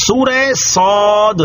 سورہ صاد،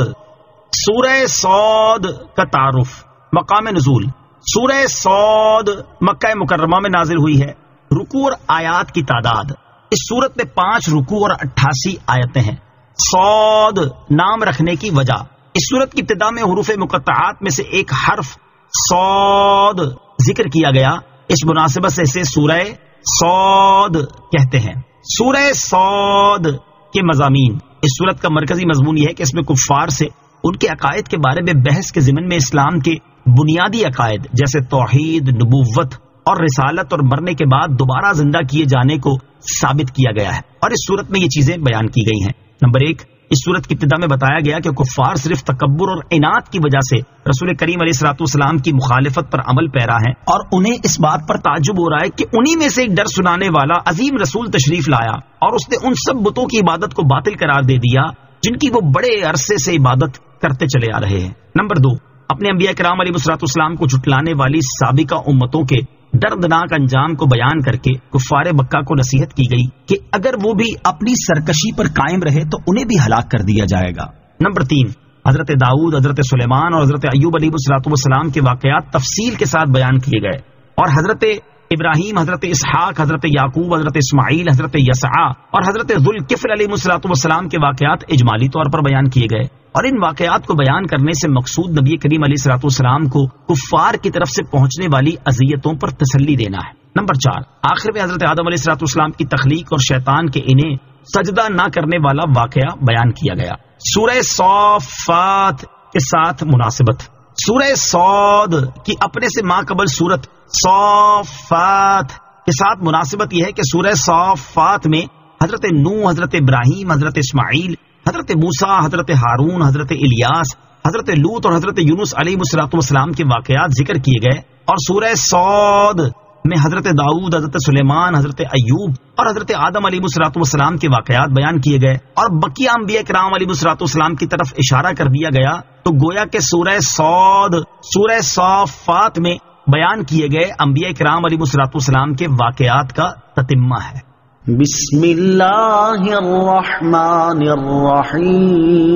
سورہ صاد کا تعارف، مقام نزول۔ سورہ صاد مکہ مکرمہ میں نازل ہوئی ہے۔ رکوع اور آیات کی تعداد، اس سورت میں 5 رکوع اور 88 آیتیں ہیں۔ صاد نام رکھنے کی وجہ، اس سورت کی ابتدا میں حروف مقطعات میں سے ایک حرف صاد ذکر کیا گیا، اس مناسبت سے اسے سورہ صاد کہتے ہیں۔ سورہ صاد کے مضامین، اس سورت کا مرکزی مضمون یہ ہے کہ اس میں کفار سے ان کے عقائد کے بارے میں بحث کے ضمن میں اسلام کے بنیادی عقائد جیسے توحید، نبوت اور رسالت اور مرنے کے بعد دوبارہ زندہ کیے جانے کو ثابت کیا گیا ہے، اور اس صورت میں یہ چیزیں بیان کی گئی ہیں۔ نمبر 1، اس صورت کی ابتدا میں بتایا گیا کہ کفار صرف تکبر اور عناد کی وجہ سے رسول کریم علیہ الصلوۃ والسلام کی مخالفت پر عمل پیرا ہیں، اور انہیں اس بات پر تعجب ہو رہا ہے کہ انہی میں سے ایک ڈر سنانے والا عظیم رسول تشریف لایا اور اس نے ان سب بتوں کی عبادت کو باطل قرار دے دیا جن کی وہ بڑے عرصے سے عبادت کرتے چلے آ رہے ہیں۔ نمبر 2، اپنے انبیاء کرام علیہ الصلوۃ والسلام کو جھٹلانے والی سابقہ امتوں کے دردناک انجام کو بیان کر کے کفار مکہ کو نصیحت کی گئی کہ اگر وہ بھی اپنی سرکشی پر قائم رہے تو انہیں بھی ہلاک کر دیا جائے گا۔ نمبر 3، حضرت داؤد، حضرت سلیمان اور حضرت ایوب علیہ الصلوۃ والسلام کے واقعات تفصیل کے ساتھ بیان کیے گئے، اور حضرت ابراہیم، حضرت اسحاق، حضرت یعقوب، حضرت اسماعیل، حضرت یسع اور حضرت ذوالکفل علیہ الصلوۃ والسلام کے واقعات اجمالی طور پر بیان کیے گئے، اور ان واقعات کو بیان کرنے سے مقصود نبی کریم علیہ الصلوۃ والسلام کو کفار کی طرف سے پہنچنے والی اذیتوں پر تسلی دینا ہے۔ نمبر 4، آخر میں حضرت آدم علیہ الصلوۃ والسلام کی تخلیق اور شیطان کے انہیں سجدہ نہ کرنے والا واقعہ بیان کیا گیا۔ سورہ صافات کے ساتھ مناسبت، سورہ صاد کی اپنے سے ماقبل سورت صافات کے ساتھ مناسبت یہ ہے کہ سورہ صافات میں حضرت نوح، حضرت ابراہیم، حضرت اسماعیل، حضرت موسیٰ، حضرت ہارون، حضرت الیاس، حضرت لوط اور حضرت یونس علیہ الصلوۃ والسلام کے واقعات ذکر کیے گئے، اور سورہ صاد میں حضرت داؤد، حضرت سلیمان، حضرت ایوب اور حضرت آدم علیہ الصلوۃ والسلام کے واقعات بیان کیے گئے، اور بقیہ انبیاء کرام علیہ الصلوۃ والسلام کی طرف اشارہ کر دیا گیا، تو گویا کہ سورہ صاد سورہ صافات میں بیان کیے گئے انبیاء کرام علیہ الصلوۃ والسلام کے واقعات کا تتمہ ہے۔ بسم اللہ الرحمن الرحیم۔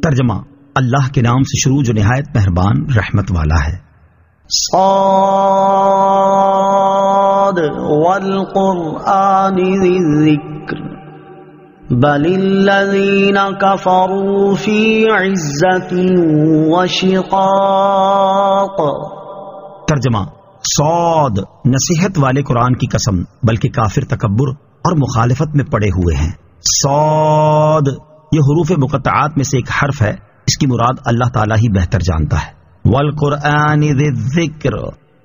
ترجمہ، اللہ کے نام سے شروع جو نہایت مہربان رحمت والا ہے۔ صاد والقرآن ذی الذکر بل الذین کفروا فی عزت وشقاق۔ ترجمہ، صاد نصیحت والے قرآن کی قسم، بلکہ کافر تکبر اور مخالفت میں پڑے ہوئے ہیں۔ صاد یہ حروف مقطعات میں سے ایک حرف ہے، اس کی مراد اللہ تعالیٰ ہی بہتر جانتا ہے۔ والقرآن ذی الذکر،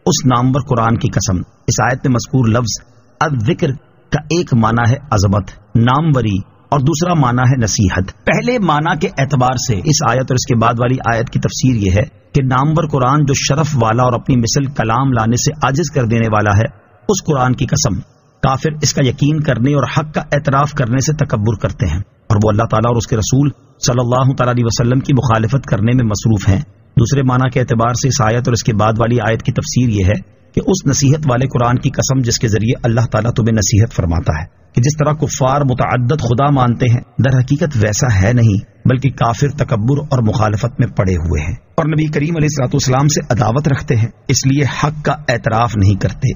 اس نامور قرآن کی قسم۔ اس آیت میں مذکور لفظ الذکر کا ایک معنی ہے عظمت، ناموری، اور دوسرا معنی ہے نصیحت۔ پہلے معنی کے اعتبار سے اس آیت اور اس کے بعد والی آیت کی تفسیر یہ ہے کہ نامور قرآن جو شرف والا اور اپنی مثل کلام لانے سے عاجز کر دینے والا ہے، اس قرآن کی قسم کافر اس کا یقین کرنے اور حق کا اعتراف کرنے سے تکبر کرتے ہیں، اور وہ اللہ تعالیٰ اور اس کے رسول صلی اللہ تعالیٰ علیہ وسلم کی مخالفت کرنے میں مصروف ہیں۔ دوسرے معنی کے اعتبار سے اس آیت اور اس کے بعد والی آیت کی تفسیر یہ ہے کہ اس نصیحت والے قرآن کی قسم جس کے ذریعے اللہ تعالیٰ تمہیں نصیحت فرماتا ہے کہ جس طرح کفار متعدد خدا مانتے ہیں، در حقیقت ویسا ہے نہیں، بلکہ کافر تکبر اور مخالفت میں پڑے ہوئے ہیں، اور نبی کریم علیہ الصلوۃ والسلام سے عداوت رکھتے ہیں، اس لیے حق کا اعتراف نہیں کرتے۔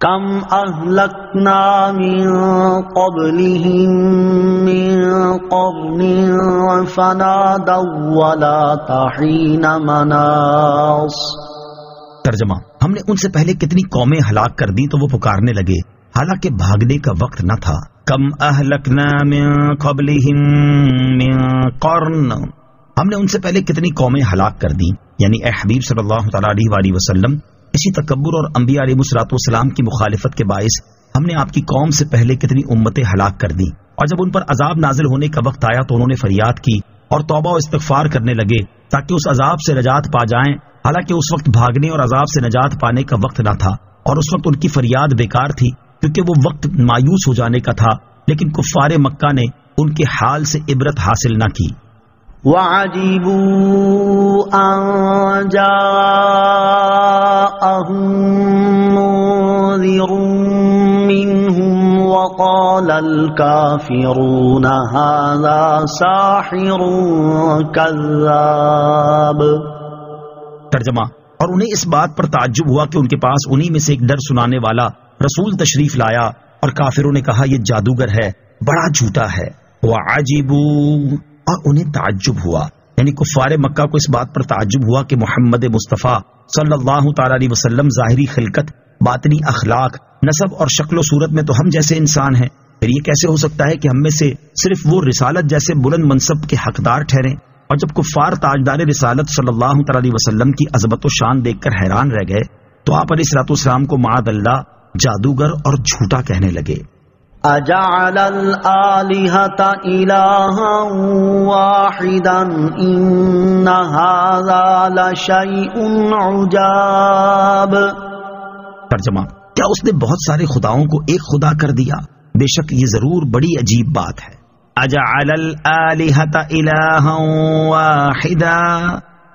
کم اہلکنا من قبلہم من قرن فنادوا ولا حین مناص۔ ترجمہ، ہم نے ان سے پہلے کتنی قومیں ہلاک کر دی تو وہ پکارنے لگے حالانکہ بھاگنے کا وقت نہ تھا۔ کم اہلکنا من قبلہم من قرن، ہم نے ان سے پہلے کتنی قومیں ہلاک کر دی، یعنی اے حبیب صلی اللہ تعالیٰ علیہ وآلہ وسلم، اسی تکبر اور انبیاء علیہ الصلوۃ والسلام کی مخالفت کے باعث ہم نے آپ کی قوم سے پہلے کتنی امتیں ہلاک کر دی، اور جب ان پر عذاب نازل ہونے کا وقت آیا تو انہوں نے فریاد کی اور توبہ و استغفار کرنے لگے تاکہ اس عذاب سے نجات پا جائیں، حالانکہ اس وقت بھاگنے اور عذاب سے نجات پانے کا وقت نہ تھا، اور اس وقت ان کی فریاد بیکار تھی کیونکہ وہ وقت مایوس ہو جانے کا تھا، لیکن کفار مکہ نے ان کے حال سے عبرت حاصل نہ کی۔ وَعَجِبُوا أَن جَاءَهُم مُّنذِرٌ منهم وقال الكافرون هذا ساحر كذاب. ترجمہ: اور انہیں اس بات پر تعجب ہوا کہ ان کے پاس انہی میں سے ایک ڈر سنانے والا رسول تشریف لایا، اور کافروں نے کہا یہ جادوگر ہے، بڑا جھوٹا ہے. وعجبوا، اور انہیں تعجب ہوا، یعنی کفار مکہ کو اس بات پر تعجب ہوا کہ محمد مصطفیٰ صلی اللہ تعالی علیہ وسلم ظاہری خلقت، باطنی اخلاق، نسب اور شکل و صورت میں تو ہم جیسے انسان ہیں، پھر یہ کیسے ہو سکتا ہے کہ ہم میں سے صرف وہ رسالت جیسے بلند منصب کے حقدار ٹھہریں؟ اور جب کفار تاجدار رسالت صلی اللہ تعالی علیہ وسلم کی عظمت و شان دیکھ کر حیران رہ گئے تو آپ علیہ الصلوۃ والسلام کو معاذ اللہ جادوگر اور جھوٹا کہنے لگے. اجعل الآلہۃ الہا واحدا ان ھذا لشیء عجاب. ترجمہ: کیا اس نے بہت سارے خداؤں کو ایک خدا کر دیا؟ بے شک یہ ضرور بڑی عجیب بات ہے. اجعل الآلہۃ الہا واحدا،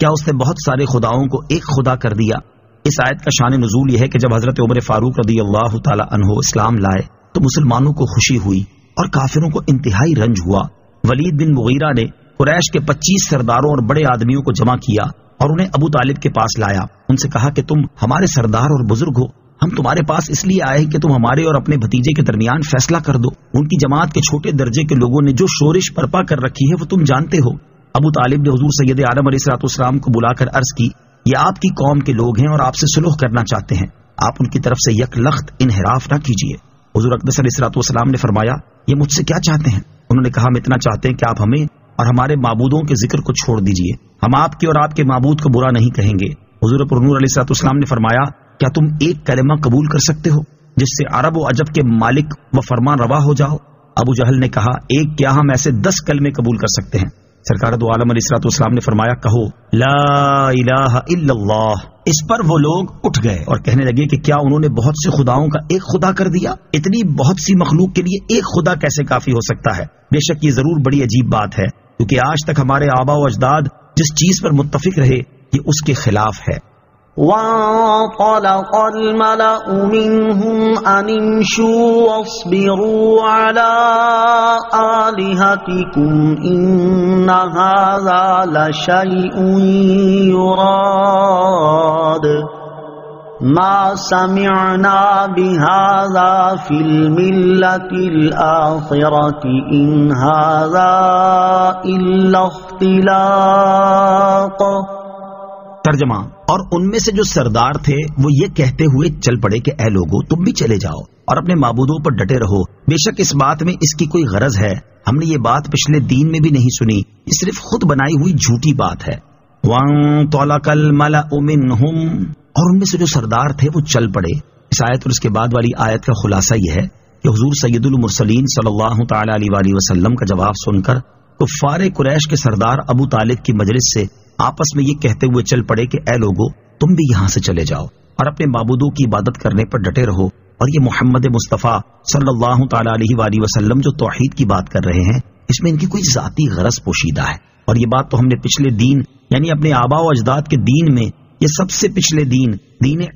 کیا اس نے بہت سارے خداؤں کو ایک خدا کر دیا؟ اس آیت کا شان نزول یہ ہے کہ جب حضرت عمر فاروق رضی اللہ تعالی عنہ اسلام لائے تو مسلمانوں کو خوشی ہوئی اور کافروں کو انتہائی رنج ہوا. ولید بن مغیرہ نے قریش کے 25 سرداروں اور بڑے آدمیوں کو جمع کیا اور انہیں ابو طالب کے پاس لایا. ان سے کہا کہ تم ہمارے سردار اور بزرگ ہو، ہم تمہارے پاس اس لیے آئے کہ تم ہمارے اور اپنے بھتیجے کے درمیان فیصلہ کر دو. ان کی جماعت کے چھوٹے درجے کے لوگوں نے جو شورش برپا کر رکھی ہے وہ تم جانتے ہو. ابو طالب نے حضور سید عالم علیہ الصلوۃ والسلام کو بلا کر عرض کی، یہ آپ کی قوم کے لوگ ہیں اور آپ سے صلح کرنا چاہتے ہیں، آپ ان کی طرف سے یک لخت انحراف نہ کیجیے. حضور اقدس علیہ الصلوۃ والسلام نے فرمایا، یہ مجھ سے کیا چاہتے ہیں؟ انہوں نے کہا، ہم اتنا چاہتے ہیں کہ آپ ہمیں اور ہمارے معبودوں کے ذکر کو چھوڑ دیجیے، ہم آپ کے اور آپ کے معبود کو برا نہیں کہیں گے. حضور پر نور علیہ الصلوۃ والسلام نے فرمایا، کیا تم ایک کلمہ قبول کر سکتے ہو جس سے عرب و عجب کے مالک و فرمان روا ہو جاؤ؟ ابو جہل نے کہا، ایک کیا، ہم ایسے 10 کلمے قبول کر سکتے ہیں. سرکار دو عالم علیہ الصلوۃ والسلام نے فرمایا، کہو لا الہ الا اللہ. اس پر وہ لوگ اٹھ گئے اور کہنے لگے کہ کیا انہوں نے بہت سے خداؤں کا ایک خدا کر دیا؟ اتنی بہت سی مخلوق کے لیے ایک خدا کیسے کافی ہو سکتا ہے؟ بے شک یہ ضرور بڑی عجیب بات ہے، کیونکہ آج تک ہمارے آبا و اجداد جس چیز پر متفق رہے یہ اس کے خلاف ہے. وانطلق الملأ منهم أن امشوا واصبروا على آلهتكم إن هذا لشيء يراد ما سمعنا بهذا في الملة الآخرة إن هذا إلا اختلاق. ترجمہ: اور ان میں سے جو سردار تھے وہ یہ کہتے ہوئے چل پڑے کہ اے لوگو تم بھی چلے جاؤ اور اپنے معبودوں پر ڈٹے رہو، بے شک اس بات میں اس کی کوئی غرض ہے، ہم نے یہ بات پچھلے دین میں بھی نہیں سنی، یہ صرف خود بنائی ہوئی جھوٹی بات ہے. وانطلق الملأ منهم، اور ان میں سے جو سردار تھے وہ چل پڑے. اس آیت اور اس کے بعد والی آیت کا خلاصہ یہ ہے کہ حضور سید المرسلین صلی اللہ تعالی علیہ وآلہ وسلم کا جواب سن کر کفار قریش کے سردار ابو طالب کی مجلس سے آپس میں یہ کہتے ہوئے چل پڑے کہ اے لوگو تم بھی یہاں سے چلے جاؤ اور اپنے معبودوں کی عبادت کرنے پر ڈٹے رہو، اور یہ محمد مصطفیٰ صلی اللہ تعالی علیہ وآلہ وسلم جو توحید کی بات کر رہے ہیں اس میں ان کی کوئی ذاتی غرض پوشیدہ ہے. اور یہ بات تو ہم نے پچھلے دین یعنی اپنے آبا و اجداد کے دین میں، یہ سب سے پچھلے دین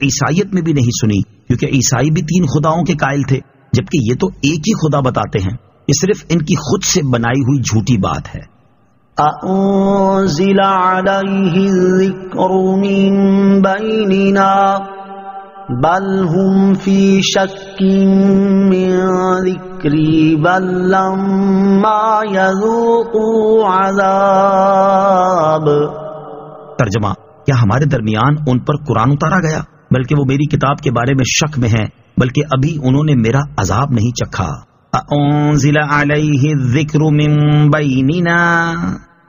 عیسائیت میں بھی نہیں سنی، کیونکہ عیسائی بھی 3 خداؤں کے قائل تھے جبکہ یہ تو ایک ہی خدا بتاتے ہیں. یہ صرف ان کی خود سے بنائی ہوئی جھوٹی بات ہے. أنزل عليه الذكر من بيننا بل هم في شك من ذكري بل لما يذوقوا عذاب. ترجمہ: کیا ہمارے درمیان ان پر قرآن اتارا گیا بلکہ وہ میری کتاب کے بارے میں شک میں ہیں، بلکہ ابھی انہوں نے میرا عذاب نہیں چکھا. انزل علیہ الذکر من بیننا،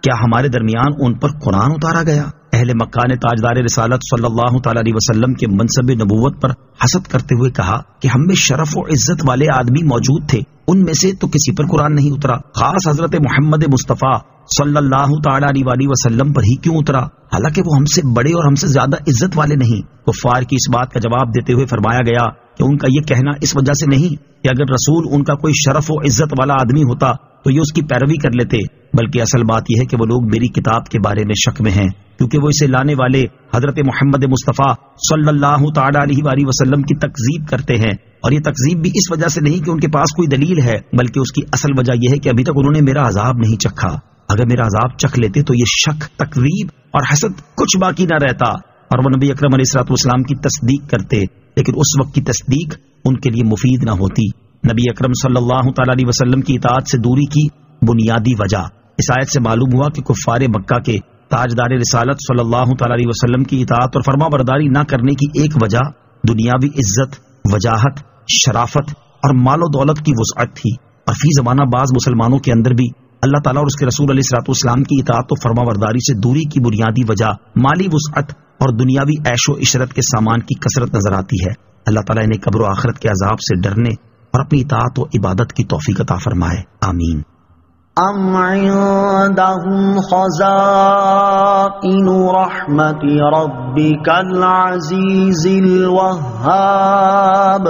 کیا ہمارے درمیان ان پر قرآن اتارا گیا؟ اہل مکہ نے تاجدار رسالت صلی اللہ تعالی علیہ وسلم کے منصب نبوت پر حسد کرتے ہوئے کہا کہ ہم میں شرف و عزت والے آدمی موجود تھے، ان میں سے تو کسی پر قرآن نہیں اترا، خاص حضرت محمد مصطفیٰ صلی اللہ تعالی علیہ وآلہ وسلم پر ہی کیوں اترا، حالانکہ وہ ہم سے بڑے اور ہم سے زیادہ عزت والے نہیں. کفار کی اس بات کا جواب دیتے ہوئے فرمایا گیا کہ ان کا یہ کہنا اس وجہ سے نہیں کہ اگر رسول ان کا کوئی شرف و عزت والا آدمی ہوتا تو یہ اس کی پیروی کر لیتے، بلکہ اصل بات یہ ہے کہ وہ لوگ میری کتاب کے بارے میں شک میں ہیں، کیونکہ وہ اسے لانے والے حضرت محمد مصطفیٰ صلی اللہ تعالی علیہ وآلہ وسلم کی تکذیب کرتے ہیں، اور یہ تکذیب بھی اس وجہ سے نہیں کہ ان کے پاس کوئی دلیل ہے، بلکہ اس کی اصل وجہ یہ ہے کہ ابھی تک انہوں نے میرا عذاب نہیں چکھا۔ اگر میرا عذاب چکھ لیتے تو یہ شک، تکذیب اور حسد کچھ باقی نہ رہتا، اور وہ نبی اکرم علیہ الصلوۃ والسلام کی تصدیق کرتے، لیکن اس وقت کی تصدیق ان کے لیے مفید نہ ہوتی۔ نبی اکرم صلی اللہ تعالی علیہ وسلم کی اطاعت سے دوری کی بنیادی وجہ، اس آیت سے معلوم ہوا کہ کفار مکہ کے تاجدار رسالت صلی اللہ تعالی علیہ وسلم کی اطاعت اور فرما برداری نہ کرنے کی ایک وجہ دنیاوی عزت، وجاہت، شرافت اور مال و دولت کی وسعت تھی، اور فی زمانہ بعض مسلمانوں کے اندر بھی اللہ تعالیٰ اور اس کے رسول علیہ الصلوۃ والسلام کی اطاعت و فرما برداری سے دوری کی بنیادی وجہ مالی وسعت اور دنیاوی عیش و عشرت کے سامان کی کثرت نظر آتی ہے۔ اللہ تعالیٰ انہیں قبر و آخرت کے عذاب سے ڈرنے اور اپنی اطاعت و عبادت کی توفیق عطا فرمائے، آمین۔ ام عندهم خزائن رحمت ربک العزیز الوہاب۔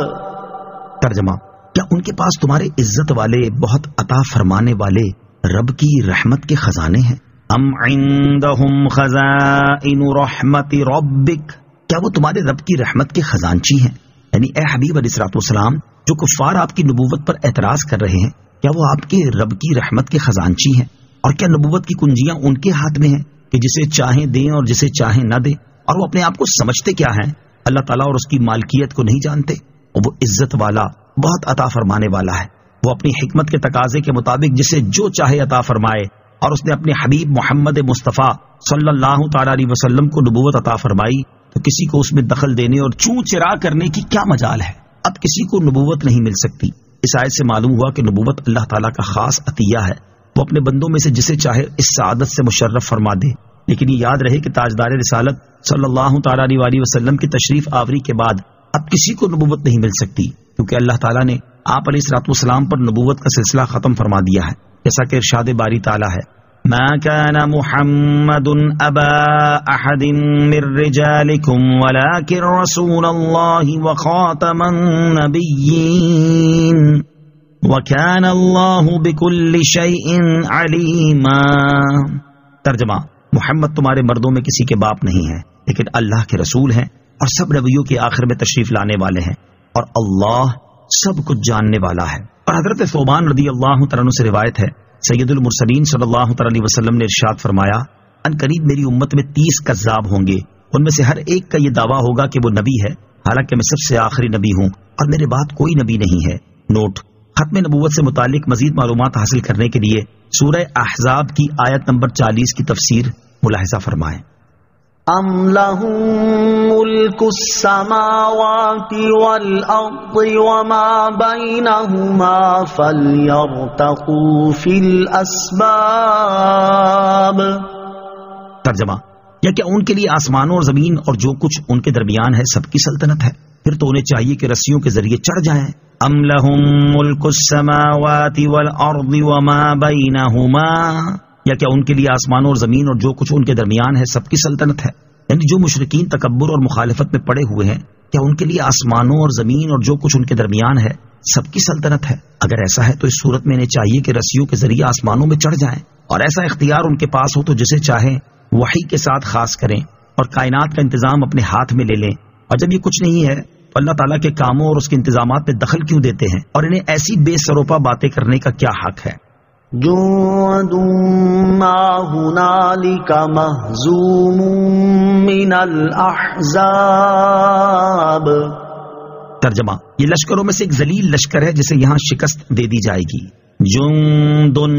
ترجمہ، کیا ان کے پاس تمہارے عزت والے بہت عطا فرمانے والے رب کی رحمت کے خزانے ہیں؟ ام عندهم خزائن رحمت ربک، کیا وہ تمہارے رب کی رحمت کے خزانچی ہیں؟ یعنی اے حبیب علیہ الصلوۃ والسلام، جو کفار آپ کی نبوت پر اعتراض کر رہے ہیں، کیا وہ آپ کے رب کی رحمت کے خزانچی ہیں؟ اور کیا نبوت کی کنجیاں ان کے ہاتھ میں ہیں کہ جسے چاہیں دیں اور جسے چاہیں نہ دیں؟ اور وہ اپنے آپ کو سمجھتے کیا ہیں؟ اللہ تعالیٰ اور اس کی مالکیت کو نہیں جانتے؟ اور وہ عزت والا، بہت عطا فرمانے والا ہے، وہ اپنی حکمت کے تقاضے کے مطابق جسے جو چاہے عطا فرمائے، اور اس نے اپنے حبیب محمد مصطفیٰ صلی اللہ تعالی علیہ وسلم کو نبوت عطا فرمائی، تو کسی کو اس میں دخل دینے اور چوں چرا کرنے کی کیا مجال ہے؟ اب کسی کو نبوت نہیں مل سکتی۔ اس آیت سے معلوم ہوا کہ نبوت اللہ تعالیٰ کا خاص عطیہ ہے، وہ اپنے بندوں میں سے جسے چاہے اس سعادت سے مشرف فرما دے، لیکن یہ یاد رہے کہ تاجدار رسالت صلی اللہ تعالی علیہ وآلہ وسلم کی تشریف آوری کے بعد اب کسی کو نبوت نہیں مل سکتی، کیونکہ اللہ تعالیٰ نے آپ علیہ الصلوۃ والسلام پر نبوت کا سلسلہ ختم فرما دیا ہے، جیسا کہ ارشاد باری تعالیٰ ہے، ما كان محمد ابا احد من رجالكم ولكن رسول الله وخاتم النبيين وكان الله بكل شيء عليما۔ ترجمہ، محمد تمہارے مردوں میں کسی کے باپ نہیں ہے، لیکن اللہ کے رسول ہیں اور سب نبیوں کے آخر میں تشریف لانے والے ہیں، اور اللہ سب کچھ جاننے والا ہے۔ اور حضرت ثوبان رضی اللہ تعالیٰ عنہ سے روایت ہے، سید المرسلین صلی اللہ تعالی علیہ وسلم نے ارشاد فرمایا، ان قریب میری امت میں 30 کذاب ہوں گے، ان میں سے ہر ایک کا یہ دعویٰ ہوگا کہ وہ نبی ہے، حالانکہ میں سب سے آخری نبی ہوں اور میرے بعد کوئی نبی نہیں ہے۔ نوٹ، ختم نبوت سے متعلق مزید معلومات حاصل کرنے کے لیے سورہ احزاب کی آیت نمبر 40 کی تفسیر ملاحظہ فرمائیں۔ ام لهم ملک السماوات والارض وما بینہما فلیرتقوا فی الاسباب۔ ترجمہ، یا کیا ان کے لیے آسمانوں اور زمین اور جو کچھ ان کے درمیان ہے سب کی سلطنت ہے؟ پھر تو انہیں چاہیے کہ رسیوں کے ذریعے چڑھ جائیں۔ ام لهم ملک السماوات والارض وما بینہما، یا کیا ان کے لیے آسمانوں اور زمین اور جو کچھ ان کے درمیان ہے سب کی سلطنت ہے؟ یعنی جو مشرکین تکبر اور مخالفت میں پڑے ہوئے ہیں، کیا ان کے لیے آسمانوں اور زمین اور جو کچھ ان کے درمیان ہے سب کی سلطنت ہے؟ اگر ایسا ہے تو اس صورت میں انہیں چاہیے کہ رسیوں کے ذریعے آسمانوں میں چڑھ جائیں، اور ایسا اختیار ان کے پاس ہو تو جسے چاہیں وحی کے ساتھ خاص کریں اور کائنات کا انتظام اپنے ہاتھ میں لے لیں۔ اور جب یہ کچھ نہیں ہے تو اللہ تعالیٰ کے کاموں اور اس کے انتظامات میں دخل کیوں دیتے ہیں، اور انہیں ایسی بے سروپا باتیں کرنے کا کیا حق ہے؟ جند ما هنالك مهزوم من الاحزاب۔ ترجمہ، یہ لشکروں میں سے ایک ذلیل لشکر ہے جسے یہاں شکست دے دی جائے گی۔ جندن،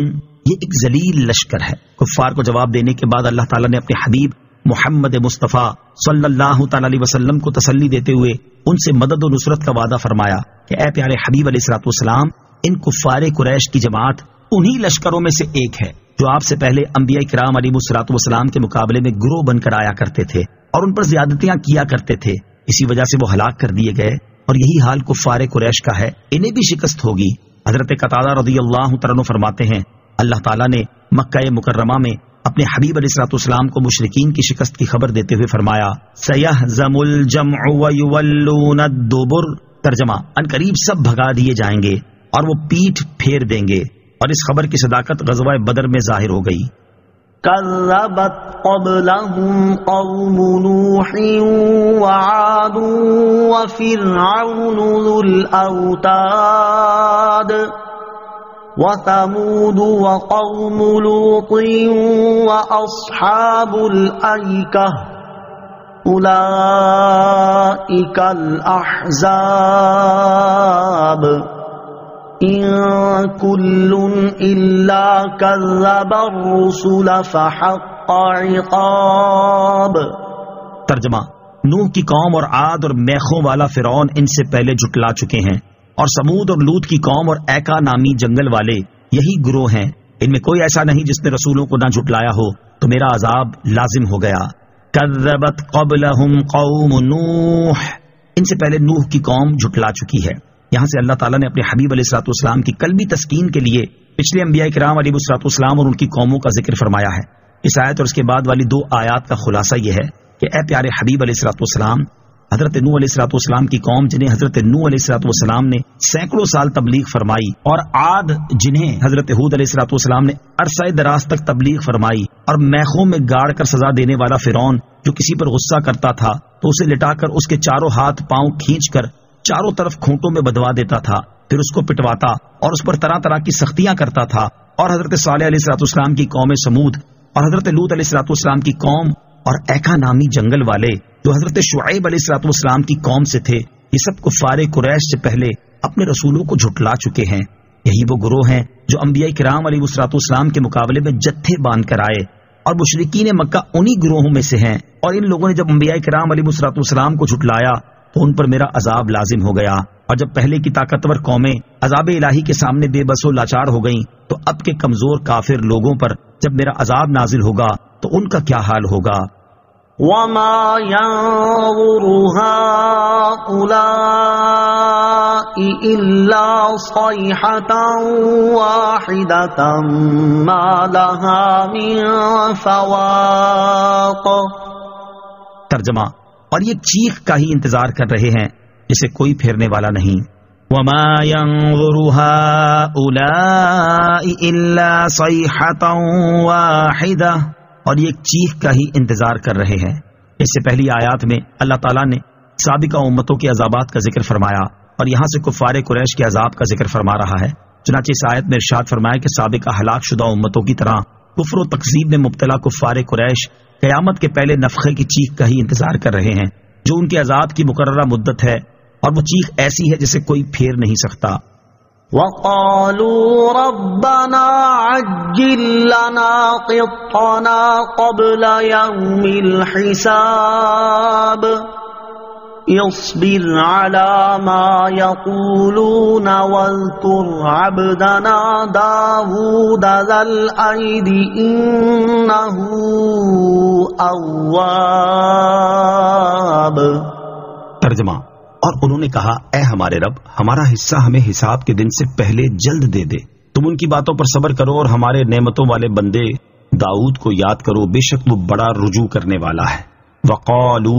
یہ ایک ذلیل لشکر ہے۔ کفار کو جواب دینے کے بعد اللہ تعالیٰ نے اپنے حبیب محمد مصطفیٰ صلی اللہ تعالی علیہ وسلم کو تسلی دیتے ہوئے ان سے مدد و نصرت کا وعدہ فرمایا کہ اے پیارے حبیب علیہ الصلوۃ والسلام، ان کفار قریش کی جماعت انہی لشکروں میں سے ایک ہے جو آپ سے پہلے انبیاء کرام علیہ الصلوۃ والسلام کے مقابلے میں گروہ بن کر آیا کرتے تھے اور ان پر زیادتیاں کیا کرتے تھے، اسی وجہ سے وہ ہلاک کر دیے گئے، اور یہی حال کفار قریش کا ہے، انہیں بھی شکست ہوگی۔ حضرت قتادہ رضی اللہ تعالیٰ عنہ فرماتے ہیں، اللہ تعالیٰ نے مکہ مکرمہ میں اپنے حبیب علیہ الصلوۃ والسلام کو مشرکین کی شکست کی خبر دیتے ہوئے فرمایا، سیہزم الجمع ویولون الدبر۔ ترجمہ، ان قریب سب بھگا دیے جائیں گے اور وہ پیٹھ پھیر دیں گے۔ اور اس خبر کی صداقت غزوہ بدر میں ظاہر ہو گئی۔ كذبت قبلهم قوم نوح وعاد وفرعون ذو الأوتاد وثمود وقوم لوط وأصحاب الأيكة أولئك الأحزاب إن كل إلا كذب الرسل فحق عقاب۔ ترجمہ: نوح کی قوم اور عاد اور میخوں والا فرعون ان سے پہلے جھٹلا چکے ہیں، اور سمود اور لوط کی قوم اور ایکا نامی جنگل والے یہی گروہ ہیں۔ ان میں کوئی ایسا نہیں جس نے رسولوں کو نہ جھٹلایا ہو، تو میرا عذاب لازم ہو گیا۔ کذبت قبلہم قوم نوح، ان سے پہلے نوح کی قوم جھٹلا چکی ہے۔ یہاں سے اللہ تعالیٰ نے اپنے حبیب علیہ الصلوۃ والسلام کی قلبی تسکین کے لیے پچھلے انبیاء کرام علیہ الصلوۃ والسلام اور ان کی قوموں کا ذکر فرمایا ہے۔ اس آیت اور اس کے بعد والی 2 آیات کا خلاصہ یہ ہے کہ اے پیارے حبیب علیہ الصلوۃ والسلام، حضرت نوح علیہ الصلوۃ والسلام کی قوم جنہیں حضرت نوح علیہ الصلوۃ والسلام نے سینکڑوں سال تبلیغ فرمائی، اور عاد جنہیں حضرت ہود علیہ الصلوۃ والسلام نے عرصہ دراز تک تبلیغ فرمائی، اور میخوں میں گاڑ کر سزا دینے والا فرعون جو کسی پر غصہ کرتا تھا تو اسے لٹا کر اس کے چاروں ہاتھ پاؤں کھینچ کر چاروں طرف کھونٹوں میں بدوا دیتا تھا، پھر اس کو پٹواتا اور اس پر طرح طرح کی سختیاں کرتا تھا، اور حضرت صالح علیہ الصلوۃ والسلام کی قوم سمود اور حضرت لوط علیہ الصلوۃ والسلام کی قوم اور ایکا نامی جنگل والے جو حضرت شعیب علیہ الصلوۃ والسلام کی قوم سے تھے، یہ سب کفار قریش سے پہلے اپنے رسولوں کو جھٹلا چکے ہیں۔ یہی وہ گروہ ہیں جو انبیاء کرام علیہ الصلوۃ والسلام کے مقابلے میں جتھے باندھ کر آئے، اور مشرکین مکہ انہی گروہوں میں سے ہیں، اور ان لوگوں نے جب انبیاء کرام علیہ الصلوۃ والسلام کو جھٹلایا تو ان پر میرا عذاب لازم ہو گیا، اور جب پہلے کی طاقتور قومیں عذاب الہی کے سامنے بے بس و لاچار ہو گئیں تو اب کے کمزور کافر لوگوں پر جب میرا عذاب نازل ہوگا تو ان کا کیا حال ہوگا۔ وما ينظر هؤلاء إلا صيحة واحدة ما لها من فواق۔ ترجمہ: اور یہ چیخ کا ہی انتظار کر رہے ہیں جسے کوئی پھیرنے والا نہیں۔ وما ينظر هؤلاء إلا صيحة واحدة، اور یہ چیخ کا ہی انتظار کر رہے ہیں۔ اس سے پہلی آیات میں اللہ تعالیٰ نے سابقہ امتوں کے عذابات کا ذکر فرمایا، اور یہاں سے کفار قریش کے عذاب کا ذکر فرما رہا ہے۔ چنانچہ اس آیت میں ارشاد فرمایا کہ سابقہ ہلاک شدہ امتوں کی طرح کفر و تکذیب میں مبتلا کفار قریش قیامت کے پہلے نفخے کی چیخ کا ہی انتظار کر رہے ہیں، جو ان کے عذاب کی مقررہ مدت ہے، اور وہ چیخ ایسی ہے جسے کوئی پھیر نہیں سکتا۔ وقالوا ربنا عجل لنا قطنا قبل يوم الحساب اصبر على ما يقولون واذكر عبدنا داود ذا الأيد إنه أواب۔ ترجمہ: اور انہوں نے کہا اے ہمارے رب، ہمارا حصہ ہمیں حساب کے دن سے پہلے جلد دے دے، تم ان کی باتوں پر صبر کرو اور ہمارے نعمتوں والے بندے داؤد کو یاد کرو، بے شک وہ بڑا رجوع کرنے والا ہے۔ وقالو،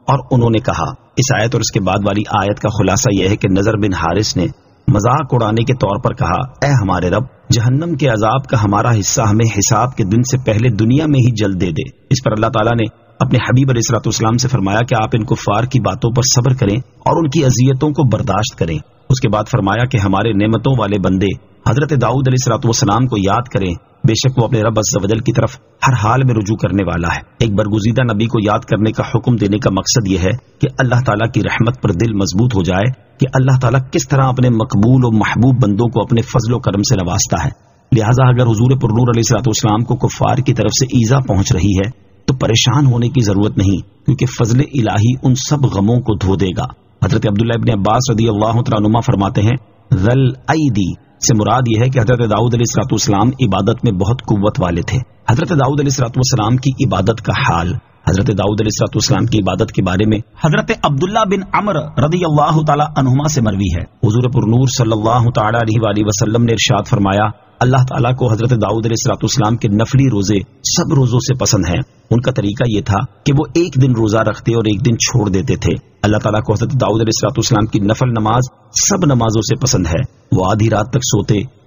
اور انہوں نے کہا۔ اس آیت اور اس کے بعد والی آیت کا خلاصہ یہ ہے کہ نضر بن حارث نے مذاق اڑانے کے طور پر کہا اے ہمارے رب، جہنم کے عذاب کا ہمارا حصہ ہمیں حساب کے دن سے پہلے دنیا میں ہی جلد دے دے۔ اس پر اللہ تعالیٰ نے اپنے حبیب علیہ الصلوۃ والسلام سے فرمایا کہ آپ ان کفار کی باتوں پر صبر کریں اور ان کی اذیتوں کو برداشت کریں۔ اس کے بعد فرمایا کہ ہمارے نعمتوں والے بندے حضرت داؤد علیہ الصلوۃ والسلام کو یاد کریں، بے شک وہ اپنے رب عز و جل کی طرف ہر حال میں رجوع کرنے والا ہے۔ ایک برگزیدہ نبی کو یاد کرنے کا حکم دینے کا مقصد یہ ہے کہ اللہ تعالیٰ کی رحمت پر دل مضبوط ہو جائے کہ اللہ تعالیٰ کس طرح اپنے مقبول و محبوب بندوں کو اپنے فضل و کرم سے نوازتا ہے۔ لہٰذا اگر حضور پرنور علیہ الصلوۃ والسلام کو کفار کی طرف سے ایذا پہنچ رہی ہے تو پریشان ہونے کی ضرورت نہیں، کیونکہ فضل الہی ان سب غموں کو دھو دے گا۔ حضرت عبداللہ ابن عباس رضی اللہ تعالیٰ عنہما فرماتے ہیں ذل ایدی سے مراد یہ ہے کہ حضرت داؤد علیہ الصلوۃ والسلام عبادت میں بہت قوت والے تھے۔ حضرت داؤد علیہ الصلوۃ والسلام کی عبادت کا حال حضرت داؤد علیہ الصلوۃ والسلام کی عبادت کے بارے میں حضرت عبداللہ بن عمر رضی اللہ تعالیٰ عنہما سے مروی ہے۔ حضور پرنور صلی اللہ تعالیٰ علیہ وآلہ وسلم نے ارشاد فرمایا اللہ تعالیٰ کو حضرت داؤد علیہ الصلوۃ والسلام کے نفلی روزے سب روزوں سے پسند ہیں۔ ان کا طریقہ یہ تھا کہ وہ ایک دن روزہ رکھتے اور ایک دن چھوڑ دیتے تھے۔ اللہ تعالیٰ کو حضرت داؤد علیہ الصلوۃ والسلام کی نفل نماز سب نمازوں سے پسند ہے۔ وہ آدھی رات تک سوتے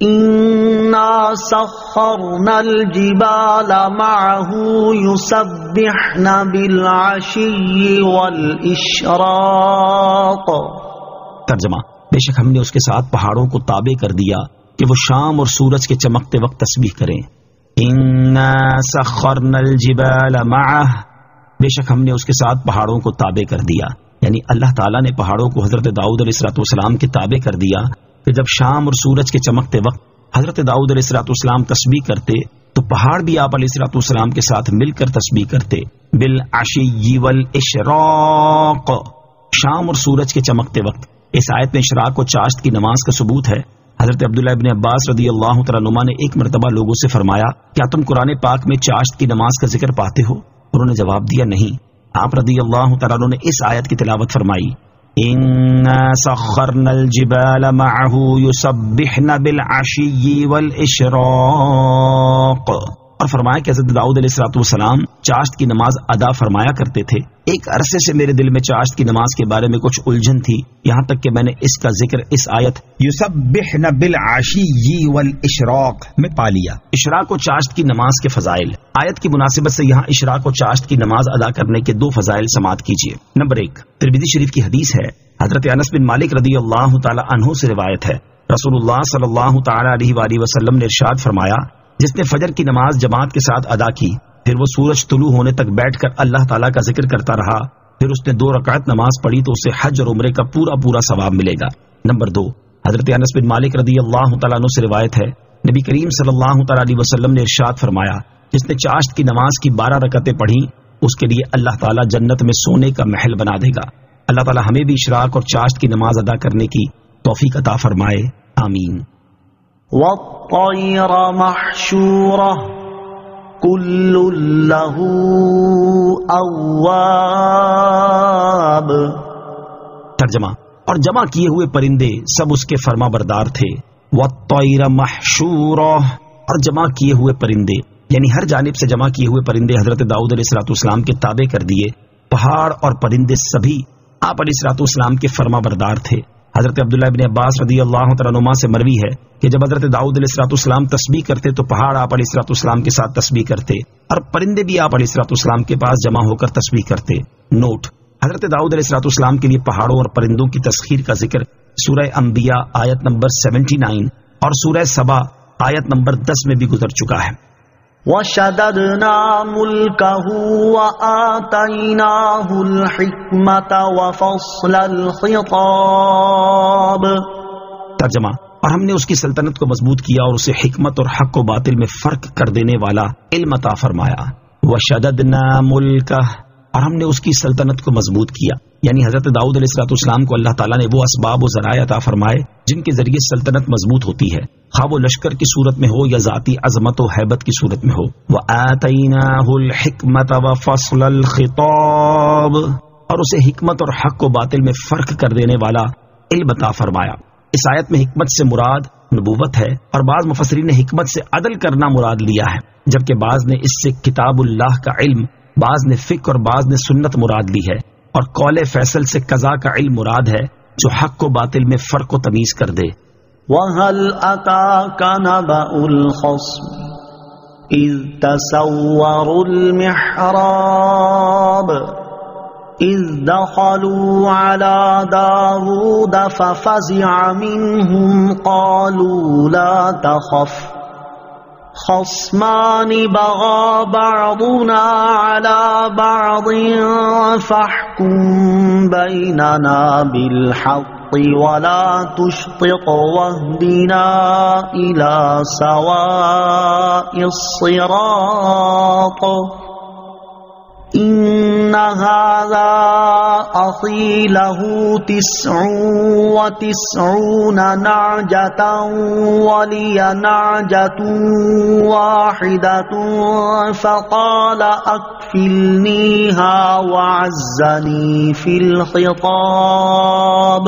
إنا سخرنا الجبال معه يسبحن بالعشي والإشراق. ترجمہ: بے شک ہم نے اس کے ساتھ پہاڑوں کو تابع کر دیا کہ وہ شام اور سورج کے چمکتے وقت تسبیح کریں. انا سخرنا الجبال معه، بے شک ہم نے اس کے ساتھ پہاڑوں کو تابع کر دیا، یعنی اللہ تعالیٰ نے پہاڑوں کو حضرت داؤد علیہ السلام کے تابع کر دیا کہ جب شام اور سورج کے چمکتے وقت حضرت داؤد علیہ السلام تسبیح کرتے تو پہاڑ بھی آپ علیہ السلام کے ساتھ مل کر تسبیح کرتے. بالعشی والاشراق، شام اور سورج کے چمکتے وقت. اس آیت میں اشراق و چاشت کی نماز کا ثبوت ہے. حضرت عبداللہ ابن عباس رضی اللہ تعالیٰ عنہما نے ایک مرتبہ لوگوں سے فرمایا، کیا تم قرآن پاک میں چاشت کی نماز کا ذکر پاتے ہو؟ انہوں نے جواب دیا، نہیں. آپ رضی اللہ تعالیٰ عنہ نے اس آیت کی تلاوت فرمائی، اِنَّا سَخَّرْنَا الْجِبَالَ مَعَهُ يُسَبِّحْنَ بِالْعَشِيِّ وَالْإِشْرَاقِ، اور فرمایا کہ حضرت داؤد علیہ السلام چاشت کی نماز ادا فرمایا کرتے تھے. ایک عرصے سے میرے دل میں چاشت کی نماز کے بارے میں کچھ الجھن تھی، یہاں تک کہ میں نے اس کا ذکر اس آیت یسبحن بالعشی والاشراق میں پا لیا. اشراق و چاشت کی نماز کے فضائل. آیت کی مناسبت سے یہاں اشراق و چاشت کی نماز ادا کرنے کے دو فضائل سماعت کیجیے. نمبر 1، ترمذی شریف کی حدیث ہے، حضرت انس بن مالک رضی اللہ تعالی عنہ سے روایت ہے، رسول اللہ صلی اللہ تعالی علیہ وآلہ وسلم نے ارشاد فرمایا، جس نے فجر کی نماز جماعت کے ساتھ ادا کی، پھر وہ سورج طلوع ہونے تک بیٹھ کر اللہ تعالیٰ کا ذکر کرتا رہا، پھر اس نے 2 رکعت نماز پڑھی تو اسے حج اور عمرے کا پورا ثواب ملے گا. نمبر 2، حضرت انس بن مالک رضی اللہ تعالیٰ عنہ سے روایت ہے، نبی کریم صلی اللہ تعالیٰ علیہ وسلم نے ارشاد فرمایا، جس نے چاشت کی نماز کی 12 رکعتیں پڑھی اس کے لیے اللہ تعالیٰ جنت میں سونے کا محل بنا دے گا. اللہ تعالیٰ ہمیں بھی اشراق اور چاشت کی نماز ادا کرنے کی توفیق عطا فرمائے، آمین. والطير محشورة كل له أواب. ترجمہ: اور جمع کیے ہوئے پرندے سب اس کے فرما بردار تھے. والطير محشورة، اور جمع کیے ہوئے پرندے یعنی ہر جانب سے جمع کیے ہوئے پرندے حضرت داؤد علیہ السلام کے تابع کر دیے. پہاڑ اور پرندے سبھی آپ علیہ السلام کے فرما بردار تھے. حضرت عبداللہ ابن عباس رضی اللہ تعالیٰ عنہما سے مروی ہے کہ جب حضرت داؤد علیہ السلام تسبیح کرتے تو پہاڑ آپ علیہ السلام کے ساتھ تسبیح کرتے اور پرندے بھی آپ علیہ السلام کے پاس جمع ہو کر تسبیح کرتے. نوٹ: حضرت داؤد علیہ السلام کے لیے پہاڑوں اور پرندوں کی تسخیر کا ذکر سورہ انبیاء آیت نمبر 79 اور سورہ سبا آیت نمبر 10 میں بھی گزر چکا ہے. وَشَدَدْنَا مُلْكَهُ وَآتَيْنَاهُ الْحِكْمَةَ وَفَصْلَ الْخِطَابِ. ترجمہ: اور ہم نے اس کی سلطنت کو مضبوط کیا اور اسے حکمت اور حق و باطل میں فرق کر دینے والا علم عطا فرمایا. وَشَدَدْنَا مُلْكَهُ، اور ہم نے اس کی سلطنت کو مضبوط کیا، یعنی حضرت داؤد علیہ السلام کو اللہ تعالیٰ نے وہ اسباب و ذرائع عطا فرمائے جن کے ذریعے سلطنت مضبوط ہوتی ہے، خواہ وہ لشکر کی صورت میں ہو یا ذاتی عظمت و ہیبت کی صورت میں ہو. وَآتَيْنَاهُ الْحِكْمَةَ وَفَصْلَ الْخِطَابِ، اور اسے حکمت اور حق و باطل میں فرق کر دینے والا علم عطا فرمایا. اس آیت میں حکمت سے مراد نبوت ہے اور بعض مفسرین نے حکمت سے عدل کرنا مراد لیا ہے، جبکہ بعض نے اس سے کتاب اللہ کا علم، بعض نے فقہ اور بعض نے سنت مراد لی ہے، اور قول فیصل سے قضا کا علم مراد ہے جو حق و باطل میں فرق و تمیز کر دے. وَهَلْ أَتَاكَ نَبَأُ الْخَصْمِ إِذْ تَسَوَّرُوا الْمِحْرَابَ إِذْ دَخَلُوا عَلَى دَاوُودَ فَفَزِعَ مِنْهُمْ قَالُوا لَا تَخَفْ خصمان بغى بعضنا على بعض فاحكم بيننا بالحق ولا تشطط واهدنا إلى سواء الصراط إن هذا أخي له 99 نعجة ولي نعجة واحدة فقال أكفلنيها وعزني في الخطاب.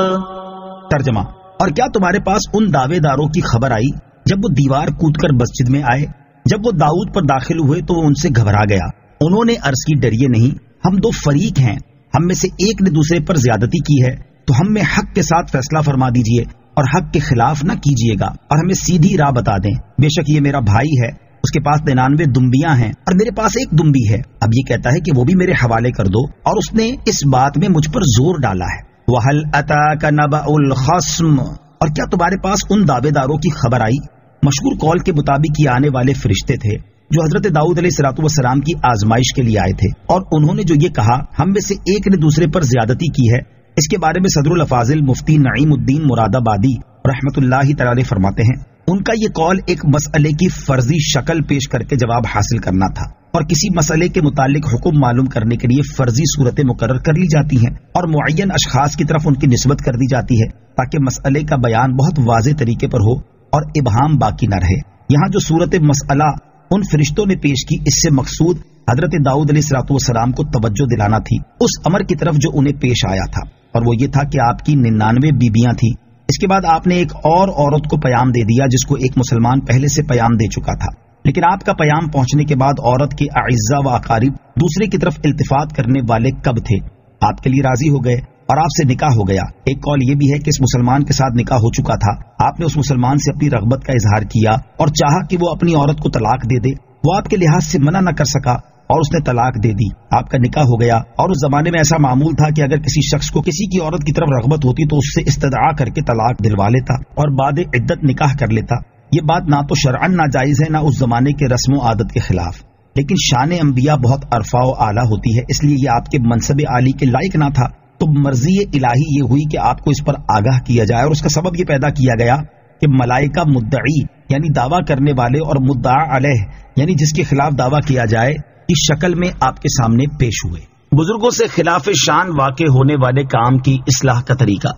ترجمہ: اور کیا تمہارے پاس ان دعوے داروں کی خبر آئی جب وہ دیوار کود کر مسجد میں آئے، جب وہ داؤد پر داخل ہوئے تو ان سے گھبرا گیا. انہوں نے عرض کی، ڈریے نہیں، ہم 2 فریق ہیں، ہم میں سے ایک نے دوسرے پر زیادتی کی ہے، تو ہم میں حق کے ساتھ فیصلہ فرما دیجئے اور حق کے خلاف نہ کیجیے گا اور ہمیں سیدھی راہ بتا دیں. بے شک یہ میرا بھائی ہے، اس کے پاس 99 دمبیاں ہیں اور میرے پاس ایک دمبی ہے. اب یہ کہتا ہے کہ وہ بھی میرے حوالے کر دو، اور اس نے اس بات میں مجھ پر زور ڈالا ہے. وَهَلْ أَتَاكَ نَبَأُ الْخَصْمِ، اور کیا تمہارے پاس ان دعوے داروں کی خبر آئی؟ مشہور قول کے مطابق یہ آنے والے فرشتے تھے جو حضرت داؤد علیہ السلام کی آزمائش کے لیے آئے تھے، اور انہوں نے جو یہ کہا ہم میں سے ایک نے دوسرے پر زیادتی کی ہے. اس کے بارے میں صدر الافاضل مفتی نعیم الدین مراد آبادی رحمت اللہ تعالی فرماتے ہیں ان کا یہ قول ایک مسئلے کی فرضی شکل پیش کر کے جواب حاصل کرنا تھا، اور کسی مسئلے کے متعلق حکم معلوم کرنے کے لیے فرضی صورتیں مقرر کر لی جاتی ہیں اور معین اشخاص کی طرف ان کی نسبت کر دی جاتی ہے تاکہ مسئلے کا بیان بہت واضح طریقے پر ہو اور ابہام باقی نہ رہے. یہاں جو صورت مسئلہ ان فرشتوں نے پیش کی، اس سے مقصود حضرت داؤد علیہ السلام کو توجہ دلانا تھی اس امر کی طرف جو انہیں پیش آیا تھا، اور وہ یہ تھا کہ آپ کی 99 بیویاں تھیں. اس کے بعد آپ نے ایک اور عورت کو پیام دے دیا جس کو ایک مسلمان پہلے سے پیام دے چکا تھا، لیکن آپ کا پیام پہنچنے کے بعد عورت کے اعزاء و اقارب دوسرے کی طرف التفات کرنے والے کب تھے؟ آپ کے لیے راضی ہو گئے اور آپ سے نکاح ہو گیا. ایک قول یہ بھی ہے کہ اس مسلمان کے ساتھ نکاح ہو چکا تھا، آپ نے اس مسلمان سے اپنی رغبت کا اظہار کیا اور چاہا کہ وہ اپنی عورت کو طلاق دے دے. وہ آپ کے لحاظ سے منع نہ کر سکا اور اس نے طلاق دے دی، آپ کا نکاح ہو گیا. اور اس زمانے میں ایسا معمول تھا کہ اگر کسی شخص کو کسی کی عورت کی طرف رغبت ہوتی تو اس سے استدعا کر کے طلاق دلوا لیتا اور بعد عدت نکاح کر لیتا. یہ بات نہ تو شرعاً ناجائز ہے نہ اس زمانے کے رسم و عادت کے خلاف، لیکن شان انبیاء بہت عرفا و اعلیٰ ہوتی ہے، اس لیے یہ آپ کے منصب عالی کے لائق نہ تھا. تو مرضی الہی یہ ہوئی کہ آپ کو اس پر آگاہ کیا جائے، اور اس کا سبب یہ پیدا کیا گیا کہ ملائکہ مدعی یعنی دعویٰ کرنے والے اور مدعا علیہ یعنی جس کے خلاف دعویٰ کیا جائے اس شکل میں آپ کے سامنے پیش ہوئے. بزرگوں سے خلاف شان واقع ہونے والے کام کی اصلاح کا طریقہ.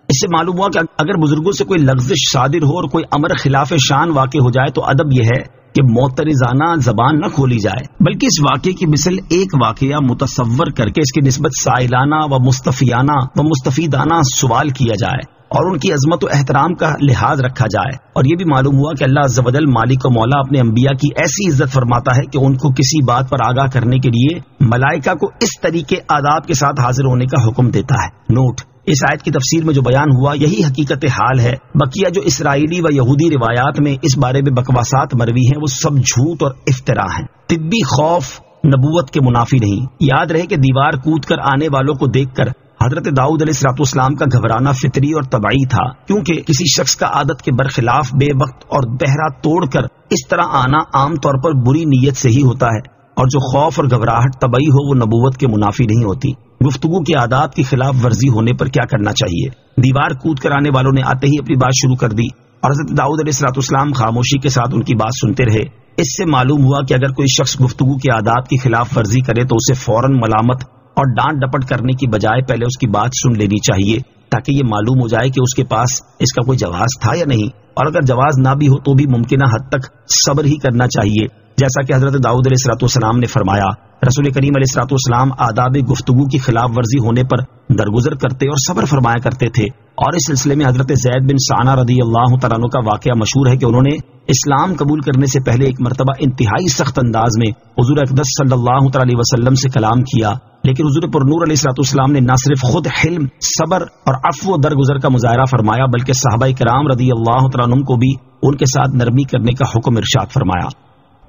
اس سے معلوم ہوا کہ اگر بزرگوں سے کوئی لغزش صادر ہو اور کوئی امر خلاف شان واقع ہو جائے تو ادب یہ ہے کہ معترضانہ زبان نہ کھولی جائے، بلکہ اس واقعے کی مثل ایک واقعہ متصور کر کے اس کی نسبت سائلانہ و مستفیانہ و مستفیدانہ سوال کیا جائے اور ان کی عظمت و احترام کا لحاظ رکھا جائے. اور یہ بھی معلوم ہوا کہ اللہ عز و جل مالک و مولا اپنے انبیاء کی ایسی عزت فرماتا ہے کہ ان کو کسی بات پر آگاہ کرنے کے لیے ملائکہ کو اس طریقے آداب کے ساتھ حاضر ہونے کا حکم دیتا ہے. نوٹ: اس آیت کی تفسیر میں جو بیان ہوا یہی حقیقت حال ہے. بقیہ جو اسرائیلی و یہودی روایات میں اس بارے میں بکواسات مروی ہیں وہ سب جھوٹ اور افترا ہیں. طبی خوف نبوت کے منافی نہیں. یاد رہے کہ دیوار کود کر آنے والوں کو دیکھ کر حضرت داؤد علیہ السلام کا گھبرانا فطری اور طبعی تھا، کیونکہ کسی شخص کا عادت کے برخلاف بے وقت اور بہرا توڑ کر اس طرح آنا عام طور پر بری نیت سے ہی ہوتا ہے، اور جو خوف اور گھبراہٹ طبعی ہو وہ نبوت کے منافی نہیں ہوتی. گفتگو کے آداب کی خلاف ورزی ہونے پر کیا کرنا چاہیے؟ دیوار کود کر آنے والوں نے آتے ہی اپنی بات شروع کر دی اور حضرت داؤد علیہ السلام خاموشی کے ساتھ ان کی بات سنتے رہے. اس سے معلوم ہوا کہ اگر کوئی شخص گفتگو کے آداب کی خلاف ورزی کرے تو اسے فوراً ملامت اور ڈانٹ ڈپٹ کرنے کی بجائے پہلے اس کی بات سن لینی چاہیے تاکہ یہ معلوم ہو جائے کہ اس کے پاس اس کا کوئی جواز تھا یا نہیں، اور اگر جواز نہ بھی ہو تو بھی ممکنہ حد تک صبر ہی کرنا چاہیے، جیسا کہ حضرت داؤد علیہ السلام نے فرمایا. رسول کریم علیہ السلام آداب گفتگو کی خلاف ورزی ہونے پر درگزر کرتے اور صبر فرمایا کرتے تھے. اور اس سلسلے میں حضرت زید بن ثانہ رضی اللہ تعالیٰ عنہ کا واقعہ مشہور ہے کہ انہوں نے اسلام قبول کرنے سے پہلے ایک مرتبہ انتہائی سخت انداز میں حضور اقدس صلی اللہ تعالی وسلم سے کلام کیا، لیکن حضور پر نور علیہ السلام نے نہ صرف خود حلم، صبر اور عفو و درگزر کا مظاہرہ فرمایا بلکہ صحابہ کرام رضی اللہ تعالیٰ عنہ کو بھی ان کے ساتھ نرمی کرنے کا حکم ارشاد فرمایا.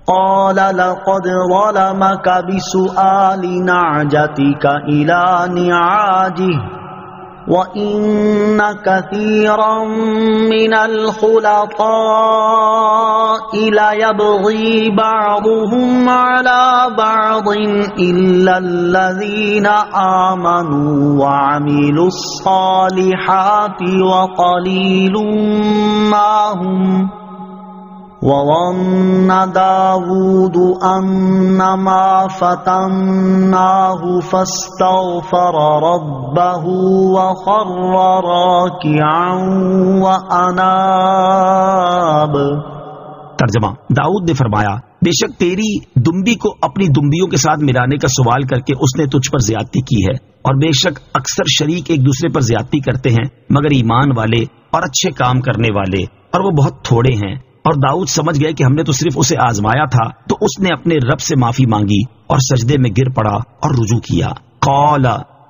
قال لقد ظلمك بسؤال نعجتك إلى نعاجه وَإِنَّ كَثِيرًا مِنَ الْخُلَطَاءِ لَيَبْغِي بَعْضُهُمْ عَلَى بَعْضٍ إِلَّا الَّذِينَ آمَنُوا وَعَمِلُوا الصَّالِحَاتِ وَقَلِيلٌ مَّا هُمْ وَظَنَّ دَاوُودُ أَنَّمَا فَتَنَّاهُ فَاسْتَغْفَرَ رَبَّهُ وَخَرَّ رَاكِعًا وَأَنَابَ. ترجمہ: داؤد نے فرمایا بے شک تیری دمبی کو اپنی دمبیوں کے ساتھ ملانے کا سوال کر کے اس نے تجھ پر زیادتی کی ہے، اور بے شک اکثر شریک ایک دوسرے پر زیادتی کرتے ہیں مگر ایمان والے اور اچھے کام کرنے والے، اور وہ بہت تھوڑے ہیں. اور داؤد سمجھ گئے کہ ہم نے تو صرف اسے آزمایا تھا، تو اس نے اپنے رب سے معافی مانگی اور سجدے میں گر پڑا اور رجوع کیا. قال،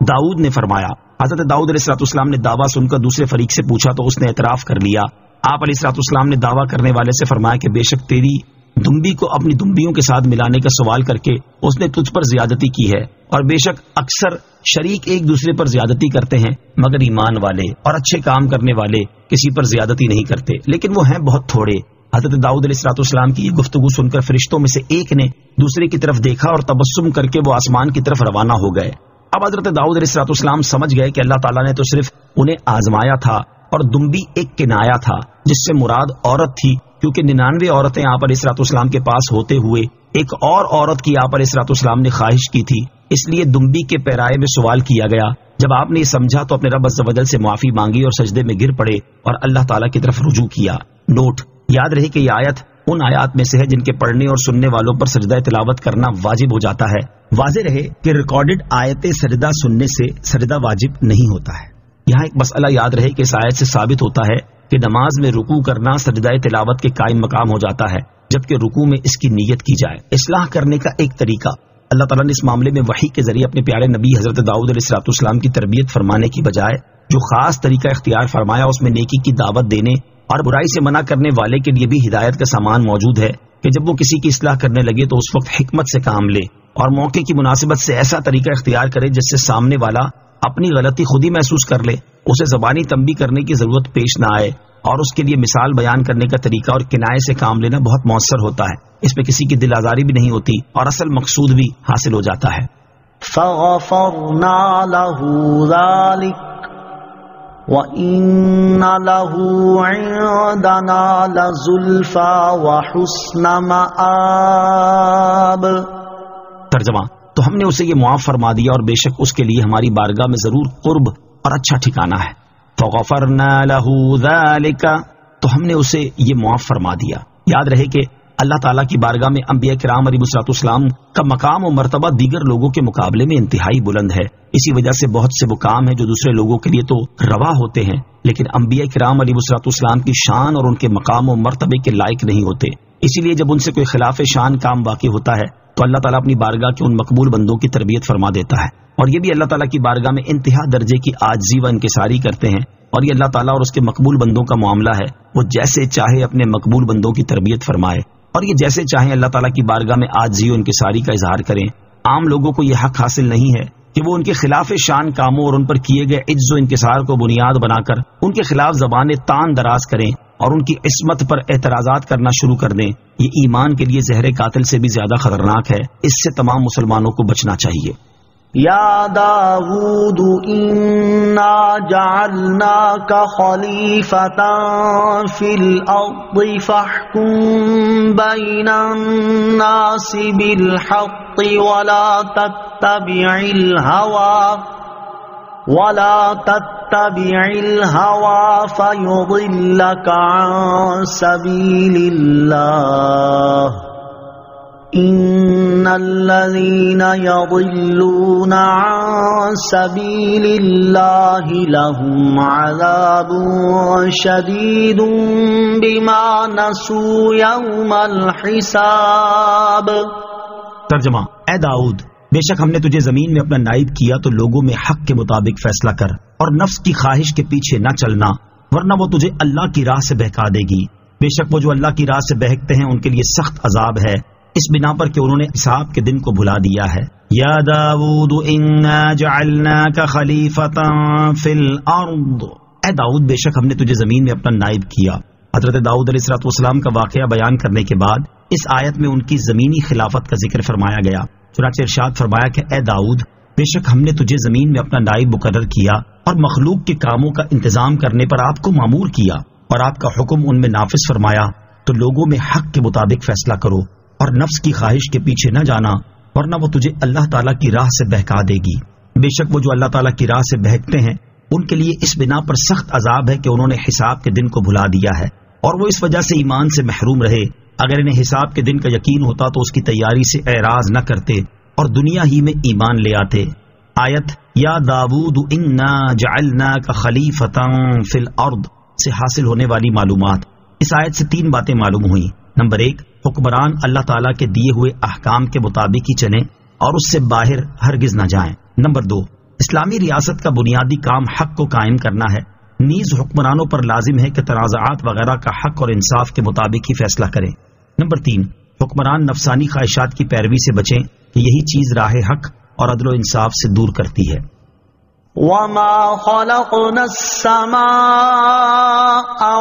داؤد نے فرمایا حضرت داؤد علیہ السلام نے دعویٰ سن کر دوسرے فریق سے پوچھا تو اس نے اعتراف کر لیا۔ آپ علیہ السلام نے دعویٰ کرنے والے سے فرمایا کہ بے شک تیری دمبی کو اپنی دمبیوں کے ساتھ ملانے کا سوال کر کے اس نے تجھ پر زیادتی کی ہے، اور بے شک اکثر شریک ایک دوسرے پر زیادتی کرتے ہیں مگر ایمان والے اور اچھے کام کرنے والے کسی پر زیادتی نہیں کرتے، لیکن وہ ہیں بہت تھوڑے۔ حضرت داؤد علیہ السلام کی یہ گفتگو سن کر فرشتوں میں سے ایک نے دوسرے کی طرف دیکھا اور تبسم کر کے وہ آسمان کی طرف روانہ ہو گئے۔ اب حضرت داؤد علیہ السلام سمجھ گئے کہ اللہ تعالیٰ نے تو صرف انہیں آزمایا تھا، اور دمبی ایک کنایا تھا جس سے مراد عورت تھی، کیونکہ 99 عورتیں آپ علیہ السلام کے پاس ہوتے ہوئے ایک اور عورت کی آپ علیہ السلام نے خواہش کی تھی، اس لیے دمبی کے پیرائے میں سوال کیا گیا۔ جب آپ نے یہ سمجھا تو اپنے رب عز و جل سے معافی مانگی اور سجدے میں گر پڑے اور اللہ تعالیٰ کی طرف رجوع کیا۔ نوٹ: یاد رہے کہ یہ آیت ان آیات میں سے ہے جن کے پڑھنے اور سننے والوں پر سجدہ تلاوت کرنا واجب ہو جاتا ہے۔ واضح رہے کہ ریکارڈڈ آیت سجدہ سننے سے سجدہ واجب نہیں ہوتا ہے۔ یہاں ایک مسئلہ یاد رہے کہ اس آیت سے ثابت ہوتا ہے کہ نماز میں رکوع کرنا سجدہ تلاوت کے قائم مقام ہو جاتا ہے، جبکہ رکوع میں اس کی نیت کی جائے۔ اصلاح کرنے کا ایک طریقہ، اللہ تعالیٰ نے اس معاملے میں وحی کے ذریعے اپنے پیارے نبی حضرت داؤد علیہ السلام کی تربیت فرمانے کی بجائے جو خاص طریقہ اختیار فرمایا اس میں نیکی کی دعوت دینے اور برائی سے منع کرنے والے کے لیے بھی ہدایت کا سامان موجود ہے کہ جب وہ کسی کی اصلاح کرنے لگے تو اس وقت حکمت سے کام لے اور موقع کی مناسبت سے ایسا طریقہ اختیار کرے جس سے سامنے والا اپنی غلطی خود ہی محسوس کر لے، اسے زبانی تنبیہ کرنے کی ضرورت پیش نہ آئے، اور اس کے لیے مثال بیان کرنے کا طریقہ اور کنایے سے کام لینا بہت مؤثر ہوتا ہے۔ اس میں کسی کی دل آزاری بھی نہیں ہوتی اور اصل مقصود بھی حاصل ہو جاتا ہے۔ فغفرنا له ذلك وَإِنَّ لَهُ عِندَنَا لَزُلْفَى وَحُسْنَ مَآبٍ۔ ترجمہ: تو ہم نے اسے یہ معاف فرما دیا اور بے شک اس کے لیے ہماری بارگاہ میں ضرور قرب اور اچھا ٹھکانہ ہے۔ فَغَفَرْنَا لَهُ ذَلِكَ، تو ہم نے اسے یہ معاف فرما دیا۔ یاد رہے کہ اللہ تعالیٰ کی بارگاہ میں انبیاء کرام علیہ السلام کا مقام و مرتبہ دیگر لوگوں کے مقابلے میں انتہائی بلند ہے۔ اسی وجہ سے بہت سے وہ کام ہیں جو دوسرے لوگوں کے لیے تو روا ہوتے ہیں لیکن انبیاء کرام علیہ السلام کی شان اور ان کے مقام و مرتبے کے لائق نہیں ہوتے۔ اسی لیے جب ان سے کوئی خلاف شان کام واقع ہوتا ہے تو اللہ تعالیٰ اپنی بارگاہ کے ان مقبول بندوں کی تربیت فرما دیتا ہے، اور یہ بھی اللہ تعالیٰ کی بارگاہ میں انتہا درجے کی عاجزی و انکساری کرتے ہیں، اور یہ اللہ تعالیٰ اور اس کے مقبول بندوں کا معاملہ ہے، وہ جیسے چاہے اپنے مقبول بندوں کی تربیت فرمائے، اور یہ جیسے چاہیں اللہ تعالیٰ کی بارگاہ میں عاجزی و انکساری کا اظہار کریں۔ عام لوگوں کو یہ حق حاصل نہیں ہے کہ وہ ان کے خلاف شان کاموں اور ان پر کیے گئے عجز و انکسار کو بنیاد بنا کر ان کے خلاف زبانیں تان دراز کریں اور ان کی عصمت پر اعتراضات کرنا شروع کر دیں۔ یہ ایمان کے لیے زہر قاتل سے بھی زیادہ خطرناک ہے، اس سے تمام مسلمانوں کو بچنا چاہیے۔ یا داود انا جعلناک خلیفۃ فی الارض فاحکم بین الناس بالحق ولا تتبع الهوى فيضلك عن سبيل الله ان الذين يضلون عن سبيل الله لهم عذاب شديد بما نسوا يوم الحساب۔ ترجمہ: اے داؤد، بے شک ہم نے تجھے زمین میں اپنا نائب کیا تو لوگوں میں حق کے مطابق فیصلہ کر اور نفس کی خواہش کے پیچھے نہ چلنا، ورنہ وہ تجھے اللہ کی راہ سے بہکا دے گی۔ بے شک وہ جو اللہ کی راہ سے بہکتے ہیں ان کے لیے سخت عذاب ہے، اس بنا پر کہ انہوں نے حساب کے دن کو بھلا دیا ہے۔ یا داؤد انا جعلناک خلیفۃ فی الارض، اے داؤد بے شک ہم نے تجھے زمین میں اپنا نائب کیا۔ حضرت داؤد علیہ السلام کا واقعہ بیان کرنے کے بعد اس آیت میں ان کی زمینی خلافت کا ذکر فرمایا گیا۔ چنانچہ ارشاد فرمایا کہ اے داؤد بے شک ہم نے تجھے زمین میں اپنا نائب مقرر کیا اور مخلوق کے کاموں کا انتظام کرنے پر آپ کو مامور کیا اور آپ کا حکم ان میں نافذ فرمایا، تو لوگوں میں حق کے مطابق فیصلہ کرو اور نفس کی خواہش کے پیچھے نہ جانا، ورنہ وہ تجھے اللہ تعالیٰ کی راہ سے بہکا دے گی۔ بے شک وہ جو اللہ تعالیٰ کی راہ سے بہکتے ہیں ان کے لیے اس بنا پر سخت عذاب ہے کہ انہوں نے حساب کے دن کو بھلا دیا ہے، اور وہ اس وجہ سے ایمان سے محروم رہے۔ اگر انہیں حساب کے دن کا یقین ہوتا تو اس کی تیاری سے اعراض نہ کرتے اور دنیا ہی میں ایمان لے آتے۔ آیت یا داود انا جعلناک خلیفۃ فی الارض سے حاصل ہونے والی معلومات۔ اس آیت سے 3 باتیں معلوم ہوئیں۔ نمبر 1، حکمران اللہ تعالیٰ کے دیے ہوئے احکام کے مطابق ہی چلیں اور اس سے باہر ہرگز نہ جائیں۔ نمبر 2، اسلامی ریاست کا بنیادی کام حق کو قائم کرنا ہے، نیز حکمرانوں پر لازم ہے کہ تنازعات وغیرہ کا حق اور انصاف کے مطابق ہی فیصلہ کریں۔ نمبر 3، حکمران نفسانی خواہشات کی پیروی سے بچیں کہ یہی چیز راہ حق اور عدل و انصاف سے دور کرتی ہے۔ وما خلقنا السماء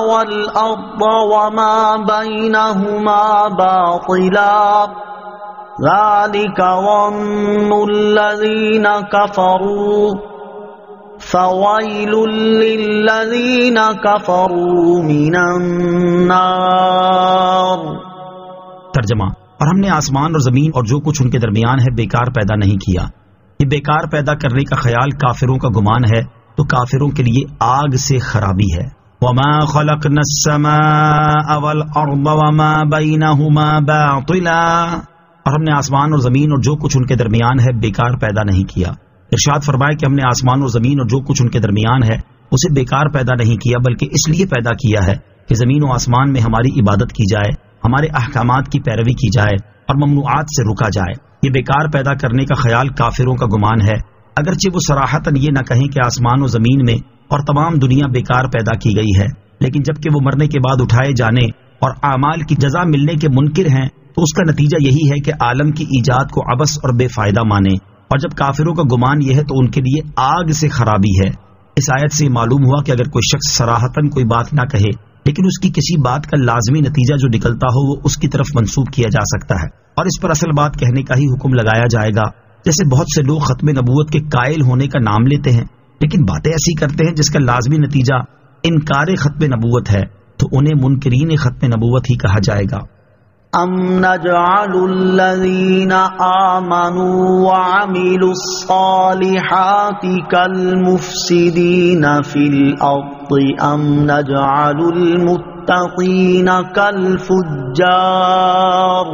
والأرض وما بينهما باطلا ذلك ظن الذين كفروا فويل للذين كفروا من النار۔ ترجمہ، اور ہم نے آسمان اور زمین اور جو کچھ ان کے درمیان ہے بیکار پیدا نہیں کیا۔ یہ بیکار پیدا کرنے کا خیال کافروں کا گمان ہے تو کافروں کے لیے آگ سے خرابی ہے۔ وما خلقنا السماء والارض وما بينهما باطلا، اور ہم نے آسمان اور زمین اور جو کچھ ان کے درمیان ہے بیکار پیدا نہیں کیا۔ ارشاد فرمائے کہ ہم نے آسمان اور زمین اور جو کچھ ان کے درمیان ہے اسے بیکار پیدا نہیں کیا، بلکہ اس لیے پیدا کیا ہے کہ زمین و آسمان میں ہماری عبادت کی جائے، ہمارے احکامات کی پیروی کی جائے اور ممنوعات سے رکا جائے۔ یہ بیکار پیدا کرنے کا خیال کافروں کا گمان ہے، اگرچہ وہ صراحتاً یہ نہ کہیں کہ آسمان و زمین میں اور تمام دنیا بیکار پیدا کی گئی ہے، لیکن جبکہ وہ مرنے کے بعد اٹھائے جانے اور اعمال کی جزا ملنے کے منکر ہیں تو اس کا نتیجہ یہی ہے کہ عالم کی ایجاد کو عبث اور بے فائدہ مانیں، اور جب کافروں کا گمان یہ ہے تو ان کے لیے آگ سے خرابی ہے۔ اس آیت سے معلوم ہوا کہ اگر کوئی شخص صراحتاً کوئی بات نہ کہے لیکن اس کی کسی بات کا لازمی نتیجہ جو نکلتا ہو وہ اس کی طرف منسوب کیا جا سکتا ہے، اور اس پر اصل بات کہنے کا ہی حکم لگایا جائے گا۔ جیسے بہت سے لوگ ختم نبوت کے قائل ہونے کا نام لیتے ہیں لیکن باتیں ایسی کرتے ہیں جس کا لازمی نتیجہ انکار ختم نبوت ہے، تو انہیں منکرین ختم نبوت ہی کہا جائے گا۔ ام نجعل الذین آمنوا وعملوا الصالحات کالمفسدین فی الارض ام نجعل المتقین کالفجار۔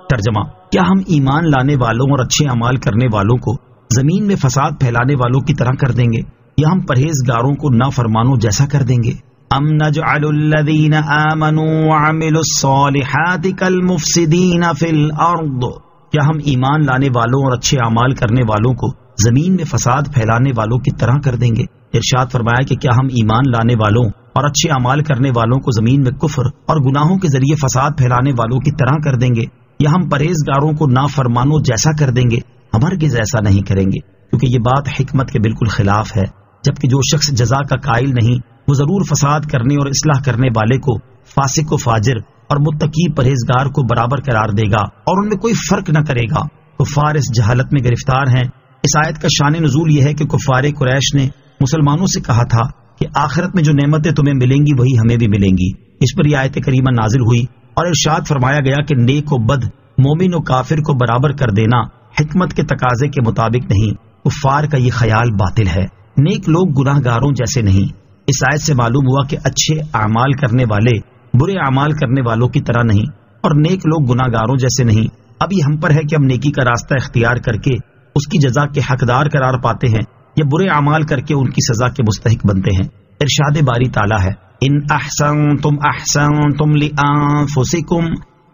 ترجمہ، کیا ہم ایمان لانے والوں اور اچھے اعمال کرنے والوں کو زمین میں فساد پھیلانے والوں کی طرح کر دیں گے یا ہم پرہیزگاروں کو نافرمانوں جیسا کر دیں گے؟ ام نجعل الذین آمنوا وعملوا الصالحات کالمفسدین فی الارض، کیا ہم ایمان لانے والوں اور اچھے اعمال کرنے والوں کو زمین میں فساد پھیلانے والوں کی طرح کر دیں گے؟ ارشاد فرمایا کہ کیا ہم ایمان لانے والوں اور اچھے اعمال کرنے والوں کو زمین میں کفر اور گناہوں کے ذریعے فساد پھیلانے والوں کی طرح کر دیں گے یا ہم پرہیزگاروں کو نافرمانوں جیسا کر دیں گے؟ ہم ہرگز ایسا نہیں کریں گے، کیونکہ یہ بات حکمت کے بالکل خلاف ہے۔ جبکہ جو شخص جزا کا قائل نہیں وہ ضرور فساد کرنے اور اصلاح کرنے والے کو فاسق و فاجر اور متقی پرہیزگار کو برابر قرار دے گا اور ان میں کوئی فرق نہ کرے گا۔ کفار اس جہالت میں گرفتار ہیں۔ اس آیت کا شان نزول یہ ہے کہ کفار قریش نے مسلمانوں سے کہا تھا کہ آخرت میں جو نعمتیں تمہیں ملیں گی وہی ہمیں بھی ملیں گی۔ اس پر یہ آیت کریمہ نازل ہوئی اور ارشاد فرمایا گیا کہ نیک و بد، مومن و کافر کو برابر کر دینا حکمت کے تقاضے کے مطابق نہیں، کفار کا یہ خیال باطل ہے۔ نیک لوگ گناہ گاروں جیسے نہیں۔ اس آیت سے معلوم ہوا کہ اچھے اعمال کرنے والے برے اعمال کرنے والوں کی طرح نہیں اور نیک لوگ گناہ گاروں جیسے نہیں۔ اب یہ ہم پر ہے کہ ہم نیکی کا راستہ اختیار کر کے اس کی جزا کے حقدار قرار پاتے ہیں یا برے اعمال کر کے ان کی سزا کے مستحق بنتے ہیں۔ ارشاد باری تعالیٰ ہے، ان احسنتم احسنتم لانفسکم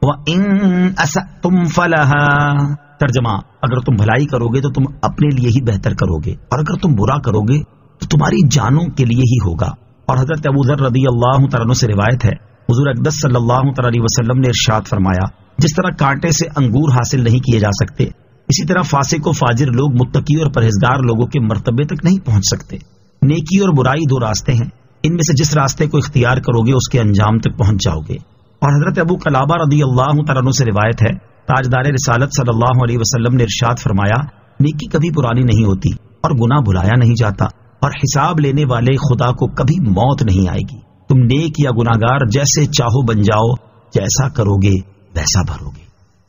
وان اسأتم فلہا۔ ترجمہ، اگر تم بھلائی کرو گے تو تم اپنے لیے ہی بہتر کرو گے اور اگر تم برا کرو گے تو تمہاری جانوں کے لیے ہی ہوگا۔ اور حضرت ابو ذر رضی اللہ تعالیٰ عنہ سے روایت ہے، حضور اقدس صلی اللہ تعالیٰ علیہ وسلم نے ارشاد فرمایا، جس طرح کانٹے سے انگور حاصل نہیں کیے جا سکتے اسی طرح فاسق و فاجر لوگ متقی اور پرہیزگار لوگوں کے مرتبے تک نہیں پہنچ سکتے۔ نیکی اور برائی دو راستے ہیں، ان میں سے جس راستے کو اختیار کرو گے اس کے انجام تک پہنچ جاؤ گے۔ اور حضرت ابو قلابہ رضی اللہ تعالیٰ عنہ سے روایت ہے، تاجدار رسالت صلی اللہ علیہ وسلم نے ارشاد فرمایا، نیکی کبھی پرانی نہیں ہوتی اور گناہ بھلایا نہیں جاتا اور حساب لینے والے خدا کو کبھی موت نہیں آئے گی۔ تم نیک یا گناہگار جیسے چاہو بن جاؤ، جیسا کرو گے ویسا بھرو گے۔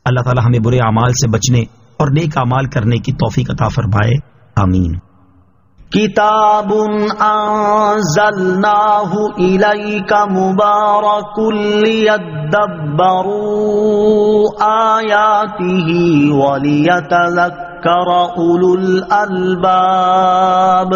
اللہ تعالی ہمیں برے اعمال سے بچنے اور نیک اعمال کرنے کی توفیق عطا فرمائے، آمین۔ کتاب انزلناہ الیک مبارک لیدبروا آیاتہ ولیتذکر اولو الالباب۔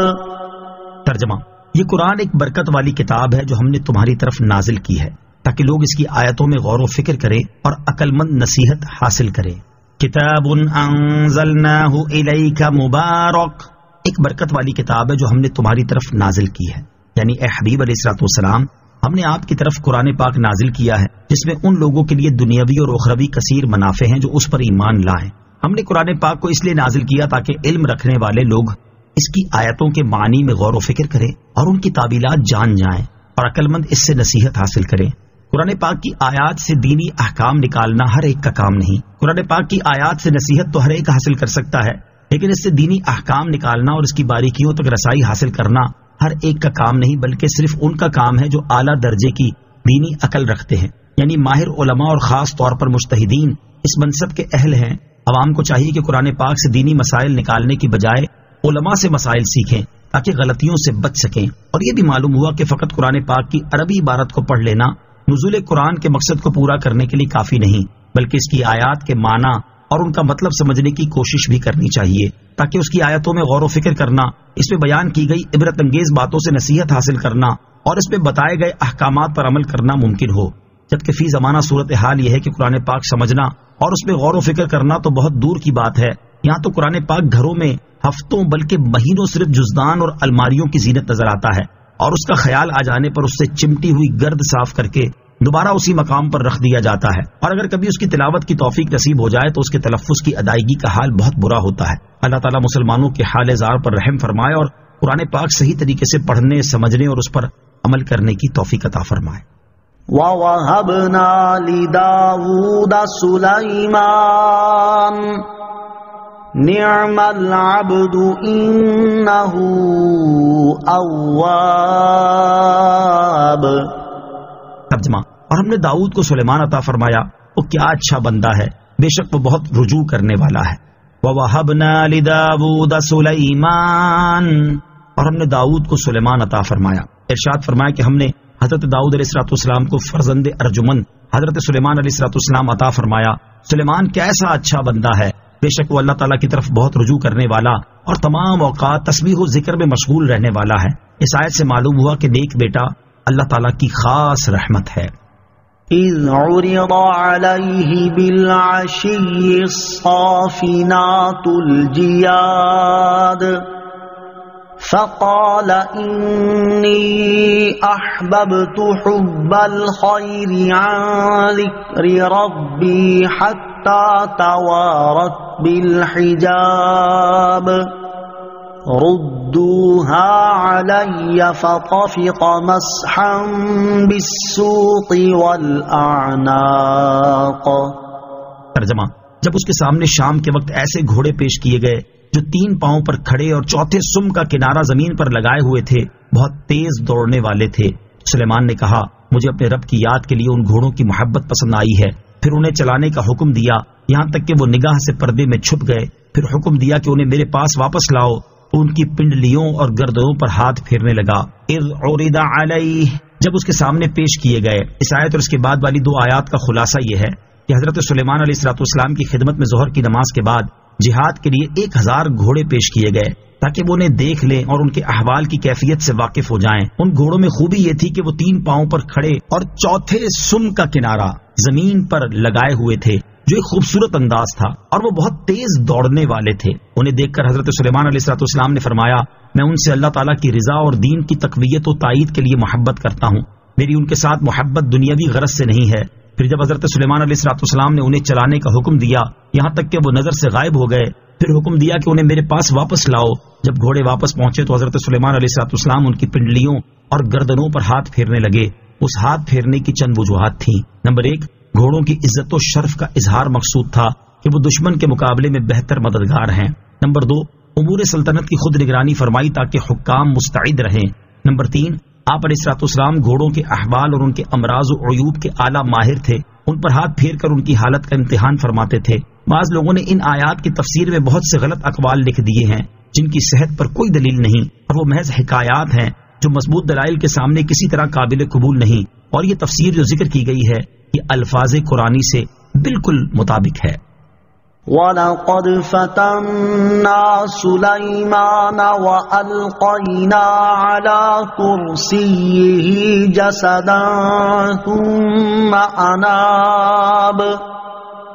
ترجمہ، یہ قرآن ایک برکت والی کتاب ہے جو ہم نے تمہاری طرف نازل کی ہے تاکہ لوگ اس کی آیتوں میں غور و فکر کریں اور عقل مند نصیحت حاصل کریں۔ کتاب انزلناہ الیک مبارک، ایک برکت والی کتاب ہے جو ہم نے تمہاری طرف نازل کی ہے، یعنی اے حبیب علیہ الصلوۃ والسلام، ہم نے آپ کی طرف قرآن پاک نازل کیا ہے جس میں ان لوگوں کے لیے دنیاوی اور اخروی کثیر منافع ہیں جو اس پر ایمان لائیں۔ ہم نے قرآن پاک کو اس لیے نازل کیا تاکہ علم رکھنے والے لوگ اس کی آیتوں کے معنی میں غور و فکر کریں اور ان کی تعبیلات جان جائیں اور عقل مند اس سے نصیحت حاصل کریں۔ قرآن پاک کی آیات سے دینی احکام نکالنا ہر ایک کا کام نہیں۔ قرآن پاک کی آیات سے نصیحت تو ہر ایک حاصل کر سکتا ہے، لیکن اس سے دینی احکام نکالنا اور اس کی باریکیوں تک رسائی حاصل کرنا ہر ایک کا کام نہیں، بلکہ صرف ان کا کام ہے جو اعلیٰ درجے کی دینی عقل رکھتے ہیں، یعنی ماہر علماء اور خاص طور پر مجتہدین اس منصب کے اہل ہیں۔ عوام کو چاہیے کہ قرآن پاک سے دینی مسائل نکالنے کی بجائے علماء سے مسائل سیکھیں تاکہ غلطیوں سے بچ سکیں۔ اور یہ بھی معلوم ہوا کہ فقط قرآن پاک کی عربی عبارت کو پڑھ لینا نزول قرآن کے مقصد کو پورا کرنے کے لیے کافی نہیں، بلکہ اس کی آیات کے معنی اور ان کا مطلب سمجھنے کی کوشش بھی کرنی چاہیے تاکہ اس کی آیتوں میں غور و فکر کرنا، اس میں بیان کی گئی عبرت انگیز باتوں سے نصیحت حاصل کرنا اور اس میں بتائے گئے احکامات پر عمل کرنا ممکن ہو۔ جبکہ فی زمانہ صورتحال یہ ہے کہ قرآن پاک سمجھنا اور اس میں غور و فکر کرنا تو بہت دور کی بات ہے۔ یہاں تو قرآن پاک گھروں میں ہفتوں بلکہ مہینوں صرف جزدان اور الماریوں کی زینت نظر آتا ہے، اور اس کا خیال آ جانے پر اس سے چمٹی ہوئی گرد صاف کر کے دوبارہ اسی مقام پر رکھ دیا جاتا ہے، اور اگر کبھی اس کی تلاوت کی توفیق نصیب ہو جائے تو اس کے تلفظ کی ادائیگی کا حال بہت برا ہوتا ہے۔ اللہ تعالیٰ مسلمانوں کے حال زار پر رحم فرمائے اور قرآن پاک صحیح طریقے سے پڑھنے، سمجھنے اور اس پر عمل کرنے کی توفیق عطا فرمائے۔ وَوَهَبْنَا لِدَاوُودَ سُلَيْمَانَ نِعْمَ الْعَبْدُ إِنَّهُ أَوَّابٌ۔ ترجمہ، اور ہم نے داؤد کو سلیمان عطا فرمایا، وہ کیا اچھا بندہ ہے، بے شک وہ بہت رجوع کرنے والا ہے۔ وَوَهَبْنَا لِدَاوُودَ سُلَيْمَانَ، اور ہم نے داؤد کو سلیمان عطا فرمایا۔ ارشاد فرمایا کہ ہم نے حضرت داؤد علیہ السلام کو فرزند ارجمند حضرت سلیمان علیہ السلام عطا فرمایا۔ سلیمان کیسا اچھا بندہ ہے، بے شک وہ اللہ تعالیٰ کی طرف بہت رجوع کرنے والا اور تمام اوقات تسبیح و ذکر میں مشغول رہنے والا ہے۔ اس آیت سے معلوم ہوا کہ نیک بیٹا اللہ تعالیٰ کی خاص رحمت ہے۔ إِذْ عُرِضَ عَلَيْهِ بِالْعَشِيِّ الصَّافِنَاتُ الْجِيَادُ فَقَالَ إِنِّي أَحْبَبْتُ حُبَّ الْخَيْرِ عَنْ ذِكْرِ رَبِّي حَتَّى تَوَارَتْ بِالْحِجَابِ رُدُّوهَا عَلَيَّ فَطَفِقَ مَسْحًا بِالسُّوقِ وَالْأَعْنَاقِ۔ ترجمہ، جب اس کے سامنے شام کے وقت ایسے گھوڑے پیش کیے گئے جو 3 پاؤں پر کھڑے اور چوتھے سم کا کنارہ زمین پر لگائے ہوئے تھے، بہت تیز دوڑنے والے تھے، سلیمان نے کہا مجھے اپنے رب کی یاد کے لیے ان گھوڑوں کی محبت پسند آئی ہے۔ پھر انہیں چلانے کا حکم دیا یہاں تک کہ وہ نگاہ سے پردے میں چھپ گئے۔ پھر حکم دیا کہ انہیں میرے پاس واپس لاؤ تو ان کی پنڈلیوں اور گردنوں پر ہاتھ پھیرنے لگا۔ اذ عرض علیہ، جب اس کے سامنے پیش کیے گئے۔ اس آیت اور اس کے بعد والی 2 آیات کا خلاصہ یہ ہے کہ حضرت سلیمان علیہ السلام کی خدمت میں ظہر کی نماز کے بعد جہاد کے لیے 1000 گھوڑے پیش کیے گئے تاکہ وہ انہیں دیکھ لیں اور ان کے احوال کی کیفیت سے واقف ہو جائیں۔ ان گھوڑوں میں خوبی یہ تھی کہ وہ 3 پاؤں پر کھڑے اور چوتھے سم کا کنارہ زمین پر لگائے ہوئے تھے، جو ایک خوبصورت انداز تھا، اور وہ بہت تیز دوڑنے والے تھے۔ انہیں دیکھ کر حضرت سلیمان علیہ السلام نے فرمایا میں ان سے اللہ تعالیٰ کی رضا اور دین کی تقویت و تائید کے لیے محبت کرتا ہوں، میری ان کے ساتھ محبت دنیاوی غرض سے نہیں ہے۔ پھر جب حضرت سلیمان علیہ السلام نے انہیں چلانے کا حکم دیا یہاں تک کہ وہ نظر سے غائب ہو گئے، پھر حکم دیا کہ انہیں میرے پاس واپس لاؤ۔ جب گھوڑے واپس پہنچے تو حضرت سلیمان علیہ السلام ان کی پنڈلیوں اور گردنوں پر ہاتھ پھیرنے لگے۔ اس ہاتھ پھیرنے کی چند وجوہات تھیں۔ نمبر 1، گھوڑوں کی عزت و شرف کا اظہار مقصود تھا کہ وہ دشمن کے مقابلے میں بہتر مددگار ہیں۔ نمبر 2، امور سلطنت کی خود نگرانی فرمائی تاکہ حکام مستعد رہیں۔ نمبر 3، آپ علیہ السلام گھوڑوں کے احوال اور ان کے امراض و عیوب کے اعلیٰ ماہر تھے، ان پر ہاتھ پھیر کر ان کی حالت کا امتحان فرماتے تھے۔ بعض لوگوں نے ان آیات کی تفسیر میں بہت سے غلط اقوال لکھ دیے ہیں جن کی صحت پر کوئی دلیل نہیں، اور وہ محض حکایات ہیں جو مضبوط دلائل کے سامنے کسی طرح قابل قبول نہیں، اور یہ تفسیر جو ذکر کی گئی ہے یہ الفاظ قرآنی سے بالکل مطابق ہے۔ وَلَقَدْ فَتَنَّا سُلَيْمَانَ وَأَلْقَيْنَا عَلَى كُرْسِيِّهِ جَسَدًا ثُمَّ أَنَابَ۔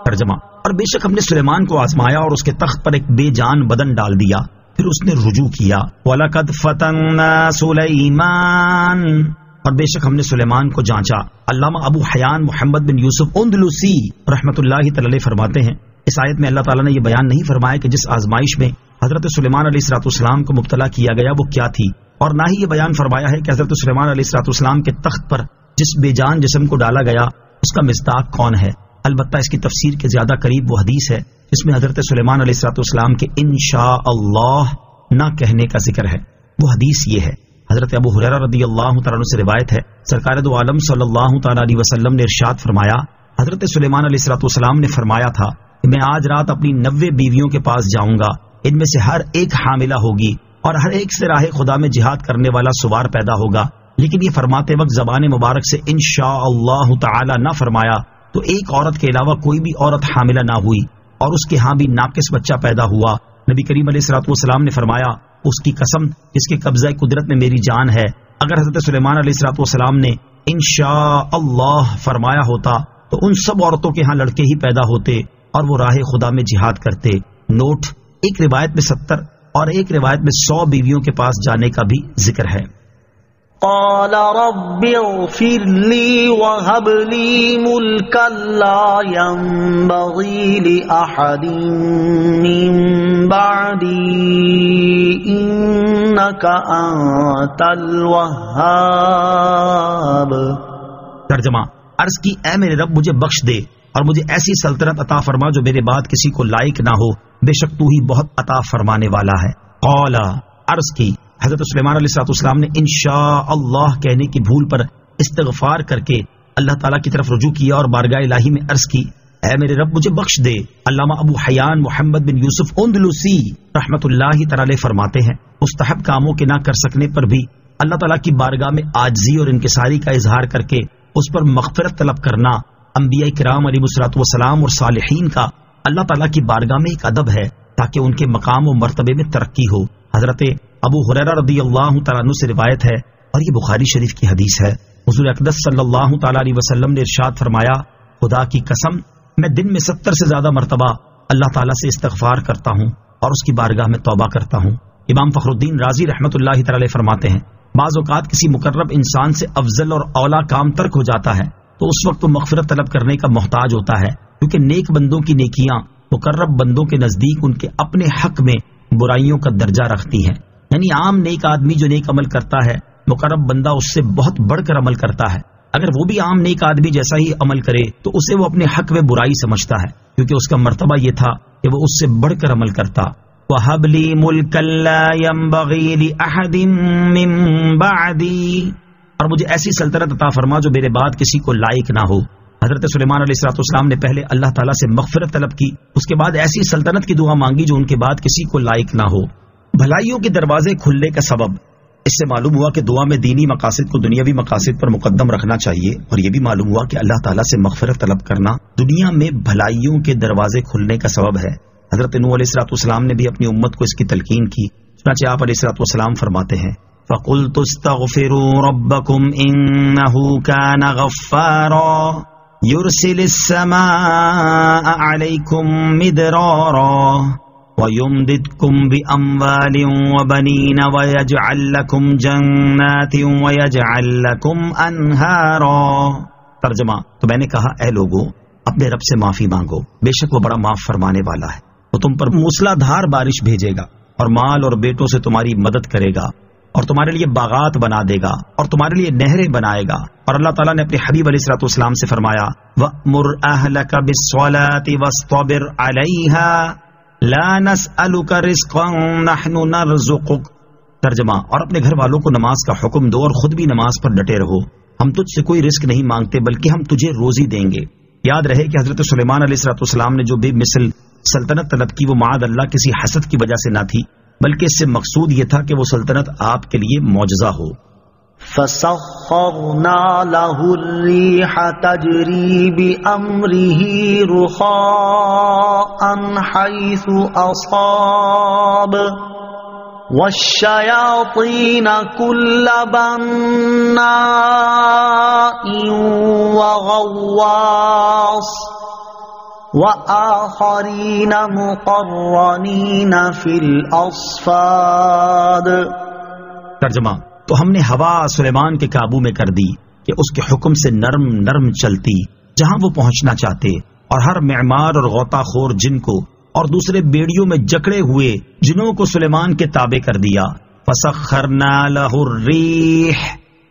ترجمہ، اور بے شک ہم نے سلیمان کو آزمایا اور اس کے تخت پر ایک بے جان بدن ڈال دیا، پھر اس نے رجوع کیا وَلَقَدْ فَتَنَّا سُلَيْمَانَ، اور بے شک ہم نے سلیمان کو جانچا۔ علامہ ابو حیان محمد بن یوسف اندلسی رحمۃ اللہ تعالی فرماتے ہیں اس آیت میں اللہ تعالیٰ نے یہ بیان نہیں فرمایا کہ جس آزمائش میں حضرت سلیمان علیہ الصلوۃ والسلام کو مبتلا کیا گیا وہ کیا تھی، اور نہ ہی یہ بیان فرمایا ہے کہ حضرت سلیمان علیہ الصلوۃ والسلام کے تخت پر جس بے جان جسم کو ڈالا گیا اس کا مصداق کون ہے۔ البتہ اس کی تفسیر کے زیادہ قریب وہ حدیث ہے جس میں حضرت سلیمان علیہ الصلوۃ والسلام کے انشاء اللہ نہ کہنے کا ذکر ہے۔ وہ حدیث یہ ہے، حضرت ابو ہریرہ رضی اللہ تعالیٰ عنہ سے روایت ہے، سرکار دو عالم صلی اللہ تعالیٰ علیہ وسلم نے ارشاد فرمایا، حضرت سلیمان علیہ الصلوۃ والسلام نے فرمایا تھا کہ میں آج رات اپنی 90 بیویوں کے پاس جاؤں گا، ان میں سے ہر ایک حاملہ ہوگی اور ہر ایک سے راہ خدا میں جہاد کرنے والا سوار پیدا ہوگا، لیکن یہ فرماتے وقت زبان مبارک سے انشاء اللہ تعالی نہ فرمایا تو ایک عورت کے علاوہ کوئی بھی عورت حاملہ نہ ہوئی اور اس کے ہاں بھی ناقص بچہ پیدا ہوا۔ نبی کریم علیہ الصلوۃ والسلام نے فرمایا، اس کی قسم جس کے قبضہ قدرت میں میری جان ہے، اگر حضرت سلیمان علیہ الصلوۃ والسلام نے انشاء اللہ فرمایا ہوتا تو ان سب عورتوں کے ہاں لڑکے ہی پیدا ہوتے اور وہ راہ خدا میں جہاد کرتے۔ نوٹ، ایک روایت میں 70 اور ایک روایت میں 100 بیویوں کے پاس جانے کا بھی ذکر ہے۔ قال رب اغفر لي وهب لي ملكا لا ينبغي لأحد من بعدي إنك أنت الوهاب۔ ترجمہ، عرض کی اے میرے رب مجھے بخش دے اور مجھے ایسی سلطنت عطا فرما جو میرے بعد کسی کو لائق نہ ہو، بے شک تو ہی بہت عطا فرمانے والا ہے۔ قال، عرض کی حضرت سلیمان علیہ الصلوۃ والسلام نے انشاء اللہ کہنے کی بھول پر استغفار کر کے اللہ تعالیٰ کی طرف رجوع کیا اور بارگاہ الہی میں عرض کی، اے میرے رب مجھے بخش دے۔ علامہ ابو حیان محمد بن یوسف اندلسی رحمۃ اللہ تعالی فرماتے ہیں، مستحب کاموں کے نہ کر سکنے پر بھی اللہ تعالیٰ کی بارگاہ میں عاجزی اور انکساری کا اظہار کر کے اس پر مغفرت طلب کرنا انبیاء کرام علیہ الصلوۃ والسلام اور صالحین کا اللہ تعالیٰ کی بارگاہ میں ایک ادب ہے تاکہ ان کے مقام و مرتبے میں ترقی ہو۔ حضرت ابو ہریرہ رضی اللہ تعالیٰ عنہ سے روایت ہے اور یہ بخاری شریف کی حدیث ہے، حضور اقدس صلی اللہ تعالیٰ علیہ وسلم نے ارشاد فرمایا، خدا کی قسم میں دن میں 70 سے زیادہ مرتبہ اللہ تعالیٰ سے استغفار کرتا ہوں اور اس کی بارگاہ میں توبہ کرتا ہوں۔ امام فخر الدین رازی رحمۃ اللہ تعالی فرماتے ہیں، بعض اوقات کسی مقرب انسان سے افضل اور اولا کام ترک ہو جاتا ہے تو اس وقت وہ مغفرت طلب کرنے کا محتاج ہوتا ہے، کیونکہ نیک بندوں کی نیکیاں مقرب بندوں کے نزدیک ان کے اپنے حق میں برائیوں کا درجہ رکھتی ہیں، یعنی عام نیک آدمی جو نیک عمل کرتا ہے مقرب بندہ اس سے بہت بڑھ کر عمل کرتا ہے، اگر وہ بھی عام نیک آدمی جیسا ہی عمل کرے تو اسے وہ اپنے حق میں برائی سمجھتا ہے، کیونکہ اس کا مرتبہ یہ تھا کہ وہ اس سے بڑھ کر عمل کرتا۔ وَهَبْ لِي مُلْكًا لَا يَنبَغِي لِأَحَدٍ مِّن بَعْدِي، اور مجھے ایسی سلطنت عطا فرما جو میرے بعد کسی کو لائق نہ ہو۔ حضرت سلیمان علیہ الصلوۃ والسلام نے پہلے اللہ تعالیٰ سے مغفرت طلب کی، اس کے بعد ایسی سلطنت کی دعا مانگی جو ان کے بعد کسی کو لائق نہ ہو۔ بھلائیوں کے دروازے کھلنے کا سبب، اس سے معلوم ہوا کہ دعا میں دینی مقاصد کو دنیاوی مقاصد پر مقدم رکھنا چاہیے، اور یہ بھی معلوم ہوا کہ اللہ تعالیٰ سے مغفرت طلب کرنا دنیا میں بھلائیوں کے دروازے کھلنے کا سبب ہے۔ حضرت نوح علیہ الصلوۃ والسلام نے بھی اپنی امت کو اس کی تلقین کی، چنانچہ آپ علیہ الصلوۃ والسلام فرماتے ہیں، فَقُلْتُ اسْتَغْفِرُوا رَبَّكُمْ إِنَّهُ كَانَ غَفَّارًا يُرْسِلِ السَّمَاءَ عَلَيْكُمْ مِدْرَارًا وَيُمْدِدْكُمْ بِأَمْوَالٍ وَبَنِينَ وَيَجْعَلْ لَكُمْ جَنَّاتٍ وَيَجْعَلْ لَكُمْ أَنْهَارًا۔ ترجمہ، تو میں نے کہا، اے لوگو اپنے رب سے معافی مانگو، بے شک وہ بڑا معاف فرمانے والا ہے، وہ تم پر موسلا دھار بارش بھیجے گا اور مال اور بیٹوں سے تمہاری مدد کرے گا اور تمہارے لیے باغات بنا دے گا اور تمہارے لیے نہریں بنائے گا۔ اور اللہ تعالیٰ نے اپنے حبیب علیہ الصلوۃ والسلام سے فرمایا، وَأْمُرْ أَهْلَكَ بِالصَّلَاةِ وَاصْطَبِرْ عَلَيْهَا لَا نَسْأَلُكَ رِزْقًا نَحْنُ نَرْزُقُكَ۔ ترجمہ، اور اپنے گھر والوں کو نماز کا حکم دو اور خود بھی نماز پر ڈٹے رہو، ہم تجھ سے کوئی رزق نہیں مانگتے بلکہ ہم تجھے روزی دیں گے۔ یاد رہے کہ حضرت سلیمان علیہ الصلوۃ والسلام نے جو بے مثل سلطنت طلب کی وہ معاذ اللہ کسی حسد کی وجہ سے نہ تھی، بلکہ اس سے مقصود یہ تھا کہ وہ سلطنت آپ کے لیے معجزہ ہو۔ فَسَخَّرْنَا لَهُ الرِّيحَ تَجْرِي بِأَمْرِهِ رُخَاءً حَيْثُ أَصَابَ وَالشَّيَاطِينَ كُلَّ بَنَّاءٍ وَغَوَّاصٍ وآخرین مقرنین فی الاصفاد۔ ترجمہ: تو ہم نے ہوا سلیمان کے قابو میں کر دی کہ اس کے حکم سے نرم نرم چلتی جہاں وہ پہنچنا چاہتے، اور ہر معمار اور غوطہ خور جن کو اور دوسرے بیڑیوں میں جکڑے ہوئے جنوں کو سلیمان کے تابع کر دیا۔ فسخرنا لہ الریح،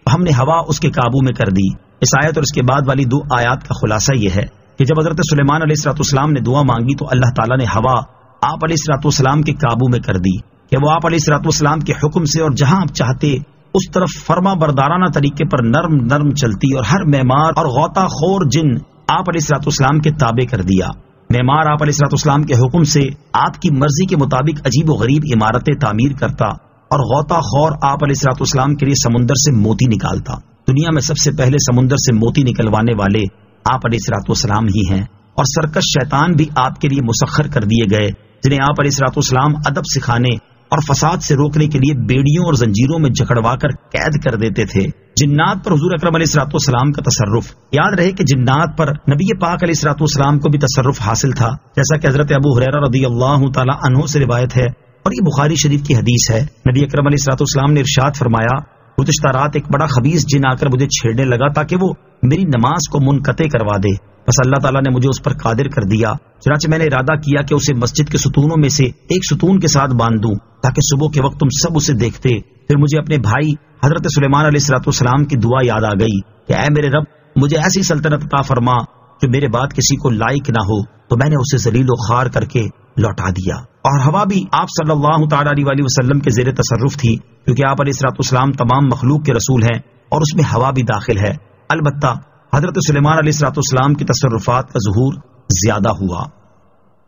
ہم نے ہوا اس کے قابو میں کر دی۔ اس آیت اور اس کے بعد والی 2 آیات کا خلاصہ یہ ہے کہ جب حضرت سلیمان علیہ السلام نے دعا مانگی تو اللہ تعالیٰ نے ہوا آپ علیہ السلام کے قابو میں کر دی کہ وہ آپ علیہ السلام کے حکم سے اور جہاں آپ چاہتے اس طرف فرما بردارانہ طریقے پر نرم نرم چلتی، اور ہر معمار اور غوطہ خور جن آپ علیہ السلام کے تابع کر دیا۔ معمار آپ علیہ السلام کے حکم سے آپ کی مرضی کے مطابق عجیب و غریب عمارتیں تعمیر کرتا، اور غوطہ خور آپ علیہ السلام کے لیے سمندر سے موتی نکالتا۔ دنیا میں سب سے پہلے سمندر سے موتی نکلوانے والے آپ علیہ السلام ہی ہیں، اور سرکش شیطان بھی آپ کے لیے مسخر کر دیے گئے جنہیں آپ علیہ السلام ادب سکھانے اور فساد سے روکنے کے لیے بیڑیوں اور زنجیروں میں جکڑوا کر قید کر دیتے تھے۔ جنات پر حضور اکرم علیہ السلام کا تصرف، یاد رہے کہ جنات پر نبی پاک علیہ السلام کو بھی تصرف حاصل تھا، جیسا کہ حضرت ابو ہریرہ رضی اللہ تعالی عنہ سے روایت ہے، اور یہ بخاری شریف کی حدیث ہے۔ نبی اکرم علیہ السلام نے ارشاد فرمایا، گزشتہ رات ایک بڑا خبیث جن آ کر مجھے چھیڑنے لگا تاکہ وہ میری نماز کو منقطع کروا دے، بس اللہ تعالیٰ نے مجھے اس پر قادر کر دیا، چنانچہ میں نے ارادہ کیا کہ اسے مسجد کے ستونوں میں سے ایک ستون کے ساتھ باندھ دوں تاکہ صبح کے وقت تم سب اسے دیکھتے۔ پھر مجھے اپنے بھائی حضرت سلیمان علیہ السلام کی دعا یاد آ گئی کہ اے میرے رب، مجھے ایسی سلطنت عطا فرما جو میرے بعد کسی کو لائق نہ ہو، تو میں نے اسے ذلیل و خوار کر کے لوٹا دیا۔ اور ہوا بھی آپ صلی اللہ تعالی علیہ وسلم کے زیر تصرف تھی، کیونکہ آپ علیہ السلام تمام مخلوق کے رسول ہیں اور اس میں ہوا بھی داخل ہے۔ البتہ حضرت سلیمان علیہ السلام کی تصرفات کا ظہور زیادہ ہوا۔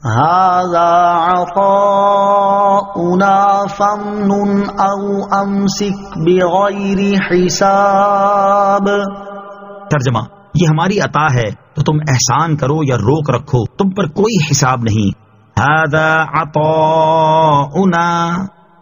هذا عطاؤنا فامنن او امسک بغیر حساب۔ ترجمہ: یہ ہماری عطا ہے تو تم احسان کرو یا روک رکھو، تم پر کوئی حساب نہیں۔ هذا عطاؤنا،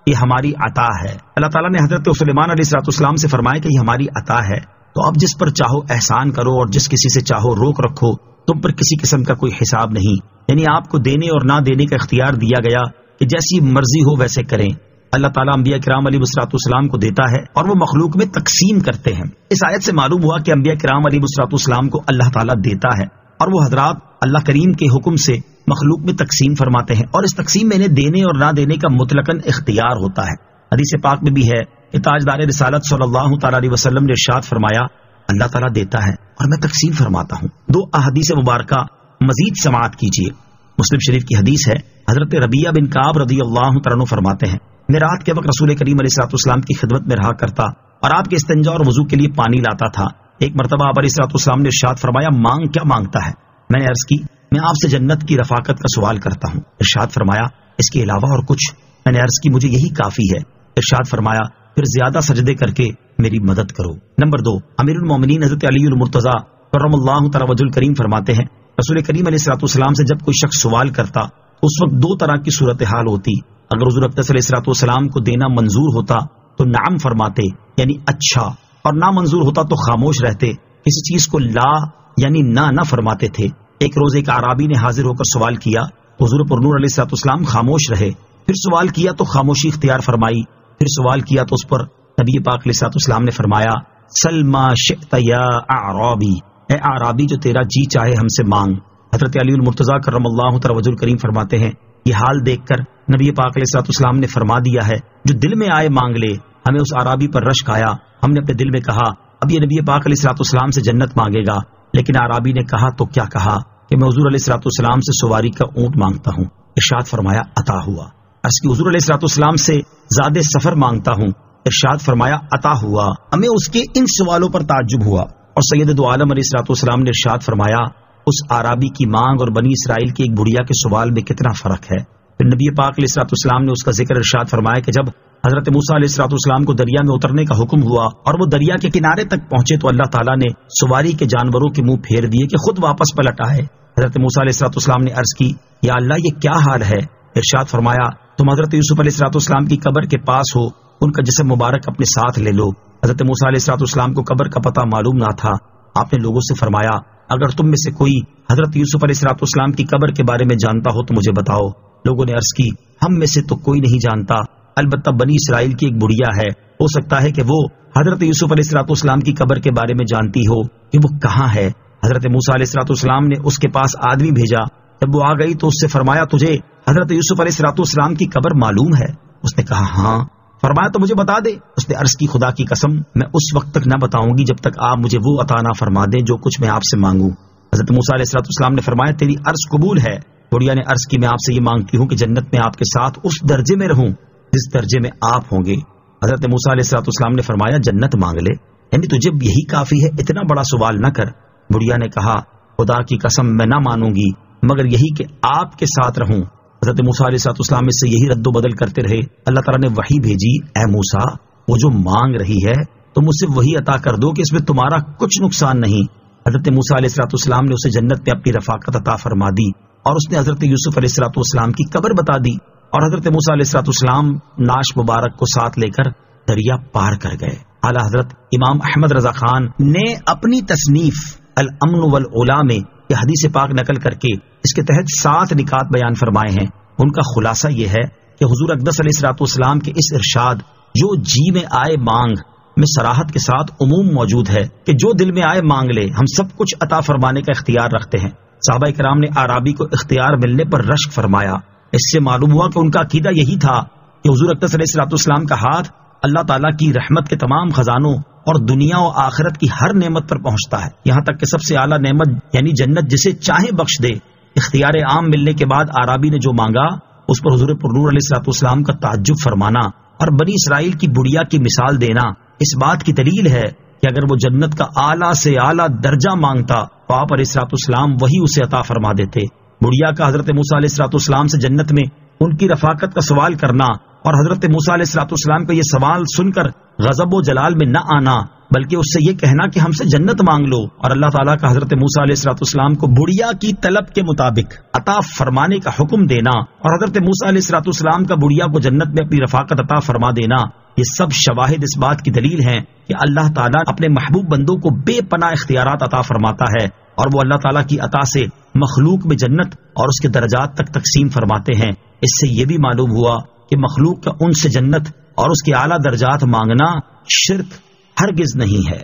یہ ہماری عطا ہے۔ اللہ تعالیٰ نے حضرت سلیمان علیہ السلام سے فرمایا کہ یہ ہماری عطا ہے، تو اب جس پر چاہو احسان کرو اور جس کسی سے چاہو روک رکھو، تم پر کسی قسم کا کوئی حساب نہیں۔ یعنی آپ کو دینے اور نہ دینے کا اختیار دیا گیا کہ جیسی مرضی ہو ویسے کریں۔ اللہ تعالیٰ انبیاء کرام علیہ السلام کو دیتا ہے اور وہ مخلوق میں تقسیم کرتے ہیں۔ اس آیت سے معلوم ہوا کہ انبیاء کرام علیہ السلام کو اللہ تعالیٰ دیتا ہے اور وہ حضرات اللہ کریم کے حکم سے مخلوق میں تقسیم فرماتے ہیں، اور اس تقسیم میں انہیں دینے اور نہ دینے کا مطلقاً اختیار ہوتا ہے۔ حدیث پاک میں بھی ہے کہ تاجدار رسالت صلی اللہ تعالی علیہ وسلم نے ارشاد فرمایا، اللہ تعالیٰ دیتا ہے اور میں تقسیم فرماتا ہوں۔ 2 احادیث مبارکہ مزید سماعت کیجیے۔ مسلم شریف کی حدیث ہے، حضرت ربیعہ بن کعب رضی اللہ تعالیٰ عنہ فرماتے ہیں، میں رات کے وقت رسول کریم علیہ السلام کی خدمت میں رہا کرتا اور آپ کے استنجا اور وضو کے لیے پانی لاتا تھا۔ ایک مرتبہ آپ علیہ السلام نے ارشاد فرمایا، مانگ کیا مانگتا ہے؟ میں نے عرض کی، میں آپ سے جنت کی رفاقت کا سوال کرتا ہوں۔ ارشاد فرمایا، اس کے علاوہ اور کچھ؟ میں نے عرض کی، مجھے یہی کافی ہے۔ ارشاد فرمایا، پھر زیادہ سجدے کر کے میری مدد کرو۔ نمبر 2، امیر المومنین حضرت علی المرتضیٰ کرم اللہ تعالی وجہ الکریم فرماتے ہیں، رسول کریم علیہ السلام سے جب کوئی شخص سوال کرتا اس وقت 2 طرح کی صورتحال ہوتی۔ اگر حضور اقدس علیہ السلام کو دینا منظور ہوتا تو نعم فرماتے یعنی اچھا، اور نہ منظور ہوتا تو خاموش رہتے، کسی چیز کو لا یعنی نہ فرماتے تھے۔ ایک روز ایک اعرابی نے حاضر ہو کر سوال کیا، حضور پرنور علیہ السلام خاموش رہے، پھر سوال کیا تو خاموشی اختیار فرمائی، پھر سوال کیا تو اس پر نبی پاک علیہ السلام نے فرمایا، سل ما شئت یا اعرابی، اے اعرابی جو تیرا جی چاہے ہم سے مانگ۔ حضرت علی المرتضیٰ کرم اللہ تعالی وجہ الکریم فرماتے ہیں، یہ حال دیکھ کر نبی پاک علیہ السلام نے فرما دیا ہے، جو دل میں آئے مانگ لے۔ ہمیں اس اعرابی پر رشک آیا، ہم نے اپنے دل میں کہا اب یہ نبی پاک علیہ السلام سے جنت مانگے گا، لیکن اعرابی نے کہا تو کیا کہا کہ میں حضور علیہ السلام سے سواری کا اونٹ مانگتا ہوں۔ ارشاد فرمایا عطا ہوا۔ عرض کی حضور علیہ السلام سے زیادہ سفر مانگتا ہوں۔ ارشاد فرمایا عطا ہوا۔ ہمیں اس کے ان سوالوں پر تعجب ہوا، اور سید دو عالم علیہ السلام نے ارشاد فرمایا اس اعرابی کی مانگ اور بنی اسرائیل کی ایک بڑھیا کے سوال میں کتنا فرق ہے۔ پھر نبی پاک علیہ السلام نے اس کا ذکر ارشاد فرمایا کہ جب حضرت موسیٰ علیہ السلام کو دریا میں اترنے کا حکم ہوا اور وہ دریا کے کنارے تک پہنچے تو اللہ تعالیٰ نے سواری کے جانوروں کے منہ پھیر دیے کہ خود واپس پلٹ آئے۔ حضرت موسیٰ علیہ السلام نے عرض کی، یا اللہ یہ کیا حال ہے؟ ارشاد فرمایا تم حضرت یوسف علیہ السلام کی قبر کے پاس ہو، ان کا جسم مبارک اپنے ساتھ لے لو۔ حضرت موسیٰ علیہ السلام کو قبر کا پتہ معلوم نہ تھا۔ آپ نے لوگوں سے فرمایا اگر تم میں سے کوئی حضرت یوسف علیہ السلام کی قبر کے بارے میں جانتا ہو تو مجھے بتاؤ۔ لوگوں نے عرض کی ہم میں سے تو کوئی نہیں جانتا، البتہ بنی اسرائیل کی ایک بڑھیا ہے، ہو سکتا ہے کہ وہ حضرت یوسف علیہ السلام کی قبر کے بارے میں جانتی ہو کہ وہ کہاں ہے۔ حضرت موسیٰ علیہ السلام نے اس کے پاس آدمی بھیجا، جب وہ آ گئی تو اس سے فرمایا تجھے حضرت یوسف علیہ السلام کی قبر معلوم ہے؟ اس نے کہا ہاں۔ فرمایا تو مجھے بتا دے۔ اس نے عرض کی خدا کی قسم میں اس وقت تک نہ بتاؤں گی جب تک آپ مجھے وہ عطا نہ فرما دیں جو کچھ میں آپ سے مانگوں۔ حضرت موسیٰ علیہ السلام نے فرمایا تیری عرض قبول ہے۔ بڑھیا نے عرض کی میں آپ سے یہ مانگتی ہوں کہ جنت میں آپ کے ساتھ اس درجے میں رہوں جس درجے میں آپ ہوں گے۔ حضرت موسیٰ علیہ السلام نے فرمایا جنت مانگ لے، یعنی تجھے یہی کافی ہے، اتنا بڑا سوال نہ کر۔ بڑھیا نے کہا خدا کی قسم میں نہ مانوں گی مگر یہی کہ آپ کے ساتھ رہوں۔ حضرت موسیٰ علیہ السلام اس سے یہی رد و بدل کرتے رہے۔ اللہ تعالیٰ نے وحی بھیجی، اے موسیٰ وہ جو مانگ رہی ہے تم اسے وہی عطا کر دو کہ اس میں تمہارا کچھ نقصان نہیں۔ حضرت موسیٰ علیہ السلام نے اسے جنت میں اپنی رفاقت عطا فرما دی اور اس نے حضرت یوسف علیہ السلام کی قبر بتا دی، اور حضرت موسیٰ علیہ السلام ناش مبارک کو ساتھ لے کر دریا پار کر گئے۔ اعلیٰ حضرت امام احمد رضا خان نے اپنی تصنیف الامن والعلا میں یہ حدیث پاک نقل کر کے اس کے تحت 7 نکات بیان فرمائے ہیں۔ ان کا خلاصہ یہ ہے کہ حضور اقدس علیہ السلام کے اس ارشاد جو جی میں آئے مانگ میں صراحت کے ساتھ عموم موجود ہے کہ جو دل میں آئے مانگ لے، ہم سب کچھ عطا فرمانے کا اختیار رکھتے ہیں۔ صحابہ کرام نے اعرابی کو اختیار ملنے پر رشک فرمایا، اس سے معلوم ہوا کہ ان کا عقیدہ یہی تھا کہ حضور اقدس علیہ السلام کا ہاتھ اللہ تعالیٰ کی رحمت کے تمام خزانوں اور دنیا و آخرت کی ہر نعمت پر پہنچتا ہے، یہاں تک کہ سب سے اعلیٰ نعمت یعنی جنت جسے چاہے بخش دے۔ اختیار عام ملنے کے بعد اعرابی نے جو مانگا اس پر حضور پرنور علیہ السلام کا تعجب فرمانا اور بنی اسرائیل کی بڑھیا کی مثال دینا اس بات کی دلیل ہے کہ اگر وہ جنت کا اعلیٰ سے اعلیٰ درجہ مانگتا تو آپ علیہ السلام وہی اسے عطا فرما دیتے۔ بڑھیا کا حضرت موسیٰ علیہ السلام سے جنت میں ان کی رفاقت کا سوال کرنا اور حضرت موسیٰ علیہ السلام کا یہ سوال سن کر غضب و جلال میں نہ آنا بلکہ اس سے یہ کہنا کہ ہم سے جنت مانگ لو، اور اللہ تعالیٰ کا حضرت موسیٰ علیہ السلام کو بڑھیا کی طلب کے مطابق عطا فرمانے کا حکم دینا اور حضرت موسیٰ علیہ السلام کا بڑھیا کو جنت میں اپنی رفاقت عطا فرما دینا، یہ سب شواہد اس بات کی دلیل ہیں کہ اللہ تعالیٰ اپنے محبوب بندوں کو بے پناہ اختیارات عطا فرماتا ہے، اور وہ اللہ تعالیٰ کی عطا سے مخلوق میں جنت اور اس کے درجات تک تقسیم فرماتے ہیں۔ اس سے یہ بھی معلوم ہوا کہ مخلوق کا ان سے جنت اور اس کے اعلیٰ درجات مانگنا شرک ہرگز نہیں ہے۔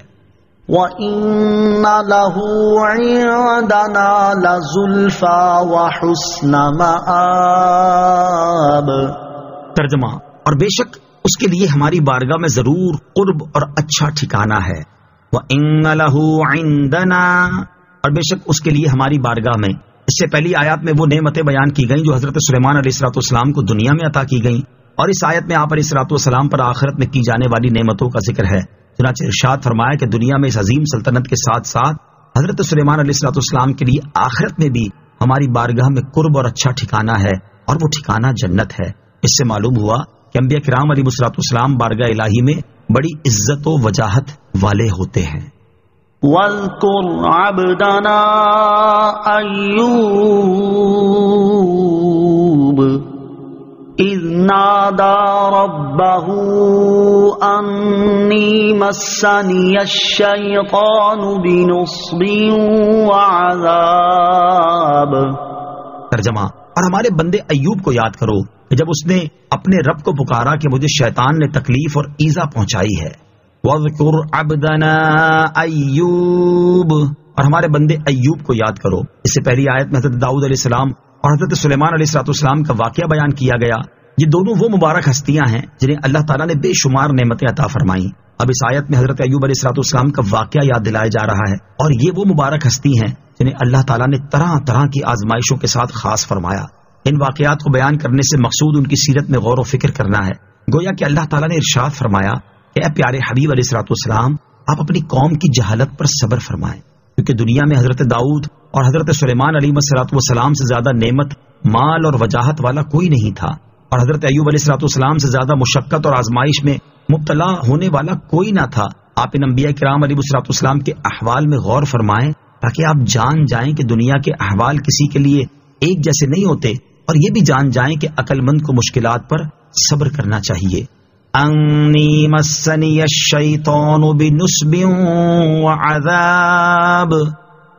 وَإِنَّ لَهُ عِندَنَا لَزُلْفَىٰ وَحُسْنَ مَآبٍ۔ ترجمہ، اور بے شک اس کے لیے ہماری بارگاہ میں ضرور قرب اور اچھا ٹھکانہ ہے۔ وَإِنَّ لَهُ عِندَنَا، اور بے شک اس کے لیے ہماری بارگاہ میں۔ اس سے پہلی آیات میں وہ نعمتیں بیان کی گئیں جو حضرت سلیمان علیہ السلام کو دنیا میں عطا کی گئیں، اور اس آیت میں آپ علیہ السلام پر آخرت میں کی جانے والی نعمتوں کا ذکر ہے۔ چنانچہ ارشاد فرمایا کہ دنیا میں اس عظیم سلطنت کے ساتھ ساتھ حضرت سلیمان علیہ السلام کے لیے آخرت میں بھی ہماری بارگاہ میں قرب اور اچھا ٹھکانہ ہے، اور وہ ٹھکانہ جنت ہے۔ اس سے معلوم ہوا کہ انبیاء کرام علیہ السلام بارگاہ الہی میں بڑی عزت و وجاہت والے ہوتے ہیں۔ وَاذْكُرْ عَبْدَنَا أَيُّوبَ إِذْ نَادَى رَبَّهُ أَنِّي مَسَّنِيَ الشَّيْطَانُ بِنُصْبٍ وَعَذَابٍ۔ ترجمہ، اور ہمارے بندے ایوب کو یاد کرو کہ جب اس نے اپنے رب کو پکارا کہ مجھے شیطان نے تکلیف اور ایذا پہنچائی ہے۔ وَاذْكُرْ عَبْدَنَا أَيُّوبَ، اور ہمارے بندے ایوب کو یاد کرو۔ اس سے پہلی آیت میں حضرت داؤد علیہ السلام اور حضرت سلیمان علیہ السلام کا واقعہ بیان کیا گیا۔ یہ دونوں وہ مبارک ہستیاں ہیں جنہیں اللہ تعالیٰ نے بے شمار نعمتیں عطا فرمائیں۔ اب اس آیت میں حضرت ایوب علیہ السلام کا واقعہ یاد دلایا جا رہا ہے، اور یہ وہ مبارک ہستی ہیں جنہیں اللہ تعالیٰ نے طرح طرح کی آزمائشوں کے ساتھ خاص فرمایا۔ ان واقعات کو بیان کرنے سے مقصود ان کی سیرت میں غور و فکر کرنا ہے۔ گویا کہ اللہ تعالیٰ نے ارشاد فرمایا کہ اے پیارے حبیب علیہ السلام، آپ اپنی قوم کی جہالت پر صبر فرمائیں، کیونکہ دنیا میں حضرت داؤد اور حضرت سلیمان علیہ السلام سے زیادہ نعمت، مال اور وجاہت والا کوئی نہیں تھا، اور حضرت ایوب علیہ السلام سے زیادہ مشقت اور آزمائش میں مبتلا ہونے والا کوئی نہ تھا۔ آپ ان انبیاء کرام علیہ السلام کے احوال میں غور فرمائیں تاکہ آپ جان جائیں کہ دنیا کے احوال کسی کے لیے ایک جیسے نہیں ہوتے، اور یہ بھی جان جائیں کہ عقل مند کو مشکلات پر صبر کرنا چاہیے۔ انی مسنی الشیطان بنصب وعذاب،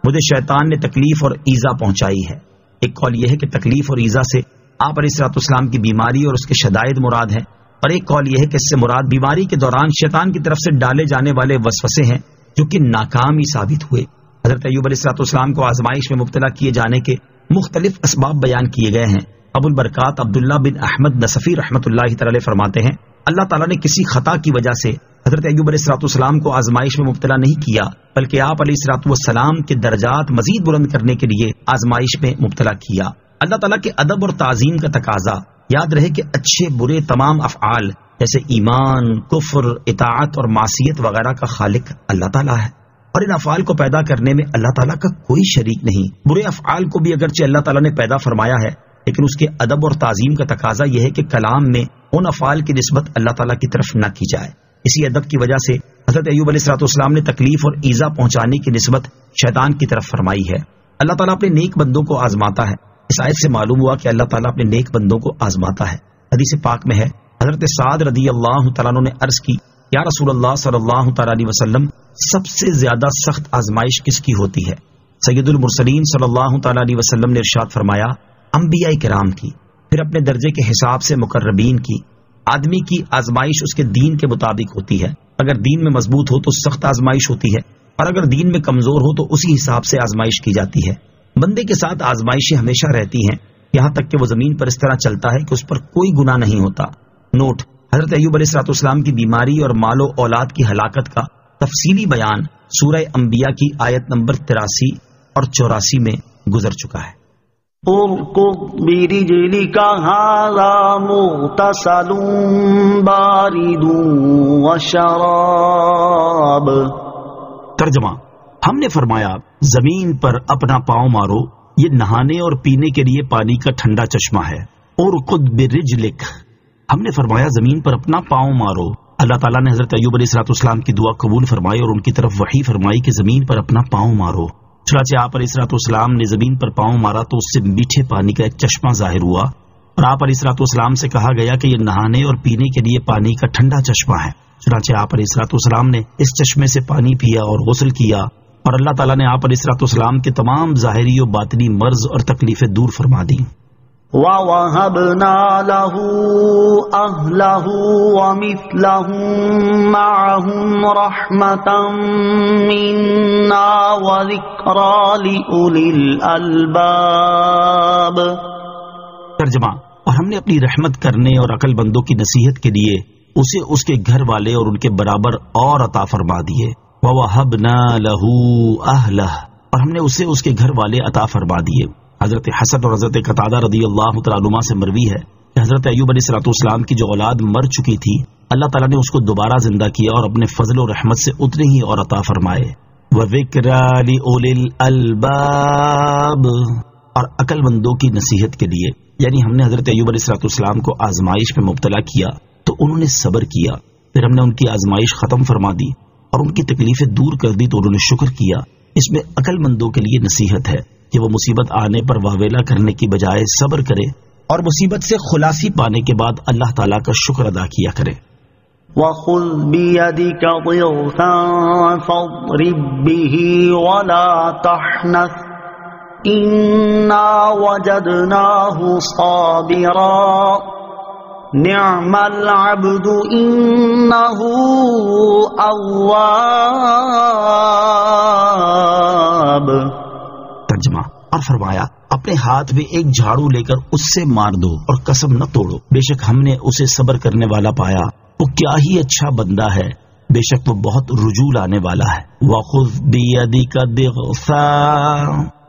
مجھے شیطان نے تکلیف اور ایذا پہنچائی ہے۔ ایک قول یہ ہے کہ تکلیف اور ایذا سے آپ علیہ الصلوۃ والسلام کی بیماری اور اس کے شدائد مراد ہیں، اور ایک قول یہ ہے کہ اس سے مراد بیماری کے دوران شیطان کی طرف سے ڈالے جانے والے وسوسے ہیں جو کہ ناکام ہی ثابت ہوئے۔ حضرت ایوب علیہ الصلوۃ والسلام کو آزمائش میں مبتلا کیے جانے کے مختلف اسباب بیان کیے گئے ہیں۔ ابو البرکات عبداللہ بن احمد نصفی رحمۃ اللہ تعالی فرماتے ہیں، اللہ تعالیٰ نے کسی خطا کی وجہ سے حضرت ایوب علیہ الصلوۃ والسلام کو آزمائش میں مبتلا نہیں کیا، بلکہ آپ علیہ الصلوۃ والسلام کے درجات مزید بلند کرنے کے لیے آزمائش میں مبتلا کیا۔ اللہ تعالیٰ کے ادب اور تعظیم کا تقاضا، یاد رہے کہ اچھے برے تمام افعال جیسے ایمان، کفر، اطاعت اور معصیت وغیرہ کا خالق اللہ تعالیٰ ہے، اور ان افعال کو پیدا کرنے میں اللہ تعالیٰ کا کوئی شریک نہیں۔ برے افعال کو بھی اگرچہ اللہ تعالیٰ نے پیدا فرمایا ہے، لیکن اس کے ادب اور تعظیم کا تقاضا یہ ہے کہ کلام میں ان افعال کی نسبت اللہ تعالیٰ کی طرف نہ کی جائے۔ اسی ادب کی وجہ سے حضرت ایوب علیہ الصلوۃ والسلام نے تکلیف اور ایذا پہنچانے کی نسبت شیطان کی طرف فرمائی ہے۔ اللہ تعالیٰ اپنے نیک بندوں کو آزماتا ہے۔ اس آیت سے معلوم ہوا کہ اللہ تعالیٰ اپنے نیک بندوں کو آزماتا ہے۔ حدیث پاک میں ہے، حضرت سعد رضی اللہ تعالیٰ عنہ نے عرض کی، یا رسول اللہ صلی اللہ تعالیٰ علیہ وسلم، سب سے زیادہ سخت آزمائش کس کی ہوتی ہے؟ سید المرسلین صلی اللہ تعالیٰ علیہ وسلم نے ارشاد فرمایا، انبیاء کرام کی، پھر اپنے درجے کے حساب سے مقربین کی۔ آدمی کی آزمائش اس کے دین کے مطابق ہوتی ہے، اگر دین میں مضبوط ہو تو سخت آزمائش ہوتی ہے، اور اگر دین میں کمزور ہو تو اسی حساب سے آزمائش کی جاتی ہے۔ بندے کے ساتھ آزمائشیں ہمیشہ رہتی ہیں، یہاں تک کہ وہ زمین پر اس طرح چلتا ہے کہ اس پر کوئی گناہ نہیں ہوتا۔ نوٹ: حضرت ایوب علیہ الصلوۃ والسلام کی بیماری اور مال و اولاد کی ہلاکت کا تفصیلی بیان سورہ انبیاء کی آیت نمبر 83 اور 84 میں گزر چکا ہے۔ اركض برجلك هذا مغتسل بارد وشراب۔ ترجمہ: ہم نے فرمایا زمین پر اپنا پاؤں مارو، یہ نہانے اور پینے کے لیے پانی کا ٹھنڈا چشمہ ہے۔ اركض برجلك، ہم نے فرمایا زمین پر اپنا پاؤں مارو۔ اللہ تعالیٰ نے حضرت ایوب علیہ الصلوۃ والسلام کی دعا قبول فرمائی اور ان کی طرف وحی فرمائی کہ زمین پر اپنا پاؤں مارو۔ چنانچہ آپ علیہ الصلوۃ والسلام نے زمین پر پاؤں مارا تو اس سے میٹھے پانی کا ایک چشمہ ظاہر ہوا، اور آپ علیہ الصلوۃ والسلام سے کہا گیا کہ یہ نہانے اور پینے کے لیے پانی کا ٹھنڈا چشمہ ہے۔ چنانچہ آپ علیہ الصلوۃ والسلام نے اس چشمے سے پانی پیا اور غسل کیا، اور اللہ تعالیٰ نے آپ علیہ الصلوۃ والسلام کے تمام ظاہری و باطنی مرض اور تکلیفیں دور فرما دیں۔ وَوَهَبْنَا لَهُ أَهْلَهُ وَمِثْلَهُم مَّعَهُمْ رَحْمَةً مِّنَّا وَذِكْرَىٰ لِأُولِي الْأَلْبَابِ۔ ترجمہ: اور ہم نے اپنی رحمت کرنے اور عقل مندوں کی نصیحت کے لیے اسے اس کے گھر والے اور ان کے برابر اور عطا فرما دیے۔ وَوَهَبْنَا لَهُ أَهْلَهُ، اور ہم نے اسے اس کے گھر والے عطا فرما دیے۔ حضرت حسن اور حضرت قتادہ رضی اللہ تعالیٰ عنہما سے مروی ہے کہ حضرت ایوب علیہ الصلوۃ والسلام کی جو اولاد مر چکی تھی، اللہ تعالیٰ نے اس کو دوبارہ زندہ کیا اور اپنے فضل و رحمت سے اتنے ہی اور عطا فرمائے۔ وَذِكْرَىٰ لِأُولِي الْأَلْبَابِ، اور عقل مندوں کی نصیحت کے لیے، یعنی ہم نے حضرت ایوب علیہ الصلوۃ والسلام کو آزمائش میں مبتلا کیا تو انہوں نے صبر کیا، پھر ہم نے ان کی آزمائش ختم فرما دی اور ان کی تکلیفیں دور کر دی تو انہوں نے شکر کیا۔ اس میں عقل مندوں کے لیے نصیحت ہے کہ وہ مصیبت آنے پر واویلا کرنے کی بجائے صبر کرے اور مصیبت سے خلاصی پانے کے بعد اللہ تعالیٰ کا شکر ادا کیا کرے۔ وَخُذْ بِيَدِكَ ضِغْثًا فَاضْرِب بِّهِ وَلَا تَحْنَثْ إِنَّا وَجَدْنَاهُ صَابِرًا نِعْمَ الْعَبْدُ إِنَّهُ أَوَّابٌ۔ ترجمہ: اور فرمایا اپنے ہاتھ میں ایک جھاڑو لے کر اس سے مار دو اور قسم نہ توڑو، بے شک ہم نے اسے صبر کرنے والا پایا، وہ کیا ہی اچھا بندہ ہے، بے شک وہ بہت رجوع لانے والا ہے۔ وَخُذْ بِيَدِكَ ضِغْثًا،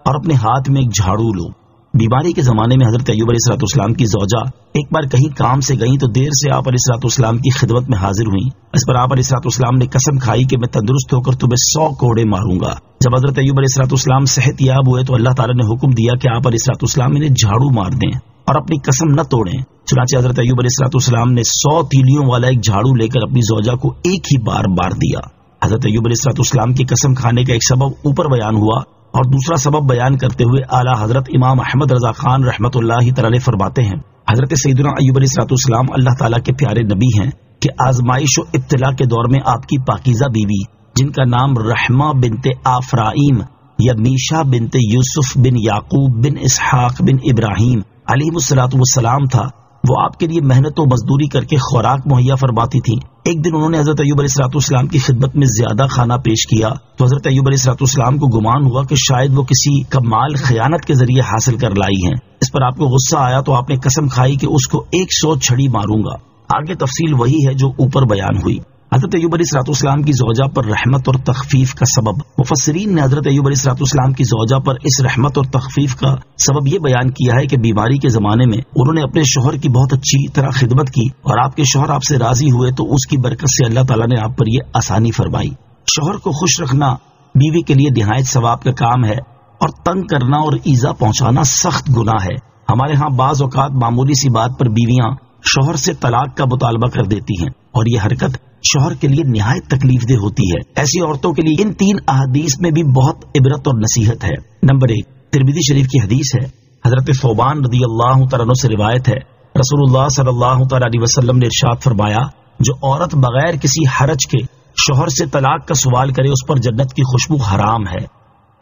اور اپنے ہاتھ میں ایک جھاڑو لو۔ بیماری کے زمانے میں حضرت ایوب علیہ الصلوۃ والسلام کی زوجہ ایک بار کہیں کام سے گئیں تو دیر سے آپ علیہ الصلوۃ والسلام کی خدمت میں حاضر ہوئیں۔ اس پر آپ علیہ الصلوۃ والسلام نے قسم کھائی کہ میں تندرست ہو کر تمہیں 100 کوڑے ماروں گا۔ جب حضرت ایوب علیہ الصلوۃ والسلام صحت یاب ہوئے تو اللہ تعالیٰ نے حکم دیا کہ آپ علیہ الصلوۃ والسلام انہیں جھاڑو مار دیں اور اپنی قسم نہ توڑیں۔ چنانچہ حضرت ایوب علیہ الصلوۃ والسلام نے 100 تیلیوں والا ایک جھاڑو لے کر اپنی زوجہ کو ایک ہی بار دیا۔ حضرت ایوب علیہ الصلوۃ والسلام کی قسم کھانے کا ایک سبب اوپر بیان ہوا، اور دوسرا سبب بیان کرتے ہوئے اعلیٰ حضرت امام احمد رضا خان رحمۃ اللہ تعالی فرماتے ہیں، حضرت سیدنا ایوب علیہ الصلوۃ والسلام اللہ تعالیٰ کے پیارے نبی ہیں کہ آزمائش و ابتلا کے دور میں آپ کی پاکیزہ بیوی جن کا نام رحمہ بنت آفرائیم یا میشا بنت یوسف بن یعقوب بن اسحاق بن ابراہیم علیہ الصلوۃ والسلام تھا، وہ آپ کے لیے محنت و مزدوری کر کے خوراک مہیا فرماتی تھیں۔ ایک دن انہوں نے حضرت ایوب علیہ الصلوۃ والسلام کی خدمت میں زیادہ کھانا پیش کیا تو حضرت ایوب علیہ الصلوۃ والسلام کو گمان ہوا کہ شاید وہ کسی کا مال خیانت کے ذریعے حاصل کر لائی ہیں۔ اس پر آپ کو غصہ آیا تو آپ نے قسم کھائی کہ اس کو 100 چھڑی ماروں گا۔ آگے تفصیل وہی ہے جو اوپر بیان ہوئی۔ حضرت ایوب علیہ الصلوۃ والسلام کی زوجہ پر رحمت اور تخفیف کا سبب، مفسرین نے حضرت ایوب علیہ الصلوۃ والسلام کی زوجہ پر اس رحمت اور تخفیف کا سبب یہ بیان کیا ہے کہ بیماری کے زمانے میں انہوں نے اپنے شوہر کی بہت اچھی طرح خدمت کی اور آپ کے شوہر آپ سے راضی ہوئے تو اس کی برکت سے اللہ تعالیٰ نے آپ پر یہ آسانی فرمائی۔ شوہر کو خوش رکھنا بیوی کے لیے نہایت ثواب کا کام ہے اور تنگ کرنا اور ایذا پہنچانا سخت گناہ ہے۔ ہمارے ہاں بعض اوقات معمولی سی بات پر بیویاں شوہر سے طلاق کا مطالبہ کر دیتی ہیں اور یہ حرکت شوہر کے لیے نہایت تکلیف دہ ہوتی ہے۔ ایسی عورتوں کے لیے ان 3 احادیث میں بھی بہت عبرت اور نصیحت ہے۔ نمبر 1، ترمذی شریف کی حدیث ہے، حضرت ثوبان رضی اللہ تعالیٰ عنہ سے روایت ہے، رسول اللہ صلی اللہ تعالیٰ علیہ وسلم نے ارشاد فرمایا، جو عورت بغیر کسی حرج کے شوہر سے طلاق کا سوال کرے اس پر جنت کی خوشبو حرام ہے۔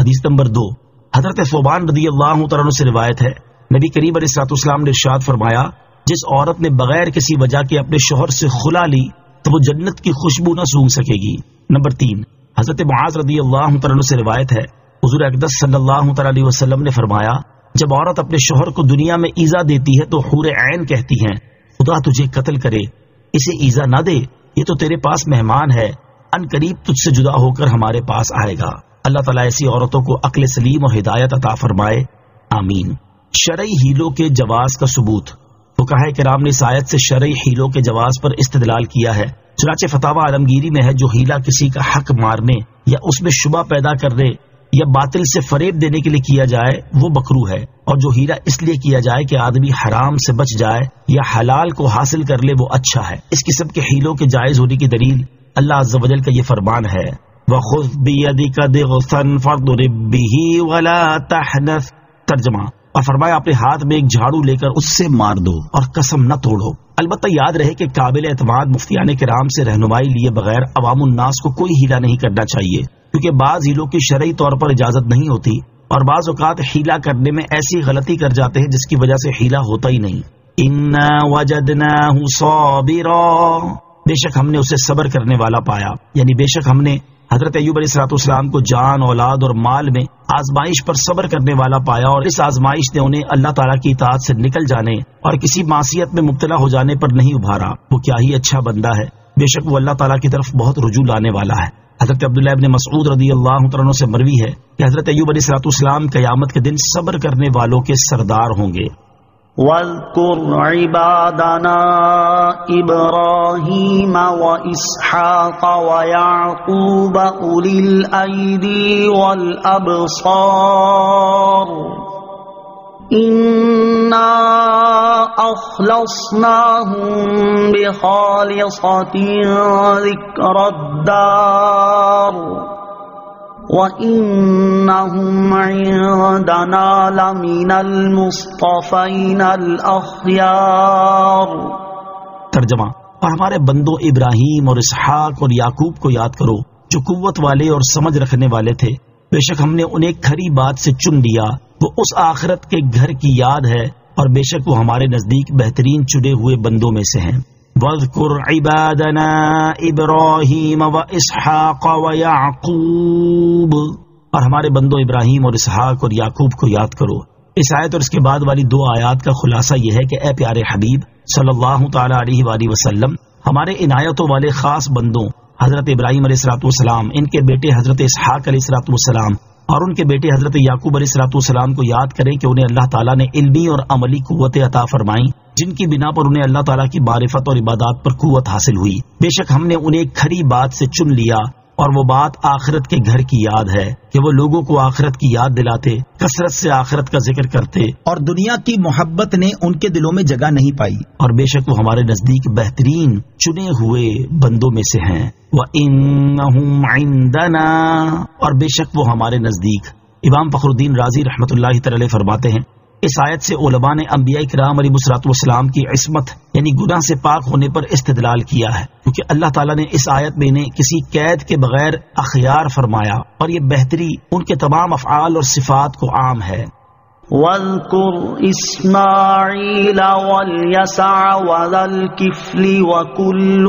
حدیث نمبر 2، حضرت ثوبان رضی اللہ تعالیٰ عنہ سے روایت ہے، نبی کریم علیہ الصلوۃ والسلام نے ارشاد فرمایا، جس عورت نے بغیر کسی وجہ کے اپنے شوہر سے خلا لی تو وہ جنت کی خوشبو نہ سونگھ سکے گی۔ نمبر 3، حضرت معاذ رضی اللہ تعالیٰ عنہ سے روایت ہے، حضور اقدس صلی اللہ تعالیٰ علیہ وسلم نے فرمایا، جب عورت اپنے شوہر کو دنیا میں ایذا دیتی ہے تو حور عین کہتی ہیں، خدا تجھے قتل کرے، اسے ایذا نہ دے، یہ تو تیرے پاس مہمان ہے، ان قریب تجھ سے جدا ہو کر ہمارے پاس آئے گا۔ اللہ تعالیٰ ایسی عورتوں کو عقل سلیم اور ہدایت عطا فرمائے، آمین۔ شرعی ہیلوں کے جواز کا ثبوت، فقہائے کرام نے اس آیت سے شرعی ہیلوں کے جواز پر استدلال کیا ہے۔ چنانچہ فتاوی عالمگیری میں ہے، جو ہیلا کسی کا حق مارنے یا اس میں شبہ پیدا کرنے یا باطل سے فریب دینے کے لیے کیا جائے وہ مکروہ ہے، اور جو ہیلا اس لیے کیا جائے کہ آدمی حرام سے بچ جائے یا حلال کو حاصل کر لے وہ اچھا ہے۔ اس قسم کے ہیلوں کے جائز ہونے کی دلیل اللہ عز و جل کا یہ فرمان ہے، وَخُذْ بِيَدِكَ ضِغْثًا فَاضْرِب بِّهِ وَلَا تَحْنَثْ۔ ترجمہ، اور فرمایا اپنے ہاتھ میں ایک جھاڑو لے کر اس سے مار دو اور قسم نہ توڑو۔ البتہ یاد رہے کہ قابل اعتماد مفتیان کرام سے رہنمائی لیے بغیر عوام الناس کو کوئی ہیلا نہیں کرنا چاہیے، کیونکہ بعض ہیلوں کی شرعی طور پر اجازت نہیں ہوتی اور بعض اوقات ہیلا کرنے میں ایسی غلطی کر جاتے ہیں جس کی وجہ سے ہیلا ہوتا ہی نہیں۔ اِنَّا وَجَدْنَاهُ صَابِرًا، بے شک ہم نے اسے صبر کرنے والا پایا، یعنی بے شک ہم نے حضرت ایوب علیہ الصلوۃ والسلام کو جان، اولاد اور مال میں آزمائش پر صبر کرنے والا پایا، اور اس آزمائش نے انہیں اللہ تعالیٰ کی اطاعت سے نکل جانے اور کسی معصیت میں مبتلا ہو جانے پر نہیں ابھارا۔ وہ کیا ہی اچھا بندہ ہے، بے شک وہ اللہ تعالیٰ کی طرف بہت رجوع لانے والا ہے۔ حضرت عبداللہ ابن مسعود رضی اللہ عنہ سے مروی ہے کہ حضرت ایوب علیہ الصلوۃ والسلام قیامت کے دن صبر کرنے والوں کے سردار ہوں گے۔ واذكر عبادنا إبراهيم وإسحاق ويعقوب أولي الأيدي والأبصار إنا أخلصناهم بخالصة ذكر الدار وَإِنَّهُمْ عِندَنَا لَمِنَ الْمُصْطَفَيْنَ الْأَخْيَارِ۔ ترجمہ، اور ہمارے بندوں ابراہیم اور اسحاق اور یعقوب کو یاد کرو جو قوت والے اور سمجھ رکھنے والے تھے، بے شک ہم نے انہیں کھری بات سے چن لیا، وہ اس آخرت کے گھر کی یاد ہے اور بے شک وہ ہمارے نزدیک بہترین چنے ہوئے بندوں میں سے ہیں۔ وَاذْكُرْ عِبَادَنَا إِبْرَاهِيمَ وَإِسْحَاقَ وَيَعْقُوبَ، اور ہمارے بندوں ابراہیم اور اسحاق اور یعقوب کو یاد کرو۔ اس آیت اور اس کے بعد والی 2 آیات کا خلاصہ یہ ہے کہ اے پیارے حبیب صلی اللہ تعالی علیہ وآلہ وسلم، ہمارے عنایتوں والے خاص بندوں حضرت ابراہیم علیہ الصلوۃ والسلام، ان کے بیٹے حضرت اسحاق علیہ الصلوۃ والسلام اور ان کے بیٹے حضرت یعقوب علیہ الصلوۃ والسلام کو یاد کریں کہ انہیں اللہ تعالیٰ نے علمی اور عملی قوتیں عطا فرمائیں، جن کی بنا پر انہیں اللہ تعالیٰ کی معرفت اور عبادات پر قوت حاصل ہوئی۔ بے شک ہم نے انہیں کھری بات سے چن لیا، اور وہ بات آخرت کے گھر کی یاد ہے کہ وہ لوگوں کو آخرت کی یاد دلاتے، کثرت سے آخرت کا ذکر کرتے، اور دنیا کی محبت نے ان کے دلوں میں جگہ نہیں پائی، اور بے شک وہ ہمارے نزدیک بہترین چنے ہوئے بندوں میں سے ہیں۔ وَإِنَّهُمْ عِندَنَا، اور بے شک وہ ہمارے نزدیک۔ امام فخر الدین رازی رحمۃ اللہ تعالی فرماتے ہیں، اس آیت سے علماء نے انبیاء کرام علیہ الصلوۃ والسلام کی عصمت یعنی گناہ سے پاک ہونے پر استدلال کیا ہے، کیونکہ اللہ تعالیٰ نے اس آیت میں انہیں کسی قید کے بغیر اخیار فرمایا، اور یہ بہتری ان کے تمام افعال اور صفات کو عام ہے۔ وَاذْكُرْ إِسْمَاعِيلَ وَالْيَسَعَ وَذَا الْكِفْلِ وَكُلٌّ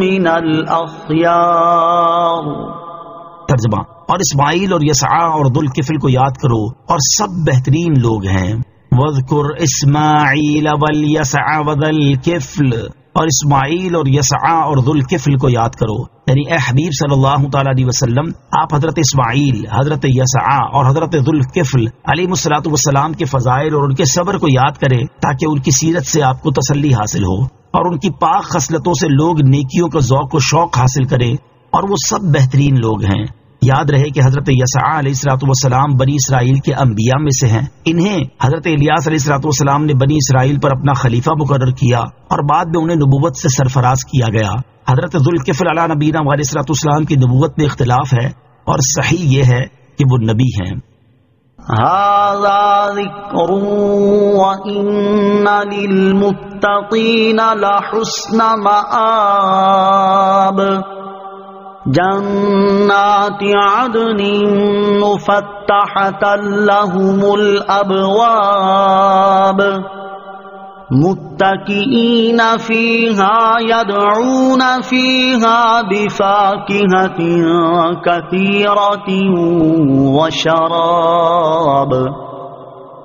مِّنَ الْأَخْيَارِ۔ ترجمہ، اور اسماعیل اور یسعا اور ذوالکفل کو یاد کرو، اور سب بہترین لوگ ہیں۔ وَاذْكُرْ إِسْمَاعِيلَ وَالْيَسَعَ وَذَا الْكِفْلِ، اور اسماعیل اور یسعا اور ذوالکفل کو یاد کرو، یعنی اے حبیب صلی اللہ تعالیٰ علیہ وسلم آپ حضرت اسماعیل، حضرت یسعا اور حضرت ذوالکفل علیہ الصلوۃ والسلام کے فضائل اور ان کے صبر کو یاد کریں، تاکہ ان کی سیرت سے آپ کو تسلی حاصل ہو، اور ان کی پاک خصلتوں سے لوگ نیکیوں کا ذوق و شوق حاصل کریں، اور وہ سب بہترین لوگ ہیں۔ یاد رہے کہ حضرت یسعا علیہ الصلوۃ والسلام بنی اسرائیل کے انبیاء میں سے ہیں، انہیں حضرت الیاس علیہ الصلوۃ والسلام نے بنی اسرائیل پر اپنا خلیفہ مقرر کیا، اور بعد میں انہیں نبوت سے سرفراز کیا گیا۔ حضرت ذوالکفل علیہ نبینا علیہ الصلوۃ والسلام کی نبوت میں اختلاف ہے، اور صحیح یہ ہے کہ وہ نبی ہیں۔ هذا ذکر وَإِنَّ لِلْمُتَّقِينَ لَحُسْنَ مَآبٍ جنات عدن مفتحة لهم الأبواب متكئين فيها يدعون فيها بفاكهة كثيرة وشراب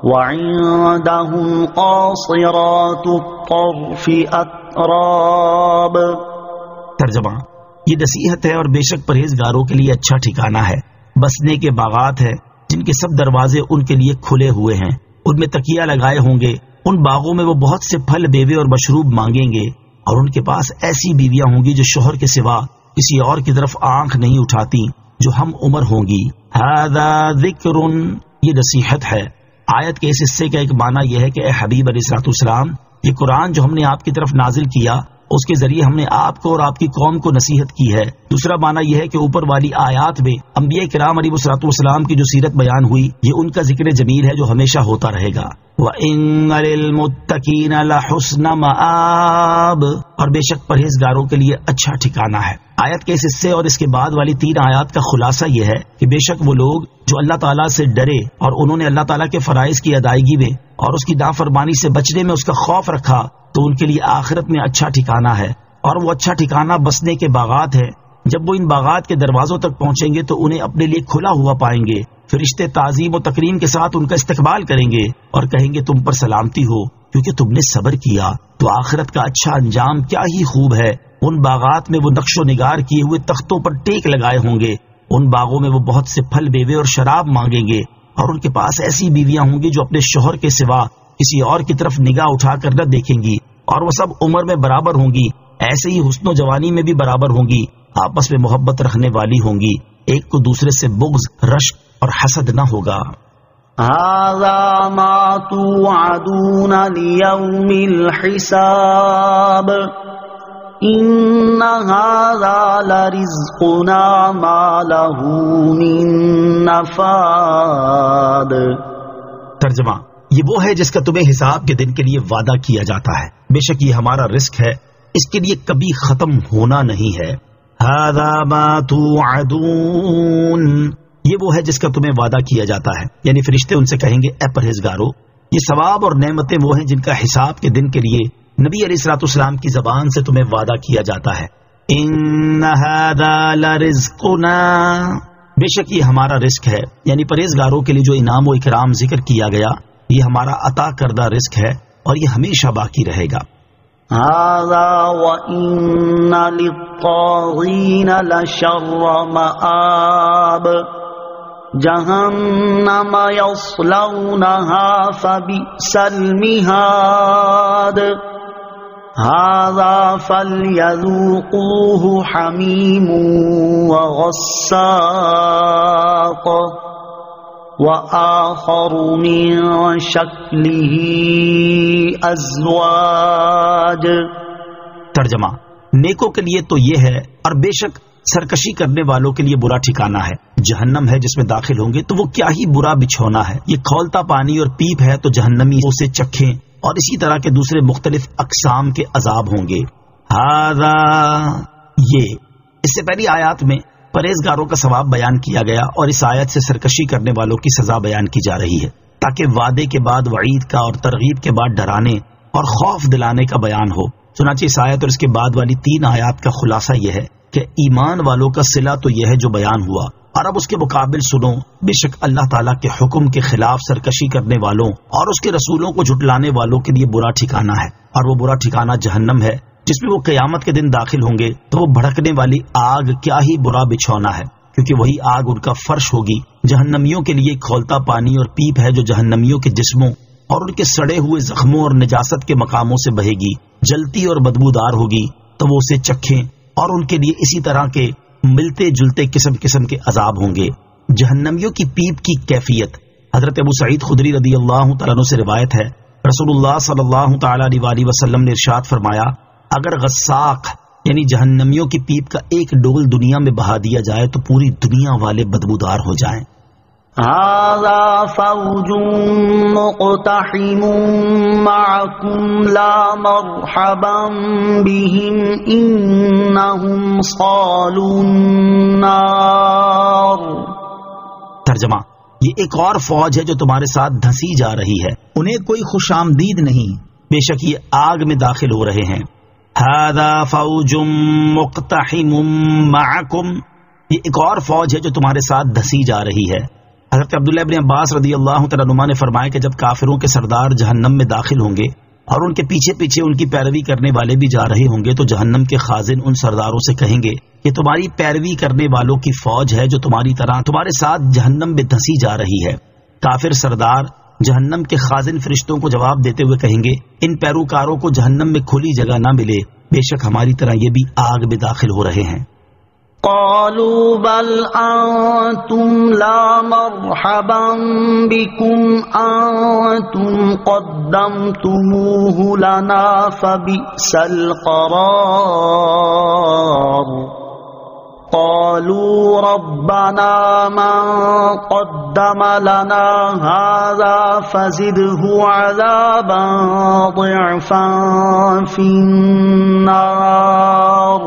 وعندهم قاصرات الطرف أتراب۔ ترجمہ، یہ نصیحت ہے اور بے شک پرہیزگاروں کے لیے اچھا ٹھکانہ ہے، بسنے کے باغات ہیں جن کے سب دروازے ان کے لیے کھلے ہوئے ہیں، ان میں تکیہ لگائے ہوں گے، ان باغوں میں وہ بہت سے پھل بیوے اور مشروب مانگیں گے، اور ان کے پاس ایسی بیویاں ہوں گی جو شوہر کے سوا کسی اور کی طرف آنکھ نہیں اٹھاتی، جو ہم عمر ہوں گی۔ ھذا ذکر، یہ نصیحت ہے۔ آیت کے اس حصے کا ایک معنی یہ ہے کہ اے حبیب علیہ الصلوۃ والسلام، یہ قرآن جو ہم نے آپ کی طرف نازل کیا اس کے ذریعے ہم نے آپ کو اور آپ کی قوم کو نصیحت کی ہے۔ دوسرا معنی یہ ہے کہ اوپر والی آیات میں انبیاء کرام علیہ الصلوۃ والسلام کی جو سیرت بیان ہوئی، یہ ان کا ذکر جمیل ہے جو ہمیشہ ہوتا رہے گا۔ وَإِنَّ لِلْمُتَّقِينَ لَحُسْنَ مَآبٍ، اور بے شک پرہیزگاروں کے لیے اچھا ٹھکانہ ہے۔ آیت کے اس حصے اور اس کے بعد والی 3 آیات کا خلاصہ یہ ہے کہ بے شک وہ لوگ جو اللہ تعالیٰ سے ڈرے اور انہوں نے اللہ تعالیٰ کے فرائض کی ادائیگی میں اور اس کی نافرمانی سے بچنے میں اس کا خوف رکھا، تو ان کے لیے آخرت میں اچھا ٹھکانہ ہے، اور وہ اچھا ٹھکانہ بسنے کے باغات ہے۔ جب وہ ان باغات کے دروازوں تک پہنچیں گے تو انہیں اپنے لیے کھلا ہوا پائیں گے، فرشتے تعظیم و تکریم کے ساتھ ان کا استقبال کریں گے اور کہیں گے تم پر سلامتی ہو کیونکہ تم نے صبر کیا، تو آخرت کا اچھا انجام کیا ہی خوب ہے۔ ان باغات میں وہ نقش و نگار کیے ہوئے تختوں پر ٹیک لگائے ہوں گے، ان باغوں میں وہ بہت سے پھل بیوے اور شراب مانگیں گے، اور ان کے پاس ایسی بیویاں ہوں گی جو اپنے شوہر کے سوا کسی اور کی طرف نگاہ اٹھا کر نہ دیکھیں گی، اور وہ سب عمر میں برابر ہوں گی، ایسے ہی حسن و جوانی میں بھی برابر ہوں گی، آپس میں محبت رکھنے والی ہوں گی، ایک کو دوسرے سے بغض، رشک اور حسد نہ ہوگا۔ هذا ما توعدون ليوم الحساب ان هذا لرزقنا ما له من نفاد۔ ترجمہ، یہ وہ ہے جس کا تمہیں حساب کے دن کے لیے وعدہ کیا جاتا ہے، بے شک یہ ہمارا رزق ہے، اس کے لیے کبھی ختم ہونا نہیں ہے۔ ھذا ما توعدون، یہ وہ ہے جس کا تمہیں وعدہ کیا جاتا ہے، یعنی فرشتے ان سے کہیں گے اے پرہیزگارو، یہ ثواب اور نعمتیں وہ ہیں جن کا حساب کے دن کے لیے نبی علیہ الصلوۃ والسلام کی زبان سے تمہیں وعدہ کیا جاتا ہے۔ ان ھذا لرزقنا، بے شک یہ ہمارا رزق ہے، یعنی پرہیزگاروں کے لیے جو انعام و اکرام ذکر کیا گیا یہ ہمارا عطا کردہ رزق ہے اور یہ ہمیشہ باقی رہے گا۔ هذا وَإِنَّ لِلطَّاغِينَ لَشَرَّ مَآبٍ جَهَنَّمَ يَصْلَوْنَهَا فَبِئْسَ الْمِهَادُ هذا فَلْيَذُوقُوهُ حَمِيمٌ وَغَسَّاقٌ وآخر من شکلہ ازواج۔ ترجمہ، نیکوں کے لیے تو یہ ہے، اور بے شک سرکشی کرنے والوں کے لیے برا ٹھکانہ ہے. جہنم ہے جس میں داخل ہوں گے تو وہ کیا ہی برا بچھونا ہے. یہ کھولتا پانی اور پیپ ہے تو جہنمی اسے چکھیں، اور اسی طرح کے دوسرے مختلف اقسام کے عذاب ہوں گے. ہذا، یہ اس سے پہلی آیات میں پرہیزگاروں کا ثواب بیان کیا گیا، اور اس آیت سے سرکشی کرنے والوں کی سزا بیان کی جا رہی ہے تاکہ وعدے کے بعد وعید کا اور ترغیب کے بعد ڈرانے اور خوف دلانے کا بیان ہو. چنانچہ اس آیت اور اس کے بعد والی 3 آیات کا خلاصہ یہ ہے کہ ایمان والوں کا صلہ تو یہ ہے جو بیان ہوا، اور اب اس کے مقابل سنو، بے شک اللہ تعالیٰ کے حکم کے خلاف سرکشی کرنے والوں اور اس کے رسولوں کو جھٹلانے والوں کے لیے برا ٹھکانہ ہے، اور وہ برا ٹھکانہ جہنم ہے جس میں وہ قیامت کے دن داخل ہوں گے تو وہ بھڑکنے والی آگ کیا ہی برا بچھونا ہے، کیونکہ وہی آگ ان کا فرش ہوگی. جہنمیوں کے لیے کھولتا پانی اور پیپ ہے جو جہنمیوں کے جسموں اور ان کے سڑے ہوئے زخموں اور نجاست کے مقاموں سے بہے گی، جلتی اور بدبودار ہوگی تو وہ اسے چکھیں، اور ان کے لیے اسی طرح کے ملتے جلتے قسم قسم کے عذاب ہوں گے. جہنمیوں کی پیپ کی کیفیت حضرت ابو سعید خدری رضی اللہ تعالیٰ عنہ سے روایت ہے، رسول اللہ صلی اللہ تعالیٰ علیہ وسلم نے ارشاد فرمایا، اگر غساق یعنی جہنمیوں کی پیپ کا ایک ڈول دنیا میں بہا دیا جائے تو پوری دنیا والے بدبودار ہو جائیں. هذا فوج مقتحم معكم لا مرحبا بهم انهم صالوا النار. ترجمہ، یہ ایک اور فوج ہے جو تمہارے ساتھ دھسی جا رہی ہے، انہیں کوئی خوش آمدید نہیں، بے شک یہ آگ میں داخل ہو رہے ہیں. هذا فوج مقتحم معكم، یہ ایک اور فوج ہے جو تمہارے ساتھ دھسی جا رہی ہے. حضرت عبداللہ ابن عباس رضی اللہ تعالیٰ عنہ نے فرمایا کہ جب کافروں کے سردار جہنم میں داخل ہوں گے اور ان کے پیچھے پیچھے ان کی پیروی کرنے والے بھی جا رہے ہوں گے تو جہنم کے خازن ان سرداروں سے کہیں گے کہ تمہاری پیروی کرنے والوں کی فوج ہے جو تمہاری طرح تمہارے ساتھ جہنم میں دھسی جا رہی ہے. کافر سردار جہنم کے خازن فرشتوں کو جواب دیتے ہوئے کہیں گے، ان پیروکاروں کو جہنم میں کھلی جگہ نہ ملے، بے شک ہماری طرح یہ بھی آگ میں داخل ہو رہے ہیں. قالوا بل انتم لا مرحبا بكم انتم قدمتموه لنا فبئس القرار. قالوا ربنا من قدم لنا هذا فزده عذابا ضعفا في النار.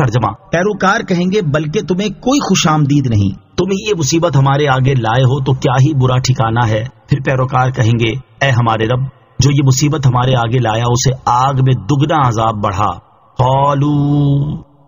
ترجمہ، پیروکار کہیں گے بلکہ تمہیں کوئی خوش آمدید نہیں، تم یہ مصیبت ہمارے آگے لائے ہو تو کیا ہی برا ٹھکانہ ہے. پھر پیروکار کہیں گے، اے ہمارے رب، جو یہ مصیبت ہمارے آگے لایا اسے آگ میں دگنا عذاب بڑھا. قالوا،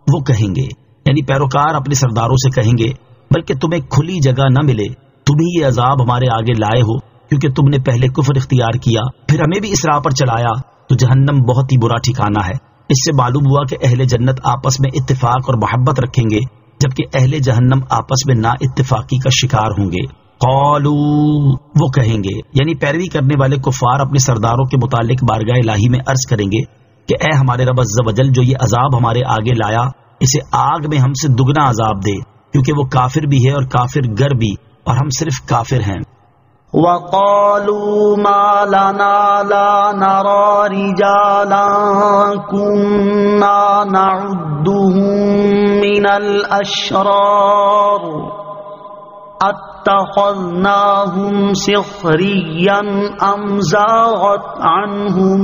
وہ کہیں گے یعنی پیروکار اپنے سرداروں سے کہیں گے، بلکہ تمہیں کھلی جگہ نہ ملے، تم ہی یہ عذاب ہمارے آگے لائے ہو کیونکہ تم نے پہلے کفر اختیار کیا پھر ہمیں بھی اس راہ پر چلایا. تو جہنم بہت ہی برا ٹھکانہ ہے. اس سے معلوم ہوا کہ اہل جنت آپس میں اتفاق اور محبت رکھیں گے جبکہ اہل جہنم آپس میں نا اتفاقی کا شکار ہوں گے. قالوا، وہ کہیں گے یعنی پیروی کرنے والے کفار اپنے سرداروں کے متعلق بارگاہ الہی میں عرض کریں گے کہ اے ہمارے رب عز و جل، جو یہ عذاب ہمارے آگے لایا اسے آگ میں ہم سے دگنا عذاب دے، کیونکہ وہ کافر بھی ہے اور کافر گر بھی، اور ہم صرف کافر ہیں. وقالوا ما لنا لا نرى رجالا كنا نعدهم من الأشرار اتخذناهم سخريا أم زاغت عنهم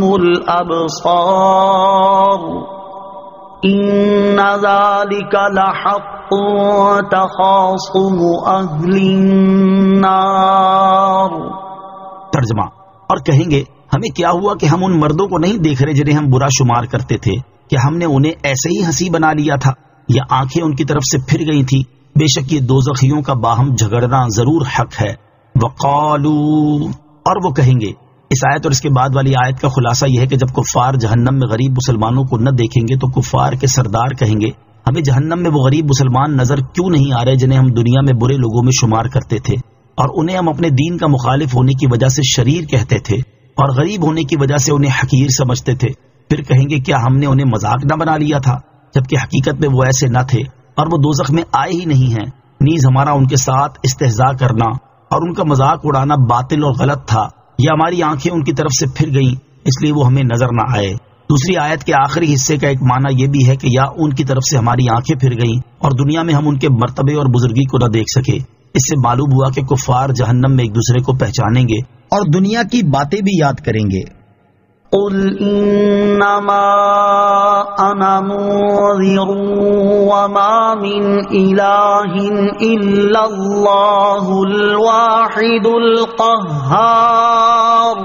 الأبصار إن ذلك لحق تخاصم أهل النار. ترجمہ، اور کہیں گے ہمیں کیا ہوا کہ ہم ان مردوں کو نہیں دیکھ رہے جنہیں ہم برا شمار کرتے تھے، کہ ہم نے انہیں ایسے ہی ہنسی بنا لیا تھا یا آنکھیں ان کی طرف سے پھر گئی تھی. بے شک یہ دوزخیوں کا باہم جھگڑنا ضرور حق ہے. وقالوا، اور وہ کہیں گے. اس آیت اور اس کے بعد والی آیت کا خلاصہ یہ ہے کہ جب کفار جہنم میں غریب مسلمانوں کو نہ دیکھیں گے تو کفار کے سردار کہیں گے، ہمیں جہنم میں وہ غریب مسلمان نظر کیوں نہیں آ رہے جنہیں ہم دنیا میں برے لوگوں میں شمار کرتے تھے اور انہیں ہم اپنے دین کا مخالف ہونے کی وجہ سے شریر کہتے تھے اور غریب ہونے کی وجہ سے انہیں حقیر سمجھتے تھے. پھر کہیں گے کیا ہم نے انہیں مذاق نہ بنا لیا تھا، جبکہ حقیقت میں وہ ایسے نہ تھے اور وہ دوزخ میں آئے ہی نہیں ہیں. نیز ہمارا ان کے ساتھ استہزاء کرنا اور ان کا مذاق اڑانا باطل اور غلط تھا، یا ہماری آنکھیں ان کی طرف سے پھر گئیں اس لیے وہ ہمیں نظر نہ آئے. دوسری آیت کے آخری حصے کا ایک معنی یہ بھی ہے کہ یا ان کی طرف سے ہماری آنکھیں پھر گئیں اور دنیا میں ہم ان کے مرتبے اور بزرگی کو نہ دیکھ سکے۔ اس سے معلوم ہوا کہ کفار جہنم میں ایک دوسرے کو پہچانیں گے اور دنیا کی باتیں بھی یاد کریں گے۔ قل انما انا منذر وما من الہ الا اللہ الواحد القہار۔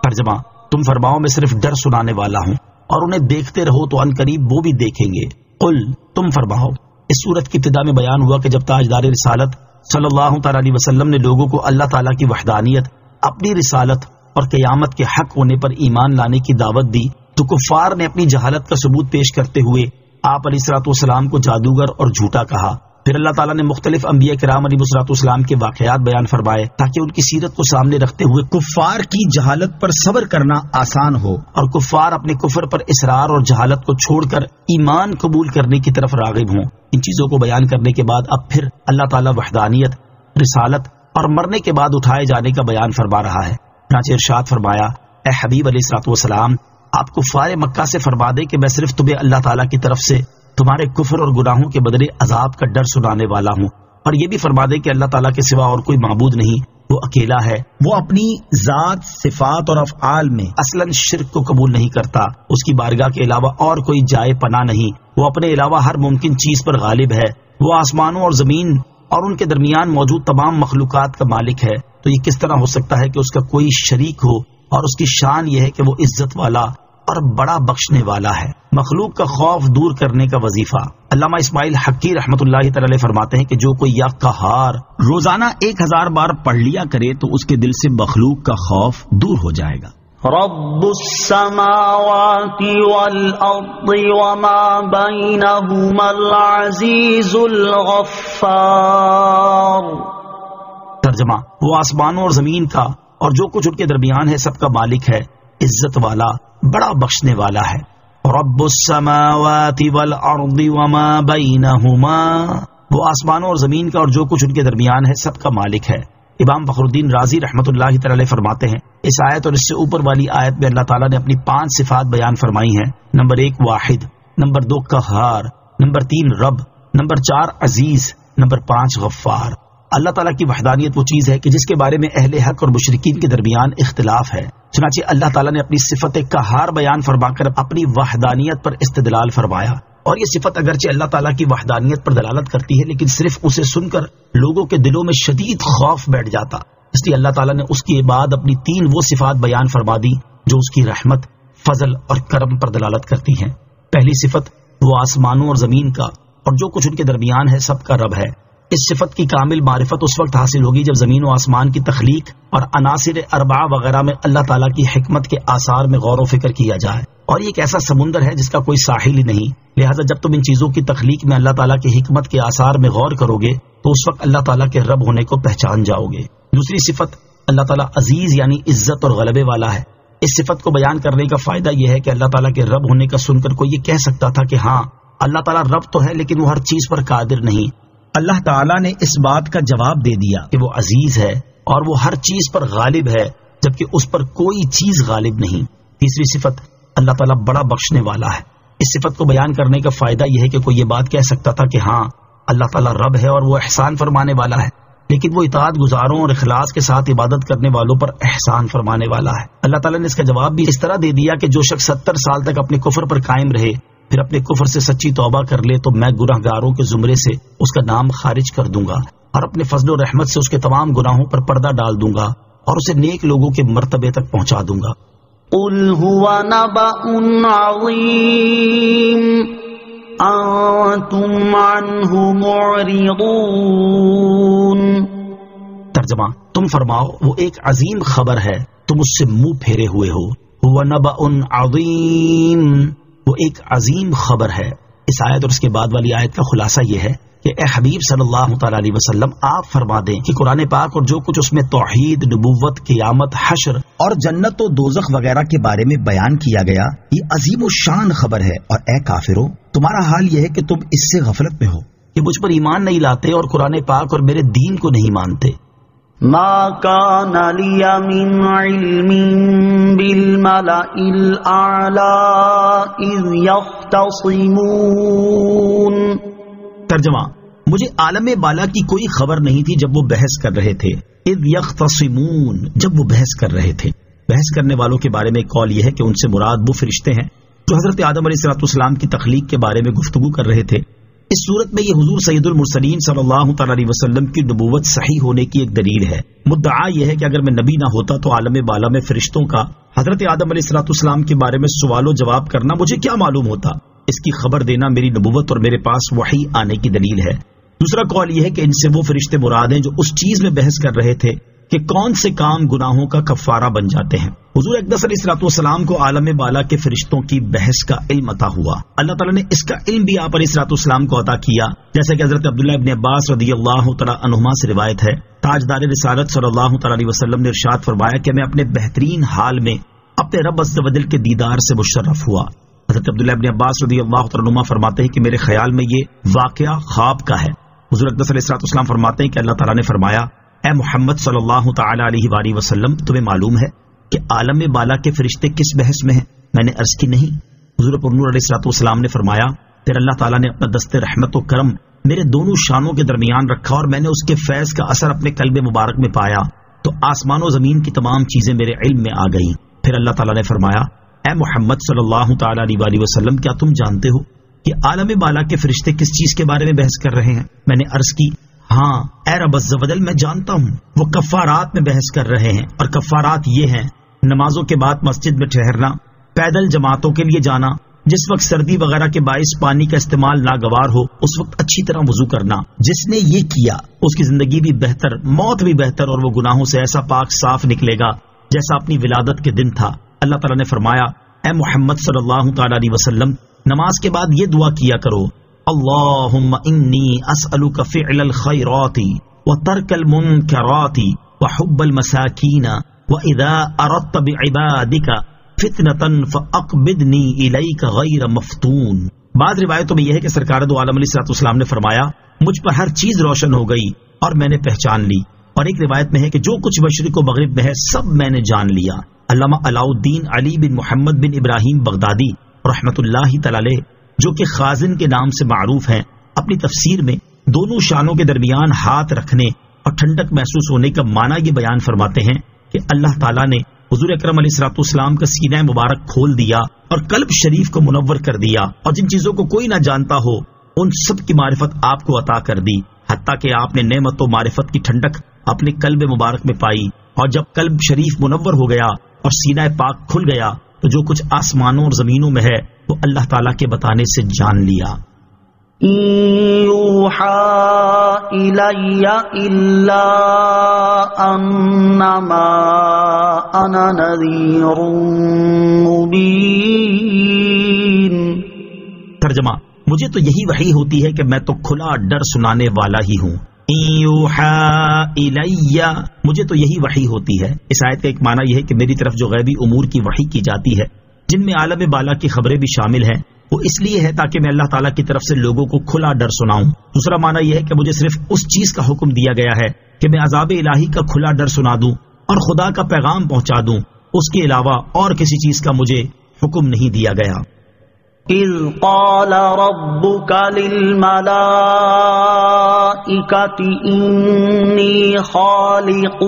ترجمہ، تم فرماؤ میں صرف ڈر سنانے والا ہوں اور انہیں دیکھتے رہو تو ان قریب وہ بھی دیکھیں گے۔ قل، تم فرماؤ۔ اس سورت کی ابتدا میں بیان ہوا کہ جب تاجدار رسالت صلی اللہ تعالی علیہ وسلم نے لوگوں کو اللہ تعالیٰ کی وحدانیت، اپنی رسالت اور قیامت کے حق ہونے پر ایمان لانے کی دعوت دی تو کفار نے اپنی جہالت کا ثبوت پیش کرتے ہوئے آپ علیہ الصلوۃ والسلام کو جادوگر اور جھوٹا کہا۔ پھر اللہ تعالیٰ نے مختلف انبیاء کرام علیہ الصلوۃ والسلام کے واقعات بیان فرمائے تاکہ ان کی سیرت کو سامنے رکھتے ہوئے کفار کی جہالت پر صبر کرنا آسان ہو اور کفار اپنے کفر پر اصرار اور جہالت کو چھوڑ کر ایمان قبول کرنے کی طرف راغب ہوں۔ ان چیزوں کو بیان کرنے کے بعد اب پھر اللہ تعالیٰ وحدانیت، رسالت اور مرنے کے بعد اٹھائے جانے کا بیان فرما رہا ہے۔ چنانچہ ارشاد فرمایا، اے حبیب علیہ الصلوۃ والسلام، آپ کفار مکہ سے فرما دیں کہ میں صرف تمہیں اللہ تعالیٰ کی طرف سے تمہارے کفر اور گناہوں کے بدلے عذاب کا ڈر سنانے والا ہوں، اور یہ بھی فرما دیں کہ اللہ تعالیٰ کے سوا اور کوئی معبود نہیں، وہ اکیلا ہے، وہ اپنی ذات، صفات اور افعال میں اصلاً شرک کو قبول نہیں کرتا، اس کی بارگاہ کے علاوہ اور کوئی جائے پناہ نہیں، وہ اپنے علاوہ ہر ممکن چیز پر غالب ہے، وہ آسمانوں اور زمین اور ان کے درمیان موجود تمام مخلوقات کا مالک ہے، تو یہ کس طرح ہو سکتا ہے کہ اس کا کوئی شریک ہو، اور اس کی شان یہ ہے کہ وہ عزت والا اور بڑا بخشنے والا ہے۔ مخلوق کا خوف دور کرنے کا وظیفہ۔ علامہ اسماعیل حقی رحمۃ اللہ تعالی فرماتے ہیں کہ جو کوئی یا قہار روزانہ 1000 بار پڑھ لیا کرے تو اس کے دل سے مخلوق کا خوف دور ہو جائے گا۔ رب السماوات والارض وما بینہما العزیز الغفار۔ ترجمہ، وہ آسمانوں اور زمین کا اور جو کچھ ان کے درمیان ہے سب کا مالک ہے، عزت والا، بڑا بخشنے والا ہے۔ رب السماوات والارض وما بینہما، وہ آسمانوں اور زمین کا اور جو کچھ ان کے درمیان ہے سب کا مالک ہے۔ امام فخر الدین رازی رحمۃ اللہ تعالی فرماتے ہیں، اس آیت اور اس سے اوپر والی آیت میں اللہ تعالیٰ نے اپنی 5 صفات بیان فرمائی ہیں۔ نمبر 1 واحد، نمبر 2 قہار، نمبر 3 رب، نمبر 4 عزیز، نمبر 5 غفار۔ اللہ تعالیٰ کی وحدانیت وہ چیز ہے کہ جس کے بارے میں اہل حق اور مشرکین کے درمیان اختلاف ہے، چنانچہ اللہ تعالیٰ نے اپنی صفت قہار بیان فرما کر اپنی وحدانیت پر استدلال فرمایا، اور یہ صفت اگرچہ اللہ تعالیٰ کی وحدانیت پر دلالت کرتی ہے لیکن صرف اسے سن کر لوگوں کے دلوں میں شدید خوف بیٹھ جاتا، اس لیے اللہ تعالیٰ نے اس کے بعد اپنی 3 وہ صفات بیان فرما دی جو اس کی رحمت، فضل اور کرم پر دلالت کرتی ہیں۔ پہلی صفت وہ آسمانوں اور زمین کا اور جو کچھ ان کے درمیان ہے سب کا رب ہے۔ اس صفت کی کامل معرفت اس وقت حاصل ہوگی جب زمین و آسمان کی تخلیق اور عناصر اربعہ وغیرہ میں اللہ تعالیٰ کی حکمت کے آثار میں غور و فکر کیا جائے، اور یہ ایک ایسا سمندر ہے جس کا کوئی ساحل ہی نہیں، لہٰذا جب تم ان چیزوں کی تخلیق میں اللہ تعالیٰ کی حکمت کے آثار میں غور کرو گے تو اس وقت اللہ تعالیٰ کے رب ہونے کو پہچان جاؤ گے۔ دوسری صفت اللہ تعالیٰ عزیز یعنی عزت اور غلبے والا ہے۔ اس صفت کو بیان کرنے کا فائدہ یہ ہے کہ اللہ تعالیٰ کے رب ہونے کا سن کر کوئی یہ کہہ سکتا تھا کہ ہاں اللہ تعالیٰ رب تو ہے لیکن وہ ہر چیز پر قادر نہیں۔ اللہ تعالیٰ نے اس بات کا جواب دے دیا کہ وہ عزیز ہے اور وہ ہر چیز پر غالب ہے جبکہ اس پر کوئی چیز غالب نہیں۔ تیسری صفت اللہ تعالیٰ بڑا بخشنے والا ہے۔ اس صفت کو بیان کرنے کا فائدہ یہ ہے کہ کوئی یہ بات کہہ سکتا تھا کہ ہاں اللہ تعالیٰ رب ہے اور وہ احسان فرمانے والا ہے، لیکن وہ اطاعت گزاروں اور اخلاص کے ساتھ عبادت کرنے والوں پر احسان فرمانے والا ہے۔ اللہ تعالیٰ نے اس کا جواب بھی اس طرح دے دیا کہ جو شخص 70 سال تک اپنے کفر پر قائم رہے پھر اپنے کفر سے سچی توبہ کر لے تو میں گناہگاروں کے زمرے سے اس کا نام خارج کر دوں گا اور اپنے فضل و رحمت سے اس کے تمام گناہوں پر پردہ ڈال دوں گا اور اسے نیک لوگوں کے مرتبے تک پہنچا دوں گا۔ قل هو نبأ عظیم انتم عنہ معرضون۔ ترجمہ، تم فرماؤ وہ ایک عظیم خبر ہے، تم اس سے منہ پھیرے ہوئے ہو۔ هو نبأ عظیم، وہ ایک عظیم خبر ہے۔ اس آیت اور اس کے بعد والی آیت کا خلاصہ یہ ہے کہ اے حبیب صلی اللہ تعالی علیہ وسلم آپ فرما دیں کہ قرآن پاک اور جو کچھ اس میں توحید، نبوت، قیامت، حشر اور جنت و دوزخ وغیرہ کے بارے میں بیان کیا گیا یہ عظیم و شان خبر ہے، اور اے کافروں تمہارا حال یہ ہے کہ تم اس سے غفلت میں ہو کہ مجھ پر ایمان نہیں لاتے اور قرآن پاک اور میرے دین کو نہیں مانتے۔ ما كان لي من علم بالملأ الأعلى إذ يختصمون۔ ترجمہ، مجھے عالم بالا کی کوئی خبر نہیں تھی جب وہ بحث کر رہے تھے، اذ یختصمون، جب وہ بحث کر رہے تھے۔ بحث کرنے والوں کے بارے میں ایک قول یہ ہے کہ ان سے مراد وہ فرشتے ہیں جو حضرت آدم علیہ السلام کی تخلیق کے بارے میں گفتگو کر رہے تھے۔ اس صورت میں یہ حضور سید المرسلین صلی اللہ تعالی علیہ وسلم کی نبوت صحیح ہونے کی ایک دلیل ہے۔ مدعا یہ ہے کہ اگر میں نبی نہ ہوتا تو عالم بالا میں فرشتوں کا حضرت آدم علیہ السلام کے بارے میں سوال و جواب کرنا مجھے کیا معلوم ہوتا۔ اس کی خبر دینا میری نبوت اور میرے پاس وحی آنے کی دلیل ہے۔ دوسرا قول یہ ہے کہ ان سے وہ فرشتے مراد ہیں جو اس چیز میں بحث کر رہے تھے کہ کون سے کام گناہوں کا کفارہ بن جاتے ہیں۔ حضور اقدس علیہ السلام کو عالم بالا کے فرشتوں کی بحث کا علم عطا ہوا۔ اللہ تعالیٰ نے اس کا علم بھی آپ علیہ السلام کو عطا کیا، جیسے کہ حضرت عبداللہ ابن عباس رضی اللہ تعالیٰ عنہما سے روایت ہے، تاجدار رسالت صلی اللہ تعالیٰ علیہ وسلم نے ارشاد فرمایا کہ میں اپنے بہترین حال میں اپنے رب عز و جل کے دیدار سے مشرف ہوا۔ حضرت عبداللہ ابن عباس رضی اللہ تعالیٰ عنہما فرماتے ہیں کہ میرے خیال میں یہ واقعہ خواب کا ہے۔ حضور اقدس علیہ السلام فرماتے ہیں کہ اللہ تعالیٰ نے فرمایا، اے محمد صلی اللہ تعالی علیہ وآلہ وسلم، تمہیں معلوم ہے کہ عالم بالا کے فرشتے کس بحث میں ہیں؟ میں نے عرض کی نہیں۔ حضور پرنور علیہ السلام نے فرمایا، پھر اللہ تعالیٰ نے اپنا دست رحمت و کرم میرے دونوں شانوں کے درمیان رکھا اور میں نے اس کے فیض کا اثر اپنے قلب مبارک میں پایا تو آسمان و زمین کی تمام چیزیں میرے علم میں آ گئیں۔ پھر اللہ تعالیٰ نے فرمایا، اے محمد صلی اللہ تعالی علیہ وآلہ وسلم، کیا تم جانتے ہو کہ عالم بالا کے فرشتے کس چیز کے بارے میں بحث کر رہے ہیں؟ میں نے عرض کی، ہاں اے رب عز و جل، میں جانتا ہوں، وہ کفارات میں بحث کر رہے ہیں، اور کفارات یہ ہیں: نمازوں کے بعد مسجد میں ٹھہرنا، پیدل جماعتوں کے لیے جانا، جس وقت سردی وغیرہ کے باعث پانی کا استعمال ناگوار ہو اس وقت اچھی طرح وضو کرنا۔ جس نے یہ کیا اس کی زندگی بھی بہتر، موت بھی بہتر، اور وہ گناہوں سے ایسا پاک صاف نکلے گا جیسا اپنی ولادت کے دن تھا۔ اللہ تعالیٰ نے فرمایا، اے محمد صلی اللہ تعالی علیہ وسلم، نماز کے بعد یہ دعا کیا کرو، اللہم انی اسألک فعل الخیرات وترک المنکرات وحب المساکین وَإِذَا أَرَدْتَ بِعِبَادِكَ فِتْنَةً فَأَقْبِضْنِي إِلَيْكَ غَيْرَ مَفْتُونٍ۔ بعض روایتوں میں یہ ہے کہ سرکار دو عالم علیہ السلام نے فرمایا، مجھ پر ہر چیز روشن ہو گئی اور میں نے پہچان لی، اور ایک روایت میں ہے کہ جو کچھ مشرق و مغرب میں ہے سب میں نے جان لیا۔ علامہ علاء الدین علی بن محمد بن ابراہیم بغدادی رحمۃ اللہ تعالی علیہ، جو کہ خازن کے نام سے معروف ہیں، اپنی تفسیر میں دونوں شانوں کے درمیان ہاتھ رکھنے اور ٹھنڈک محسوس ہونے کا معنی یہ بیان فرماتے ہیں کہ اللہ تعالیٰ نے حضور اکرم علیہ السلام کا سینہ مبارک کھول دیا اور قلب شریف کو منور کر دیا، اور جن چیزوں کو کوئی نہ جانتا ہو ان سب کی معرفت آپ کو عطا کر دی، حتیٰ کہ آپ نے نعمت و معرفت کی ٹھنڈک اپنے قلب مبارک میں پائی، اور جب قلب شریف منور ہو گیا اور سینہ پاک کھل گیا تو جو کچھ آسمانوں اور زمینوں میں ہے وہ اللہ تعالیٰ کے بتانے سے جان لیا۔ یوحا الی الا انما انا نذیر مبین۔ ترجمہ، مجھے تو یہی وحی ہوتی ہے کہ میں تو کھلا ڈر سنانے والا ہی ہوں۔ یوحا الی، مجھے تو یہی وحی ہوتی ہے۔ اس آیت کا ایک معنی یہ ہے کہ میری طرف جو غیبی امور کی وحی کی جاتی ہے، جن میں عالم بالا کی خبریں بھی شامل ہیں، وہ اس لیے ہے تاکہ میں اللہ تعالیٰ کی طرف سے لوگوں کو کھلا ڈر سناؤں۔ دوسرا معنی یہ ہے کہ مجھے صرف اس چیز کا حکم دیا گیا ہے کہ میں عذاب الہی کا کھلا ڈر سنا دوں اور خدا کا پیغام پہنچا دوں، اس کے علاوہ اور کسی چیز کا مجھے حکم نہیں دیا گیا۔ اذ قال ربك للملائكة إني خالق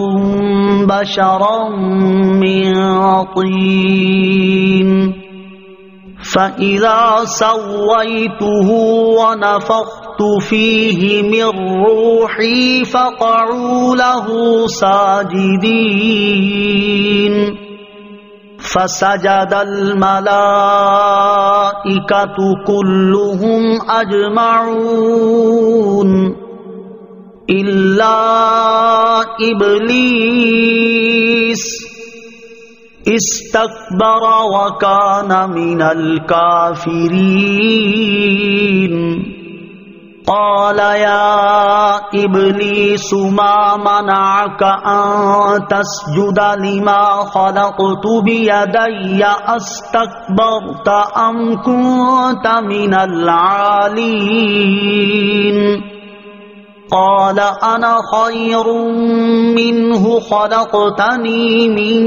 بشرا من طين فإذا سويته ونفخت فيه من روحي فقعوا له ساجدين فسجد الملائكة كلهم أجمعون إلا إبليس استكبر وكان من الكافرين قال يا إبليس ما منعك أن تسجد لما خلقت بيدي أستكبرت أم كنت من العالين قال أنا خير منه خلقتني من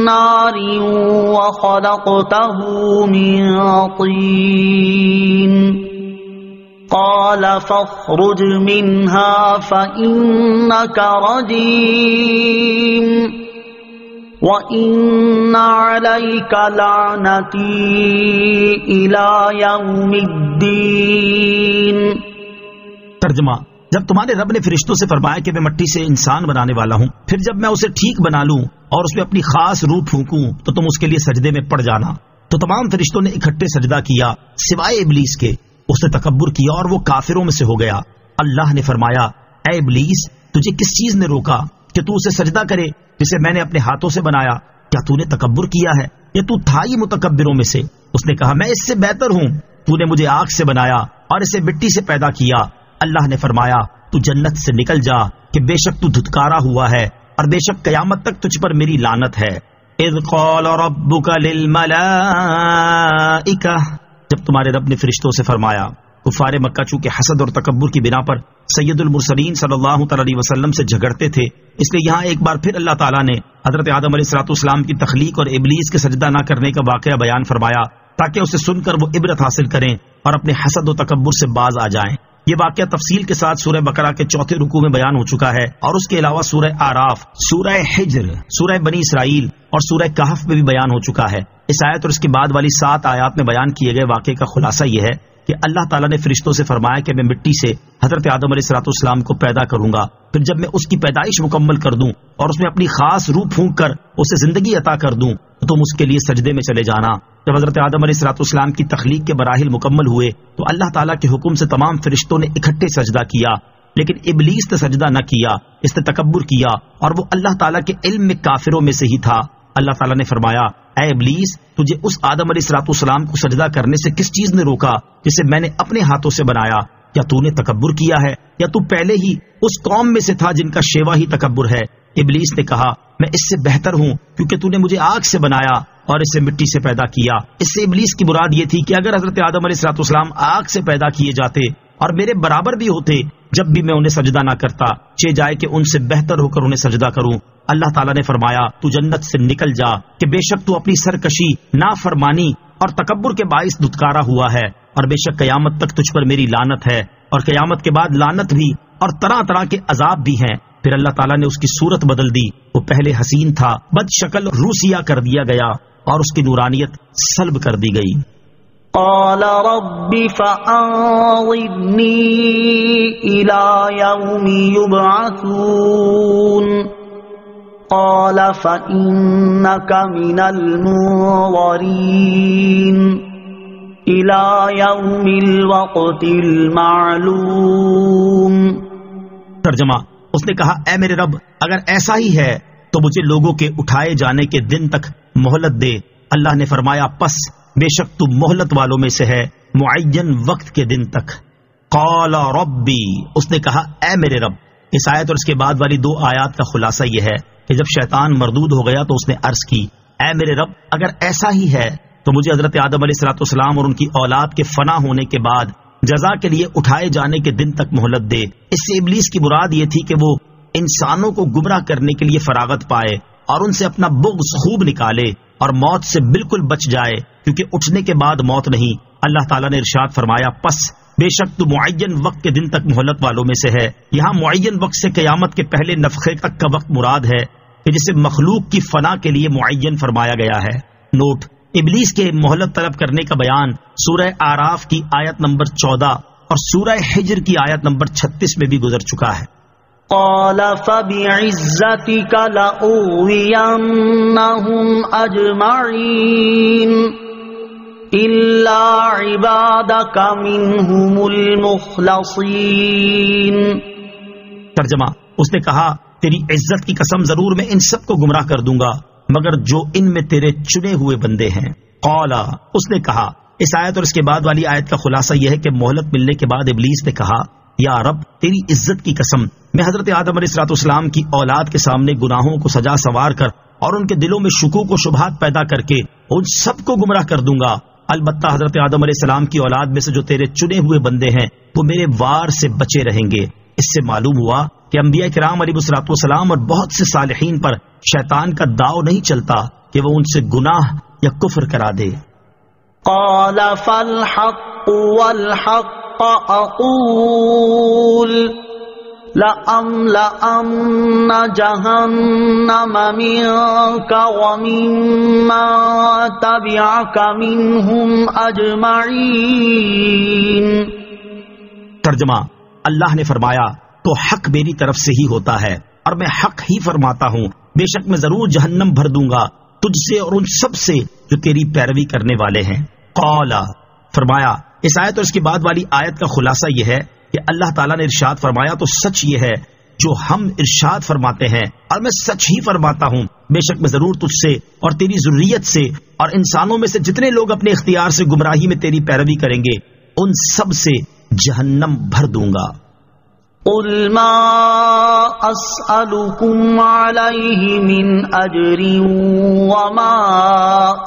نار وخلقته من طين قال فاخرج منها فإنك رجيم وَإِنَّ عَلَيْكَ لَعْنَتِي إِلَى يَوْمِ الدِّينِ۔ ترجمہ: جب تمہارے رب نے فرشتوں سے فرمایا کہ میں مٹی سے انسان بنانے والا ہوں، پھر جب میں اسے ٹھیک بنا لوں اور اس میں اپنی خاص روح پھونکوں تو تم اس کے لیے سجدے میں پڑ جانا، تو تمام فرشتوں نے اکٹھے سجدہ کیا سوائے ابلیس کے۔ اس نے تکبر کیا اور وہ کافروں میں سے ہو گیا۔ اللہ نے فرمایا: اے ابلیس، تجھے کس چیز نے روکا کہ تو اسے سجدہ کرے جسے میں نے اپنے ہاتھوں سے بنایا؟ کیا تو نے تکبر کیا ہے یا تو تھا ہی متکبروں میں سے؟ اس نے کہا: میں اس سے بہتر ہوں، تو نے مجھے آگ سے بنایا اور اسے مٹی سے پیدا کیا۔ اللہ نے فرمایا: تو جنت سے نکل جا کہ بے شک تو دھتکارا ہوا ہے اور بے شک قیامت تک تجھ پر میری لعنت ہے۔ اذ قال ربک للملائکہ، جب تمہارے رب نے فرشتوں سے فرمایا۔ کفار مکہ چونکہ حسد اور تکبر کی بنا پر سید المرسلین صلی اللہ تعالی علیہ وسلم سے جھگڑتے تھے، اس لیے یہاں ایک بار پھر اللہ تعالیٰ نے حضرت آدم علیہ السلام کی تخلیق اور ابلیس کے سجدہ نہ کرنے کا واقعہ بیان فرمایا تاکہ اسے سن کر وہ عبرت حاصل کریں اور اپنے حسد و تکبر سے باز آ جائیں۔ یہ واقعہ تفصیل کے ساتھ سورہ بقرہ کے 4 رکوع میں بیان ہو چکا ہے، اور اس کے علاوہ سورہ آراف، سورہ حجر، سورہ بنی اسرائیل اور سورہ کہف میں بھی بیان ہو چکا ہے۔ اس آیت اور اس کے بعد والی 7 آیات میں بیان کیے گئے واقعے کا خلاصہ یہ ہے کہ اللہ تعالیٰ نے فرشتوں سے فرمایا کہ میں مٹی سے حضرت آدم علیہ السلام کو پیدا کروں گا، پھر جب میں اس کی پیدائش مکمل کر دوں اور اس میں اپنی خاص روح پھونک کر اسے زندگی عطا کر دوں تو تم اس کے لیے سجدے میں چلے جانا۔ جب حضرت آدم علیہ السلام کی تخلیق کے مراحل مکمل ہوئے تو اللہ تعالیٰ کے حکم سے تمام فرشتوں نے اکٹھے سجدہ کیا، لیکن ابلیس نے سجدہ نہ کیا، اس نے تکبر کیا اور وہ اللہ تعالیٰ کے علم میں کافروں میں سے ہی تھا۔ اللہ تعالیٰ نے فرمایا: اے ابلیس، تجھے اس آدم علیہ السلام کو سجدہ کرنے سے کس چیز نے روکا جسے میں نے اپنے ہاتھوں سے بنایا؟ کیا تو نے تکبر کیا ہے یا تو پہلے ہی اس قوم میں سے تھا جن کا شیوا ہی تکبر ہے؟ ابلیس نے کہا: میں اس سے بہتر ہوں کیونکہ تو نے مجھے آگ سے بنایا اور اسے مٹی سے پیدا کیا۔ اس سے ابلیس کی مراد یہ تھی کہ اگر حضرت آدم علیہ السلام آگ سے پیدا کیے جاتے اور میرے برابر بھی ہوتے، جب بھی میں انہیں سجدہ نہ کرتا، چہ جائے کہ ان سے بہتر ہو کر انہیں سجدہ کروں۔ اللہ تعالیٰ نے فرمایا: تو جنت سے نکل جا کہ بے شک تو اپنی سرکشی، نافرمانی اور تکبر کے باعث دھتکارا ہوا ہے، اور بے شک قیامت تک تجھ پر میری لعنت ہے، اور قیامت کے بعد لعنت بھی اور طرح طرح کے عذاب بھی ہیں۔ پھر اللہ تعالیٰ نے اس کی صورت بدل دی، وہ پہلے حسین تھا، بد شکل روسیہ کر دیا گیا اور اس کی نورانیت سلب کر دی گئی۔ قال رب فأنظرني إلى يوم يبعثون قال فإنك من المنظرين إلى يوم الوقت المعلوم۔ ترجمہ: اس نے کہا: اے میرے رب، اگر ایسا ہی ہے تو مجھے لوگوں کے اٹھائے جانے کے دن تک مہلت دے۔ اللہ نے فرمایا: پس بے شک تو مہلت والوں میں سے ہے، معین وقت کے دن تک۔ قال ربی، اس نے کہا: اے میرے رب۔ اس آیت اور اس کے بعد والی 2 آیات کا خلاصہ یہ ہے کہ جب شیطان مردود ہو گیا تو اس نے عرض کی: اے میرے رب، اگر ایسا ہی ہے تو مجھے حضرت آدم علیہ السلام اور ان کی اولاد کے فنا ہونے کے بعد جزا کے لیے اٹھائے جانے کے دن تک مہلت دے۔ اس سے ابلیس کی مراد یہ تھی کہ وہ انسانوں کو گمراہ کرنے کے لیے فراغت پائے اور ان سے اپنا بغض خوب نکالے اور موت سے بالکل بچ جائے، کیونکہ اٹھنے کے بعد موت نہیں۔ اللہ تعالیٰ نے ارشاد فرمایا: پس بے شک تو معین وقت کے دن تک مہلت والوں میں سے ہے۔ یہاں معین وقت سے قیامت کے پہلے نفخے تک کا وقت مراد ہے کہ جسے مخلوق کی فنا کے لیے معین فرمایا گیا ہے۔ نوٹ: ابلیس کے مہلت طلب کرنے کا بیان سورہ آراف کی آیت نمبر 14 اور سورہ حجر کی آیت نمبر 36 میں بھی گزر چکا ہے۔ قال فبعزتك لأغوينهم أجمعين إلا عبادك منهم المخلصين۔ ترجمہ: اس نے کہا: تیری عزت کی قسم، ضرور میں ان سب کو گمراہ کر دوں گا مگر جو ان میں تیرے چنے ہوئے بندے ہیں۔ قال، اس نے کہا۔ اس آیت اور اس کے بعد والی آیت کا خلاصہ یہ ہے کہ مہلت ملنے کے بعد ابلیس نے کہا: یا رب، تیری عزت کی قسم، میں حضرت آدم علیہ السلام کی اولاد کے سامنے گناہوں کو سجا سوار کر اور ان کے دلوں میں شکوک و شبہات پیدا کر کے ان سب کو گمراہ کر دوں گا۔ البتہ حضرت آدم علیہ السلام کی اولاد میں سے جو تیرے چنے ہوئے بندے ہیں وہ میرے وار سے بچے رہیں گے۔ اس سے معلوم ہوا کہ انبیاء کرام علیہ الصلوۃ والسلام اور بہت سے صالحین پر شیطان کا داؤ نہیں چلتا کہ وہ ان سے گناہ یا کفر کرا دے۔ قال فالحق والحق اقول لأملأن جہنم منك وممن تبعك منهم اجمعین۔ ترجمہ، اللہ نے فرمایا تو حق میری طرف سے ہی ہوتا ہے اور میں حق ہی فرماتا ہوں، بے شک میں ضرور جہنم بھر دوں گا تجھ سے اور ان سب سے جو تیری پیروی کرنے والے ہیں۔ قال، فرمایا، اس آیت اور اس کے بعد والی آیت کا خلاصہ یہ ہے کہ اللہ تعالیٰ نے ارشاد فرمایا تو سچ یہ ہے جو ہم ارشاد فرماتے ہیں، اور میں سچ ہی فرماتا ہوں، بے شک میں ضرور تجھ سے اور تیری ذریت سے اور انسانوں میں سے جتنے لوگ اپنے اختیار سے گمراہی میں تیری پیروی کریں گے ان سب سے جہنم بھر دوں گا۔ قل ما اسألكم عليه من اجر وما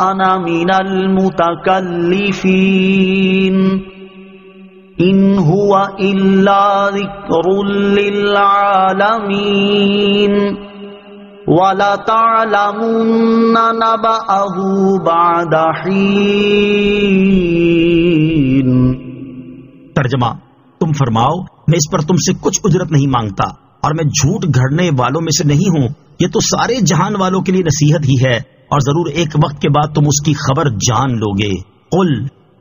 انا من المتكلفين ان هو الا ذکر للعالمین وَلَتَعْلَمُنَّ نَبَأَهُ بَعْدَ حِينٍ۔ ترجمہ، تم فرماؤ میں اس پر تم سے کچھ اجرت نہیں مانگتا اور میں جھوٹ گھڑنے والوں میں سے نہیں ہوں، یہ تو سارے جہان والوں کے لیے نصیحت ہی ہے اور ضرور ایک وقت کے بعد تم اس کی خبر جان لو گے۔ قل،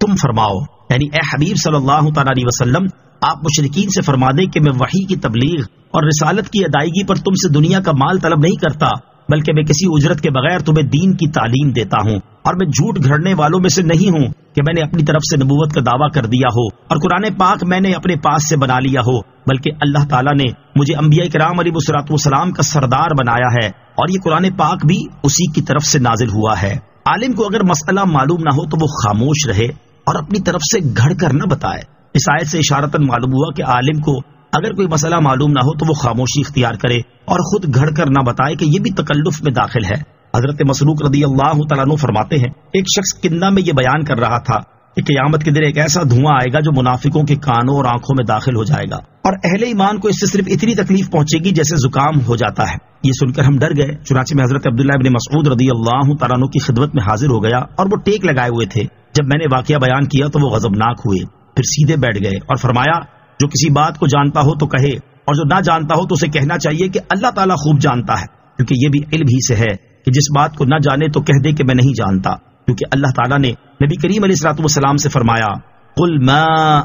تم فرماؤ، یعنی اے حبیب صلی اللہ تعالی علیہ وسلم، آپ مشرکین سے فرما دیں کہ میں وحی کی تبلیغ اور رسالت کی ادائیگی پر تم سے دنیا کا مال طلب نہیں کرتا، بلکہ میں کسی اجرت کے بغیر تمہیں دین کی تعلیم دیتا ہوں، اور میں جھوٹ گھڑنے والوں میں سے نہیں ہوں کہ میں نے اپنی طرف سے نبوت کا دعویٰ کر دیا ہو اور قرآن پاک میں نے اپنے پاس سے بنا لیا ہو، بلکہ اللہ تعالیٰ نے مجھے انبیاء کرام علیہ الصلوۃ والسلام کا سردار بنایا ہے، اور یہ قرآن پاک بھی اسی کی طرف سے نازل ہوا ہے۔ عالم کو اگر مسئلہ معلوم نہ ہو تو وہ خاموش رہے اور اپنی طرف سے گھڑ کر نہ بتائے۔ اس آیت سے اشارتاً معلوم ہوا کہ عالم کو اگر کوئی مسئلہ معلوم نہ ہو تو وہ خاموشی اختیار کرے اور خود گھڑ کر نہ بتائے کہ یہ بھی تکلف میں داخل ہے۔ حضرت مسروق رضی اللہ تعالیٰ عنہ فرماتے ہیں، ایک شخص کندہ میں یہ بیان کر رہا تھا کہ قیامت کے دن ایک ایسا دھواں آئے گا جو منافقوں کے کانوں اور آنکھوں میں داخل ہو جائے گا، اور اہل ایمان کو اس سے صرف اتنی تکلیف پہنچے گی جیسے زکام ہو جاتا ہے۔ یہ سن کر ہم ڈر گئے، چنانچہ میں حضرت عبداللہ ابن مسعود رضی اللہ تعالیٰ عنہ کی خدمت میں حاضر ہو گیا اور وہ ٹیک لگائے ہوئے تھے۔ جب میں نے واقعہ بیان کیا تو وہ غضبناک ہوئے، پھر سیدھے بیٹھ گئے اور فرمایا، جو کسی بات کو جانتا ہو تو کہے، اور جو نہ جانتا ہو تو اسے کہنا چاہیے کہ اللہ تعالیٰ خوب جانتا ہے، کیونکہ یہ بھی علم ہی سے ہے کہ جس بات کو نہ جانے تو کہہ دے کہ میں نہیں جانتا، کیونکہ اللہ تعالیٰ نے نبی کریم علیہ الصلوۃ والسلام سے فرمایا، قل ما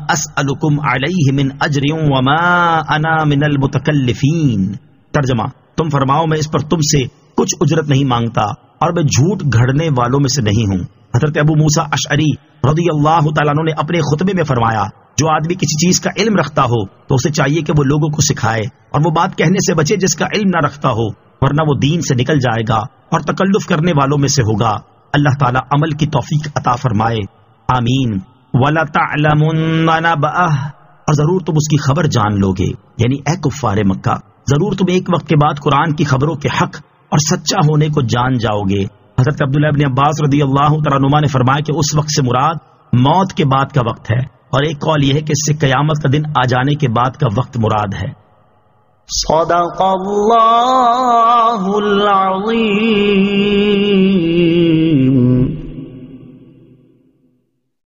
اسألکم علیہ من اجر وما انا من المتکلفین۔ ترجمہ، تم فرماؤ میں اس پر تم سے کچھ اجرت نہیں مانگتا اور میں جھوٹ گھڑنے والوں میں سے نہیں ہوں۔ حضرت ابو موسیٰ اشعری رضی اللہ تعالیٰ عنہ نے اپنے خطبے میں فرمایا، جو آدمی کسی چیز کا علم رکھتا ہو تو اسے چاہیے کہ وہ لوگوں کو سکھائے اور وہ بات کہنے سے بچے جس کا علم نہ رکھتا ہو، ورنہ وہ دین سے نکل جائے گا اور تکلف کرنے والوں میں سے ہوگا۔ اللہ تعالیٰ عمل کی توفیق عطا فرمائے، آمین۔ وَلَتَعْلَمُنَّ نَبَأَهُ، اور ضرور تم اس کی خبر جان لو گے، یعنی اے کفار مکہ، ضرور تم ایک وقت کے بعد قرآن کی خبروں کے حق اور سچا ہونے کو جان جاؤ گے۔ حضرت عبداللہ ابن عباس رضی اللہ تعالیٰ عنہما نے فرمایا کہ اس وقت سے مراد موت کے بعد کا وقت ہے، اور ایک قول یہ ہے کہ اس سے قیامت کا دن آ جانے کے بعد کا وقت مراد ہے۔ صدق اللہ العظیم۔